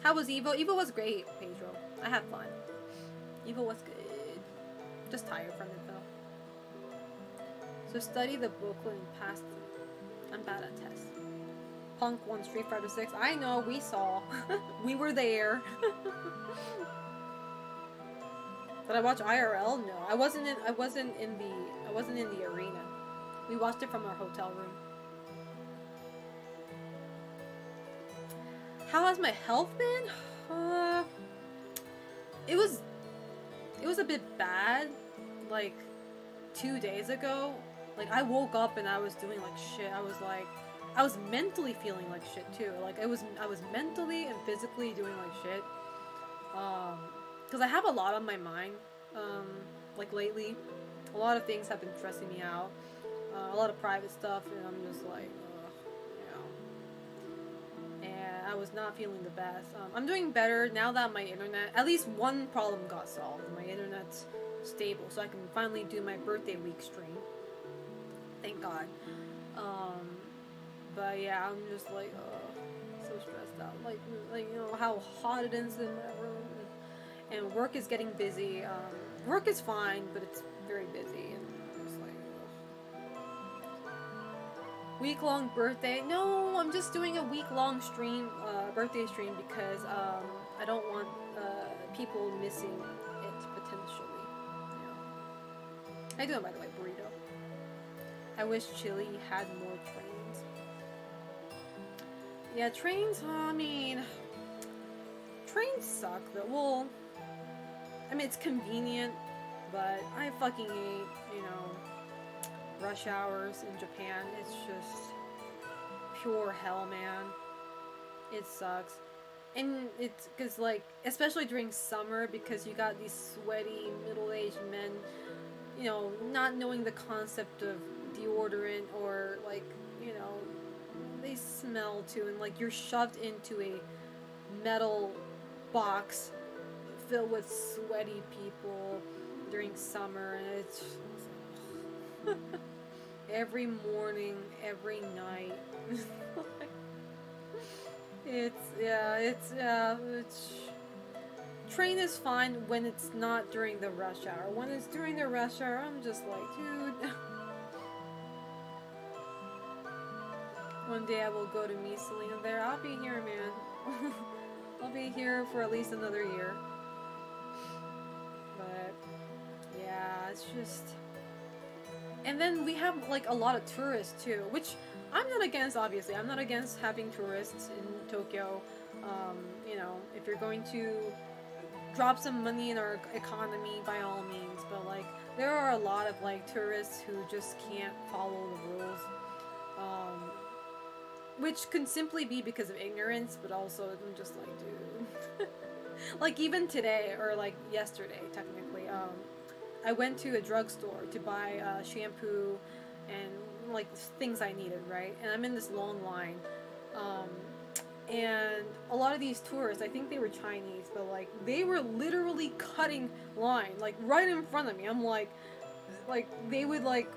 How was Evo? Evo was great, Pedro. I had fun. Evo was good. Just tired from it though. So study the booklet and pass it. I'm bad at tests. Punk won Street Fighter 6. I know, we saw. We were there. Did I watch IRL? No, I wasn't in the arena. We watched it from our hotel room. How has my health been? It was a bit bad. Like 2 days ago, like I woke up and I was doing like shit. I was mentally feeling like shit too. Like I was mentally and physically doing like shit. Because I have a lot on my mind, like lately. A lot of things have been stressing me out. A lot of private stuff, and I'm just like, you know. And I was not feeling the best. I'm doing better now that my internet, at least one problem got solved. My internet's stable, so I can finally do my birthday week stream. Thank God. But yeah, I'm just like, so stressed out. Like you know how hot it is in my room. And work is getting busy. Work is fine, but it's very busy. And I'm just like, week-long birthday. No, I'm just doing a week-long stream, birthday stream, because I don't want people missing it potentially. Yeah. I do it, by the way, burrito. I wish Chile had more trains. Yeah, trains. I mean, trains suck. Though. Well. I mean, it's convenient, but I fucking hate, you know, rush hours in Japan. It's just pure hell, man. It sucks. And it's because, like, especially during summer, because you got these sweaty, middle-aged men, you know, not knowing the concept of deodorant or, like, you know, they smell too, and, like, you're shoved into a metal box filled with sweaty people during summer, and it's just, every morning, every night. It's train is fine when it's not during the rush hour. When it's during the rush hour, I'm just like, dude. One day I will go to meet Selena there. I'll be here, man. I'll be here for at least another year. But yeah, it's just. And then we have like a lot of tourists too, which I'm not against. Obviously, I'm not against having tourists in Tokyo. You know, if you're going to drop some money in our economy, by all means. But like, there are a lot of like tourists who just can't follow the rules. Which can simply be because of ignorance, but also I'm just like, dude. Like even today, or like yesterday, technically, I went to a drugstore to buy shampoo and like things I needed, right? And I'm in this long line. And a lot of these tourists, I think they were Chinese, but like they were literally cutting line, like right in front of me. I'm like they would like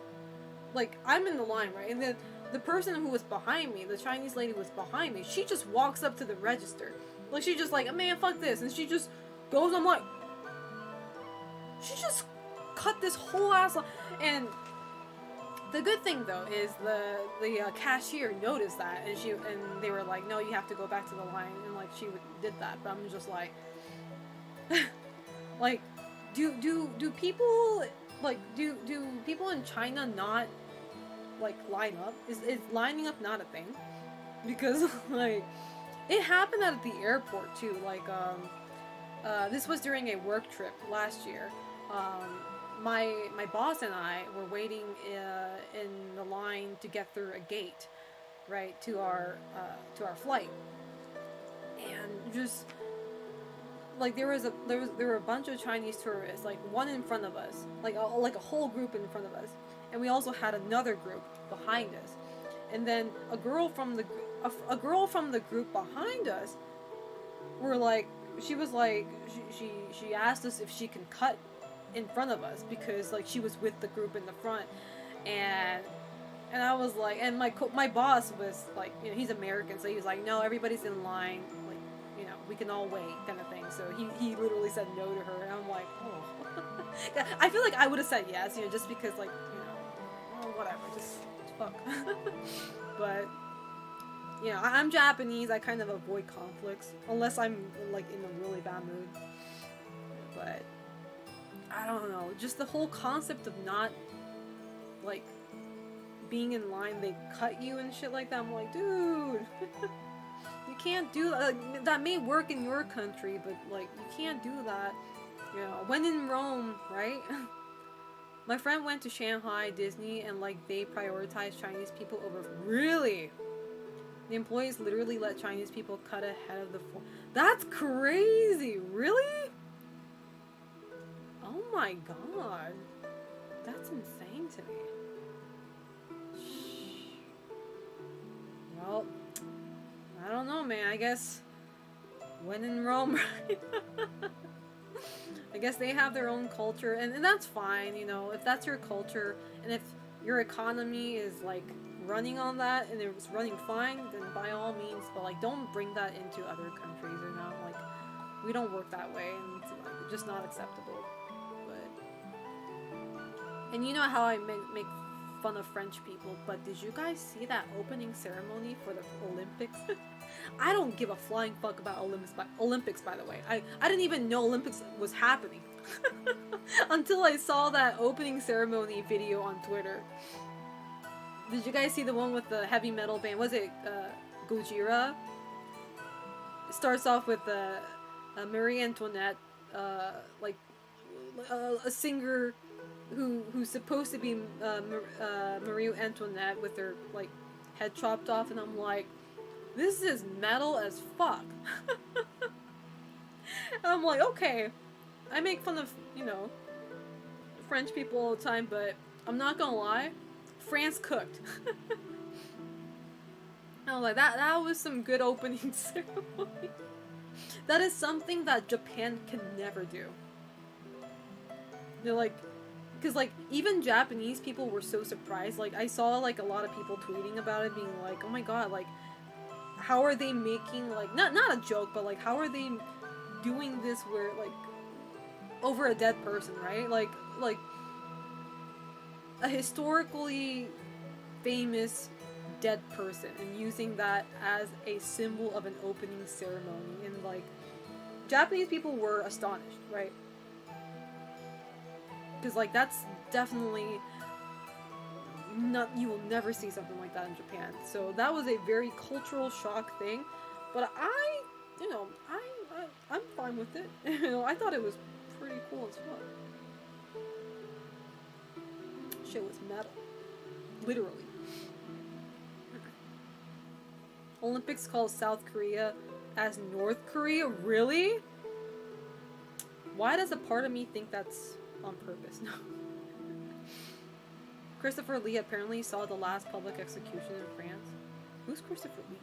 I'm in the line, right? And then the person who was behind me, the Chinese lady was behind me, she just walks up to the register Like, she just like, man, fuck this. And she just goes, I'm like, she just cut this whole ass line. And the good thing, though, is the cashier noticed that. And they were like, no, you have to go back to the line. And, like, she did that. But I'm just like, like, do people, like, do people in China not, like, line up? Is lining up not a thing? Because, like, it happened at the airport, too. Like, this was during a work trip last year. My boss and I were waiting in the line to get through a gate, right, to our flight. And just, like, there were a bunch of Chinese tourists, like, one in front of us, like a whole group in front of us. And we also had another group behind us. And then a girl from the group behind us were like, she was like, she asked us if she can cut in front of us because, like, she was with the group in the front. And I was like, and my boss was like, you know, he's American, so he was like, no, everybody's in line, like, you know, we can all wait, kind of thing. So he literally said no to her, and I'm like, oh. I feel like I would have said yes, you know, just because, like, you know, oh, whatever, just fuck. But, you know, I'm Japanese, I kind of avoid conflicts, unless I'm, like, in a really bad mood. But I don't know, just the whole concept of not, like, being in line, they cut you and shit like that. I'm like, dude, you can't do that. Like, that may work in your country, but, like, you can't do that. You know, when in Rome, right? My friend went to Shanghai Disney, and, like, they prioritize Chinese people over. Really? The employees literally let Chinese people cut ahead of the floor. That's crazy. Really? Oh my god. That's insane to me. Well, I don't know, man. I guess when in Rome, right? I guess they have their own culture, and that's fine, you know, if that's your culture, and if your economy is, like, running on that, and it's running fine, then by all means, but, like, don't bring that into other countries, you know, like, we don't work that way, and it's, like, just not acceptable. And you know how I make fun of French people, but did you guys see that opening ceremony for the Olympics? I don't give a flying fuck about Olympics, by the way. I didn't even know Olympics was happening until I saw that opening ceremony video on Twitter. Did you guys see the one with the heavy metal band? Was it Gojira? It starts off with Marie Antoinette, like a singer who's supposed to be Marie Antoinette with her, like, head chopped off, and I'm like, this is metal as fuck. And I'm like, okay, I make fun of, you know, French people all the time, but I'm not gonna lie, France cooked. I was like, that was some good opening ceremony. That is something that Japan can never do. They're like, because, like, even Japanese people were so surprised. Like, I saw, like, a lot of people tweeting about it, being like, oh my god, like, how are they making, like, not a joke, but, like, how are they doing this where, like, over a dead person, right? Like, a historically famous dead person, and using that as a symbol of an opening ceremony. And, like, Japanese people were astonished, right? Because, like, that's definitely not, you will never see something like that in Japan. So that was a very cultural shock thing. But I'm fine with it. You know, I thought it was pretty cool as fuck. Shit was metal. Literally. Olympics calls South Korea as North Korea? Really? Why does a part of me think that's on purpose? No. Christopher Lee apparently saw the last public execution in France. Who's Christopher Lee?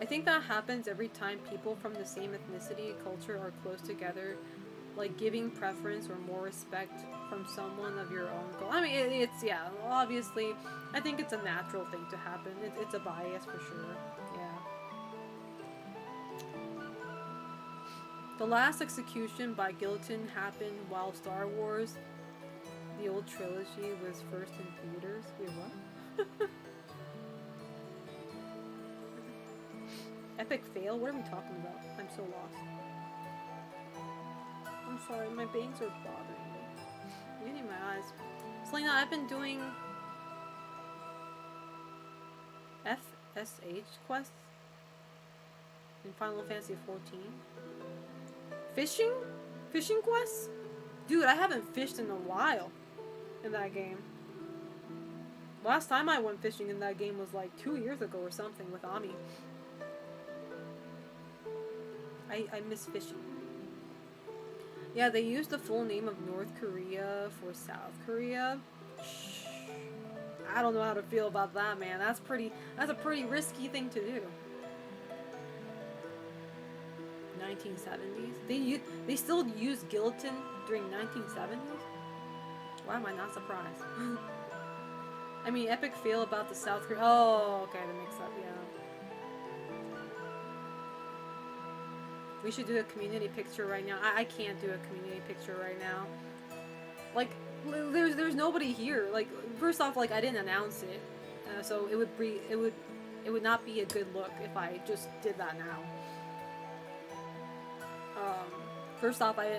I think that happens every time people from the same ethnicity and culture are close together, like giving preference or more respect from someone of your own goal. I mean, it's, yeah, obviously, I think it's a natural thing to happen. It's a bias for sure, yeah. The last execution by guillotine happened while Star Wars, the old trilogy, was first in theaters. Wait, what? Epic fail? What are we talking about? I'm so lost. I'm sorry, my bangs are bothering me. I'm getting my eyes. Selena, I've been doing FSH quests in Final Fantasy 14. Fishing? Fishing quests? Dude, I haven't fished in a while in that game. Last time I went fishing in that game was like 2 years ago or something with Ami. I miss fishing. Yeah, they used the full name of North Korea for South Korea. I don't know how to feel about that, man. That's a pretty risky thing to do. 1970s? They still use guillotine during 1970s? Why am I not surprised? I mean, epic fail about the South Korea. Oh, okay, that makes up, yeah. We should do a community picture right now. I can't do a community picture right now. Like, there's nobody here. Like, first off, like, I didn't announce it, so it would not be a good look if I just did that now. First off, I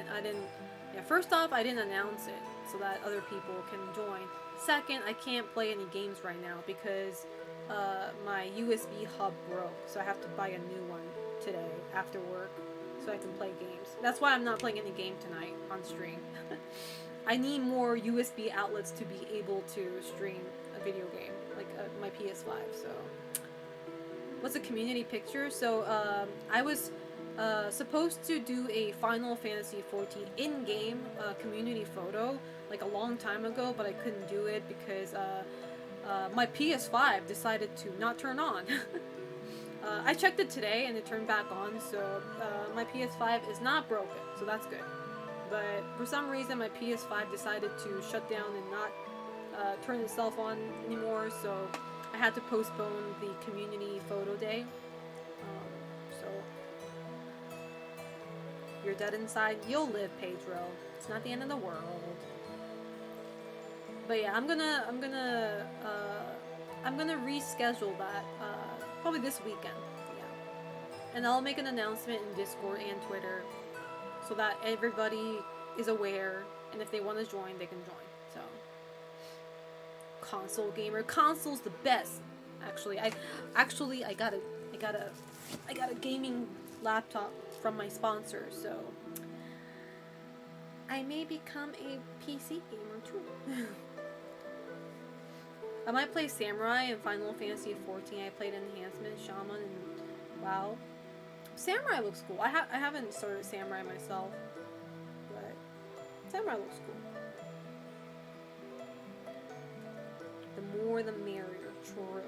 didn't announce it so that other people can join. Second, I can't play any games right now because my USB hub broke, so I have to buy a new one today after work so I can play games. That's why I'm not playing any game tonight on stream. I need more USB outlets to be able to stream a video game, like my PS5. So, what's a community picture? So, I was supposed to do a Final Fantasy 14 in-game community photo like a long time ago, but I couldn't do it because my PS5 decided to not turn on. I checked it today and it turned back on, so my PS5 is not broken, so that's good. But for some reason my PS5 decided to shut down and not turn itself on anymore, so I had to postpone the community photo day. So you're dead inside, you'll live, Pedro. It's not the end of the world. But yeah, I'm gonna reschedule that probably this weekend. Yeah, and I'll make an announcement in Discord and Twitter so that everybody is aware, and if they want to join, they can join. So, console gamer, console's the best. Actually, I got a gaming laptop from my sponsor, so I may become a PC gamer too. I might play Samurai in Final Fantasy 14. I played Enhancement, Shaman, and WoW. Samurai looks cool. I haven't started Samurai myself, but Samurai looks cool. The more the merrier, true.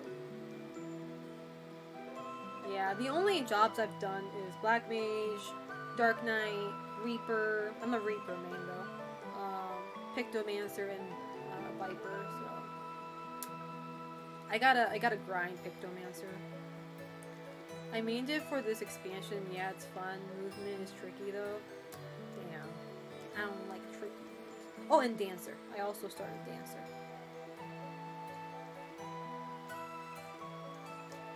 Yeah, the only jobs I've done is Black Mage, Dark Knight, Reaper. I'm a Reaper main though. Pictomancer and Viper. So I gotta grind Pictomancer. I mained it for this expansion. Yeah, it's fun. Movement is tricky though. Damn, I don't like tricky. Oh, and Dancer. I also started Dancer.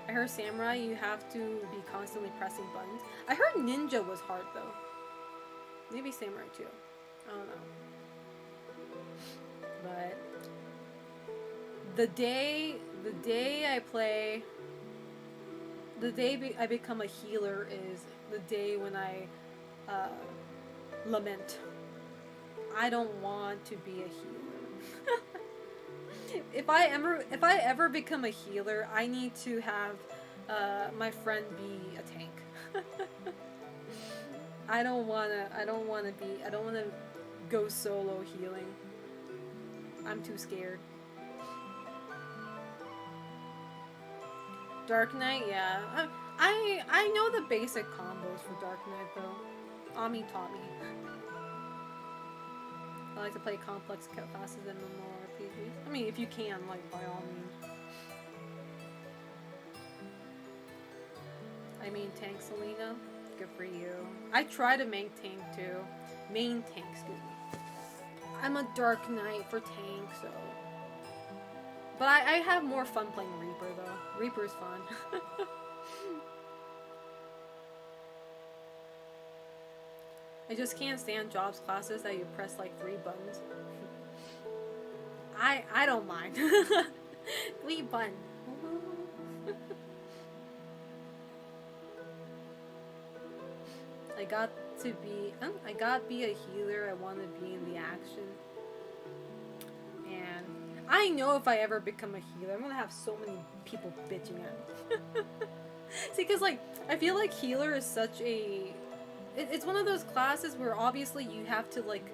I heard Samurai, you have to be constantly pressing buttons. I heard Ninja was hard though. Maybe Samurai too. I don't know. But the day I become a healer is the day when I lament. I don't want to be a healer. If I ever become a healer, I need to have my friend be a tank. I don't wanna go solo healing. I'm too scared. Dark Knight, yeah. I know the basic combos for Dark Knight though. Ami taught me. I like to play complex classes and MMORPGs. I mean, if you can, like, by all means. I mean, tank Selena. Good for you. I try to main tank too. Main tank, excuse me. I'm a Dark Knight for tank, so. But I have more fun playing Reaper though. Reaper's fun. I just can't stand jobs classes that you press like 3 buttons. I don't mind. 3 buttons. I got to be a healer. I want to be in the action. And I know if I ever become a healer, I'm gonna have so many people bitching at me. See, because like I feel like healer is such a it's one of those classes where obviously you have to like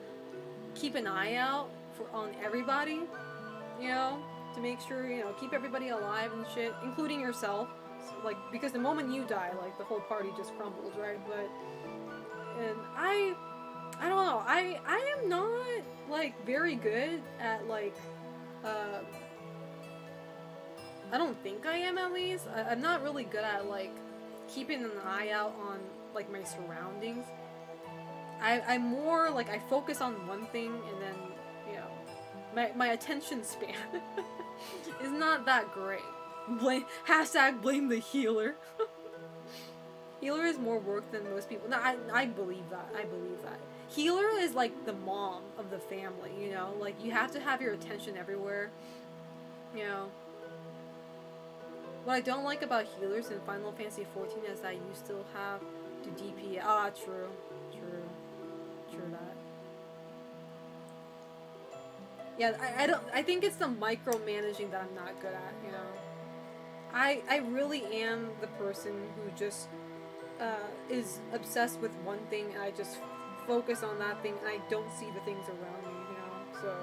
keep an eye out on everybody, you know, to make sure, you know, keep everybody alive and shit, including yourself. So, like, because the moment you die, like the whole party just crumbles, right? But and I don't know. I am not like very good at like I don't think I am, at least. I'm not really good at like keeping an eye out on like my surroundings. I'm more like I focus on one thing and then, you know, my attention span is not that great. Blame the healer. Healer is more work than most people. No, I believe that. I believe that. Healer is like the mom of the family, you know? Like, you have to have your attention everywhere, you know? What I don't like about healers in Final Fantasy XIV is that you still have to DP. Ah, true that. Yeah, I think it's the micromanaging that I'm not good at, you know? I really am the person who just is obsessed with one thing, and I just focus on that thing, and I don't see the things around me, you know? So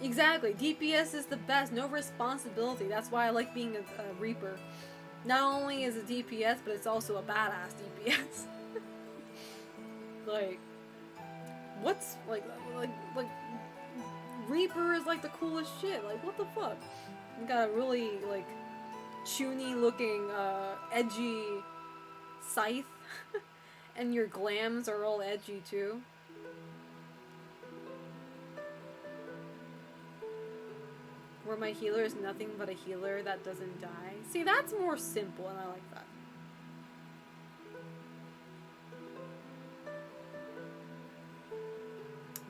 exactly, DPS is the best, no responsibility. That's why I like being a Reaper. Not only is it DPS, but it's also a badass DPS. Like, what's like Reaper is like the coolest shit. Like, what the fuck? You got a really like chuny looking edgy scythe and your glams are all edgy too. Where my healer is nothing but a healer that doesn't die. See, that's more simple and I like that.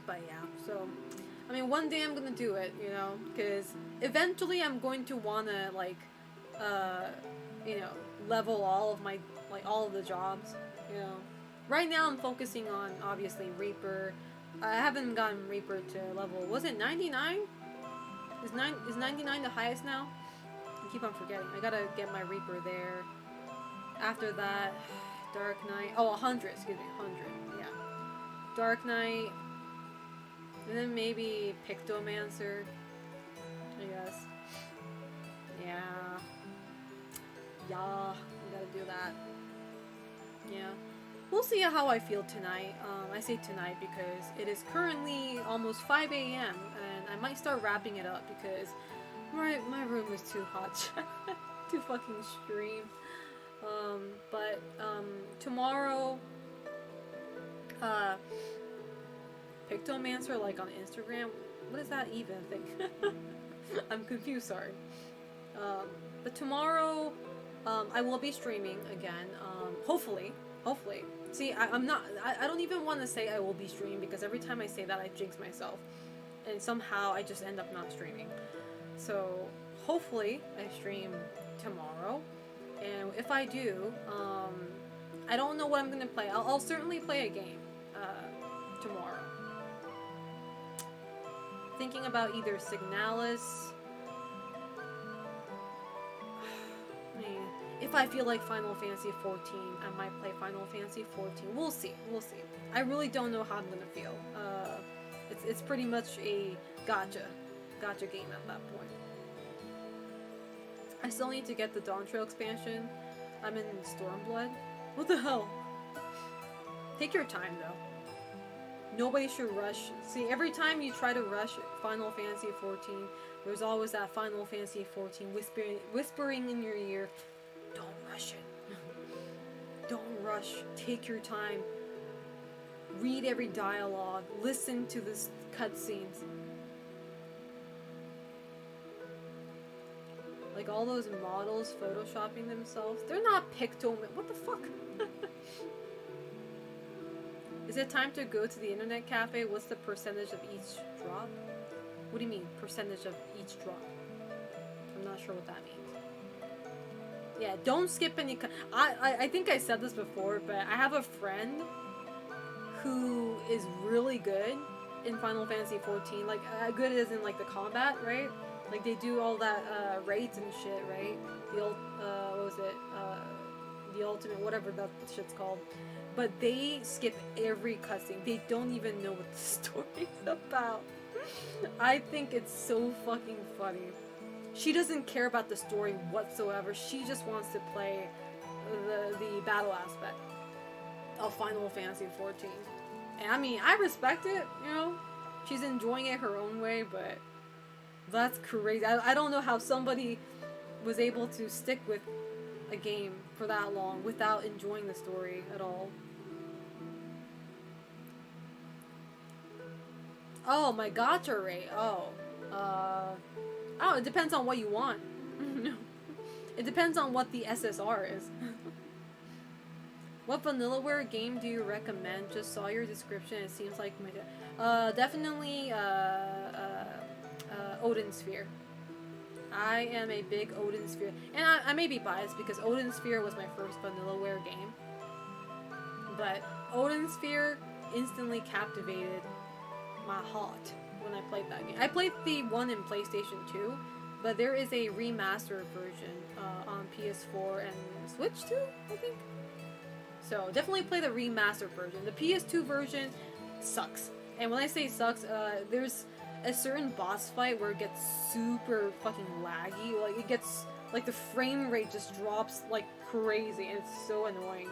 But yeah, so I mean, one day I'm gonna do it, you know, because eventually I'm going to wanna like you know, level all of my all of the jobs, you know. Right now I'm focusing on obviously Reaper. I haven't gotten Reaper to level, was it 99? Is 99 the highest now? I keep on forgetting. I gotta get my Reaper there. After that, Dark Knight. Oh, 100. Excuse me, 100. Yeah. Dark Knight. And then maybe Pictomancer. I guess. Yeah. Yeah. We gotta do that. Yeah. We'll see how I feel tonight. I say tonight because it is currently almost 5 a.m. and I might start wrapping it up because my room is too hot to fucking stream. But tomorrow, Pictomancer, like on Instagram, what is that even thing? I'm confused, sorry. But tomorrow, I will be streaming again, hopefully. See, I don't even want to say I will be streaming because every time I say that I jinx myself. And somehow I just end up not streaming. So, hopefully I stream tomorrow. And if I do, I don't know what I'm going to play. I'll certainly play a game tomorrow. Thinking about either Signalis. If I feel like Final Fantasy 14, I might play Final Fantasy 14. We'll see. I really don't know how I'm gonna feel. It's pretty much a gotcha game at that point. I still need to get the Dawn Trail expansion. I'm in Stormblood. What the hell? Take your time though. Nobody should rush. See, every time you try to rush Final Fantasy 14, there's always that Final Fantasy 14 whispering in your ear, don't rush it. Don't rush. Take your time. Read every dialogue. Listen to the cutscenes. Like all those models photoshopping themselves. They're not Pictoman. What the fuck? Is it time to go to the internet cafe? What's the percentage of each drop? What do you mean, percentage of each drop? I'm not sure what that means. Yeah, don't skip any. I think I said this before, but I have a friend who is really good in Final Fantasy 14. Like, good as in like the combat, right? Like they do all that raids and shit, right? The what was it? The ultimate, whatever that shit's called. But they skip every cutscene. They don't even know what the story's about. I think it's so fucking funny. She doesn't care about the story whatsoever. She just wants to play the battle aspect of Final Fantasy 14. And I mean, I respect it, you know? She's enjoying it her own way, but that's crazy. I don't know how somebody was able to stick with a game for that long without enjoying the story at all. Oh, my gacha rate. Oh, it depends on what you want. It depends on what the SSR is. What Vanillaware game do you recommend? Just saw your description. It seems like my definitely Odin Sphere. I am a big Odin Sphere, and I may be biased because Odin Sphere was my first Vanillaware game. But Odin Sphere instantly captivated my heart when I played that game. I played the one in PlayStation 2, but there is a remastered version on PS4 and Switch too, I think. So definitely play the remastered version. The PS2 version sucks. And when I say sucks, there's a certain boss fight where it gets super fucking laggy. Like it gets, like the frame rate just drops like crazy and it's so annoying.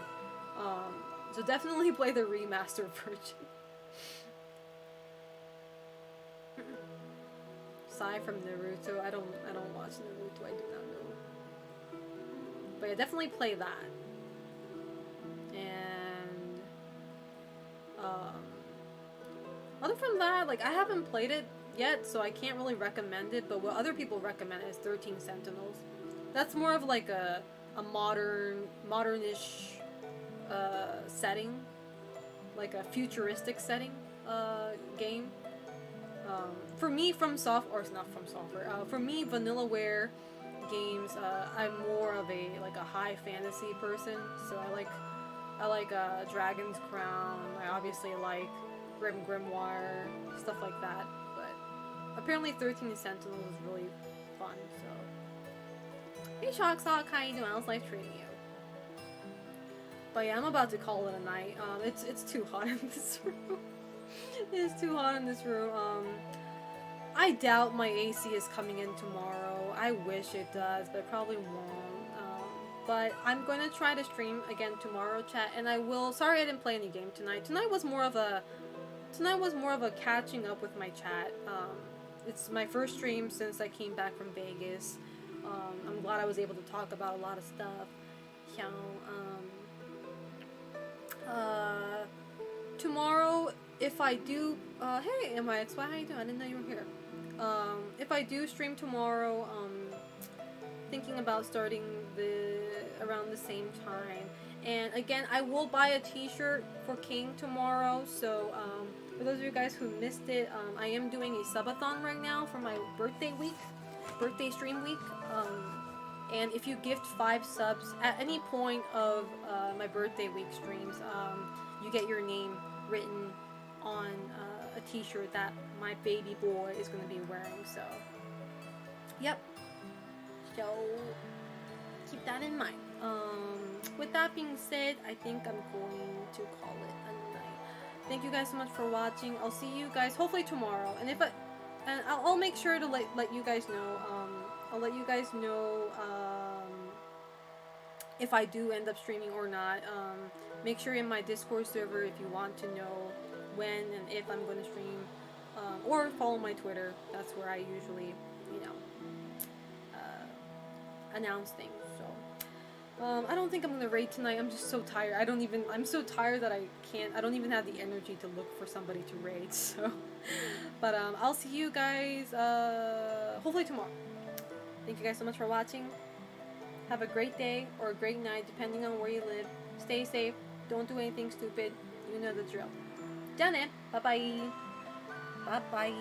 So definitely play the remastered version. Aside from Naruto, I don't watch Naruto, I do not know. But yeah, definitely play that. And other from that, like I haven't played it yet, so I can't really recommend it, but what other people recommend is 13 Sentinels. That's more of like a modernish setting, like a futuristic setting game. For me, for me, Vanillaware games, I'm more of a high fantasy person, so I like Dragon's Crown. I obviously like Grim Grimoire, stuff like that. But apparently 13 Sentinels is really fun. So, hey Shocksock, how you doing? How's life treating you? But yeah, I'm about to call it a night. It's too hot in this room. It's too hot in this room. I doubt my AC is coming in tomorrow. I wish it does, but it probably won't. But I'm going to try to stream again tomorrow, chat, and I will. Sorry I didn't play any game tonight. Tonight was more of a catching up with my chat. It's my first stream since I came back from Vegas. I'm glad I was able to talk about a lot of stuff. You know, tomorrow, if I do, hey, MIXY, how you doing? I didn't know you were here. If I do stream tomorrow, thinking about starting around the same time. And again, I will buy a t-shirt for King tomorrow, so for those of you guys who missed it, I am doing a subathon right now for my birthday stream week. And if you gift 5 subs at any point of my birthday week streams, you get your name written on a t-shirt that my baby boy is going to be wearing. So, yep. So, keep that in mind. With that being said, I think I'm going to call it a night. Thank you guys so much for watching. I'll see you guys hopefully tomorrow. And I'll make sure to let you guys know. I'll let you guys know if I do end up streaming or not. Make sure in my Discord server if you want to know when and if I'm going to stream, or follow my Twitter. That's where I usually, you know, announce things. So I don't think I'm gonna raid tonight. I'm just so tired. I'm so tired that I don't even have the energy to look for somebody to raid. So, but I'll see you guys hopefully tomorrow. Thank you guys so much for watching. Have a great day or a great night, depending on where you live. Stay safe. Don't do anything stupid. You know the drill. Done it. Bye bye. Bye bye.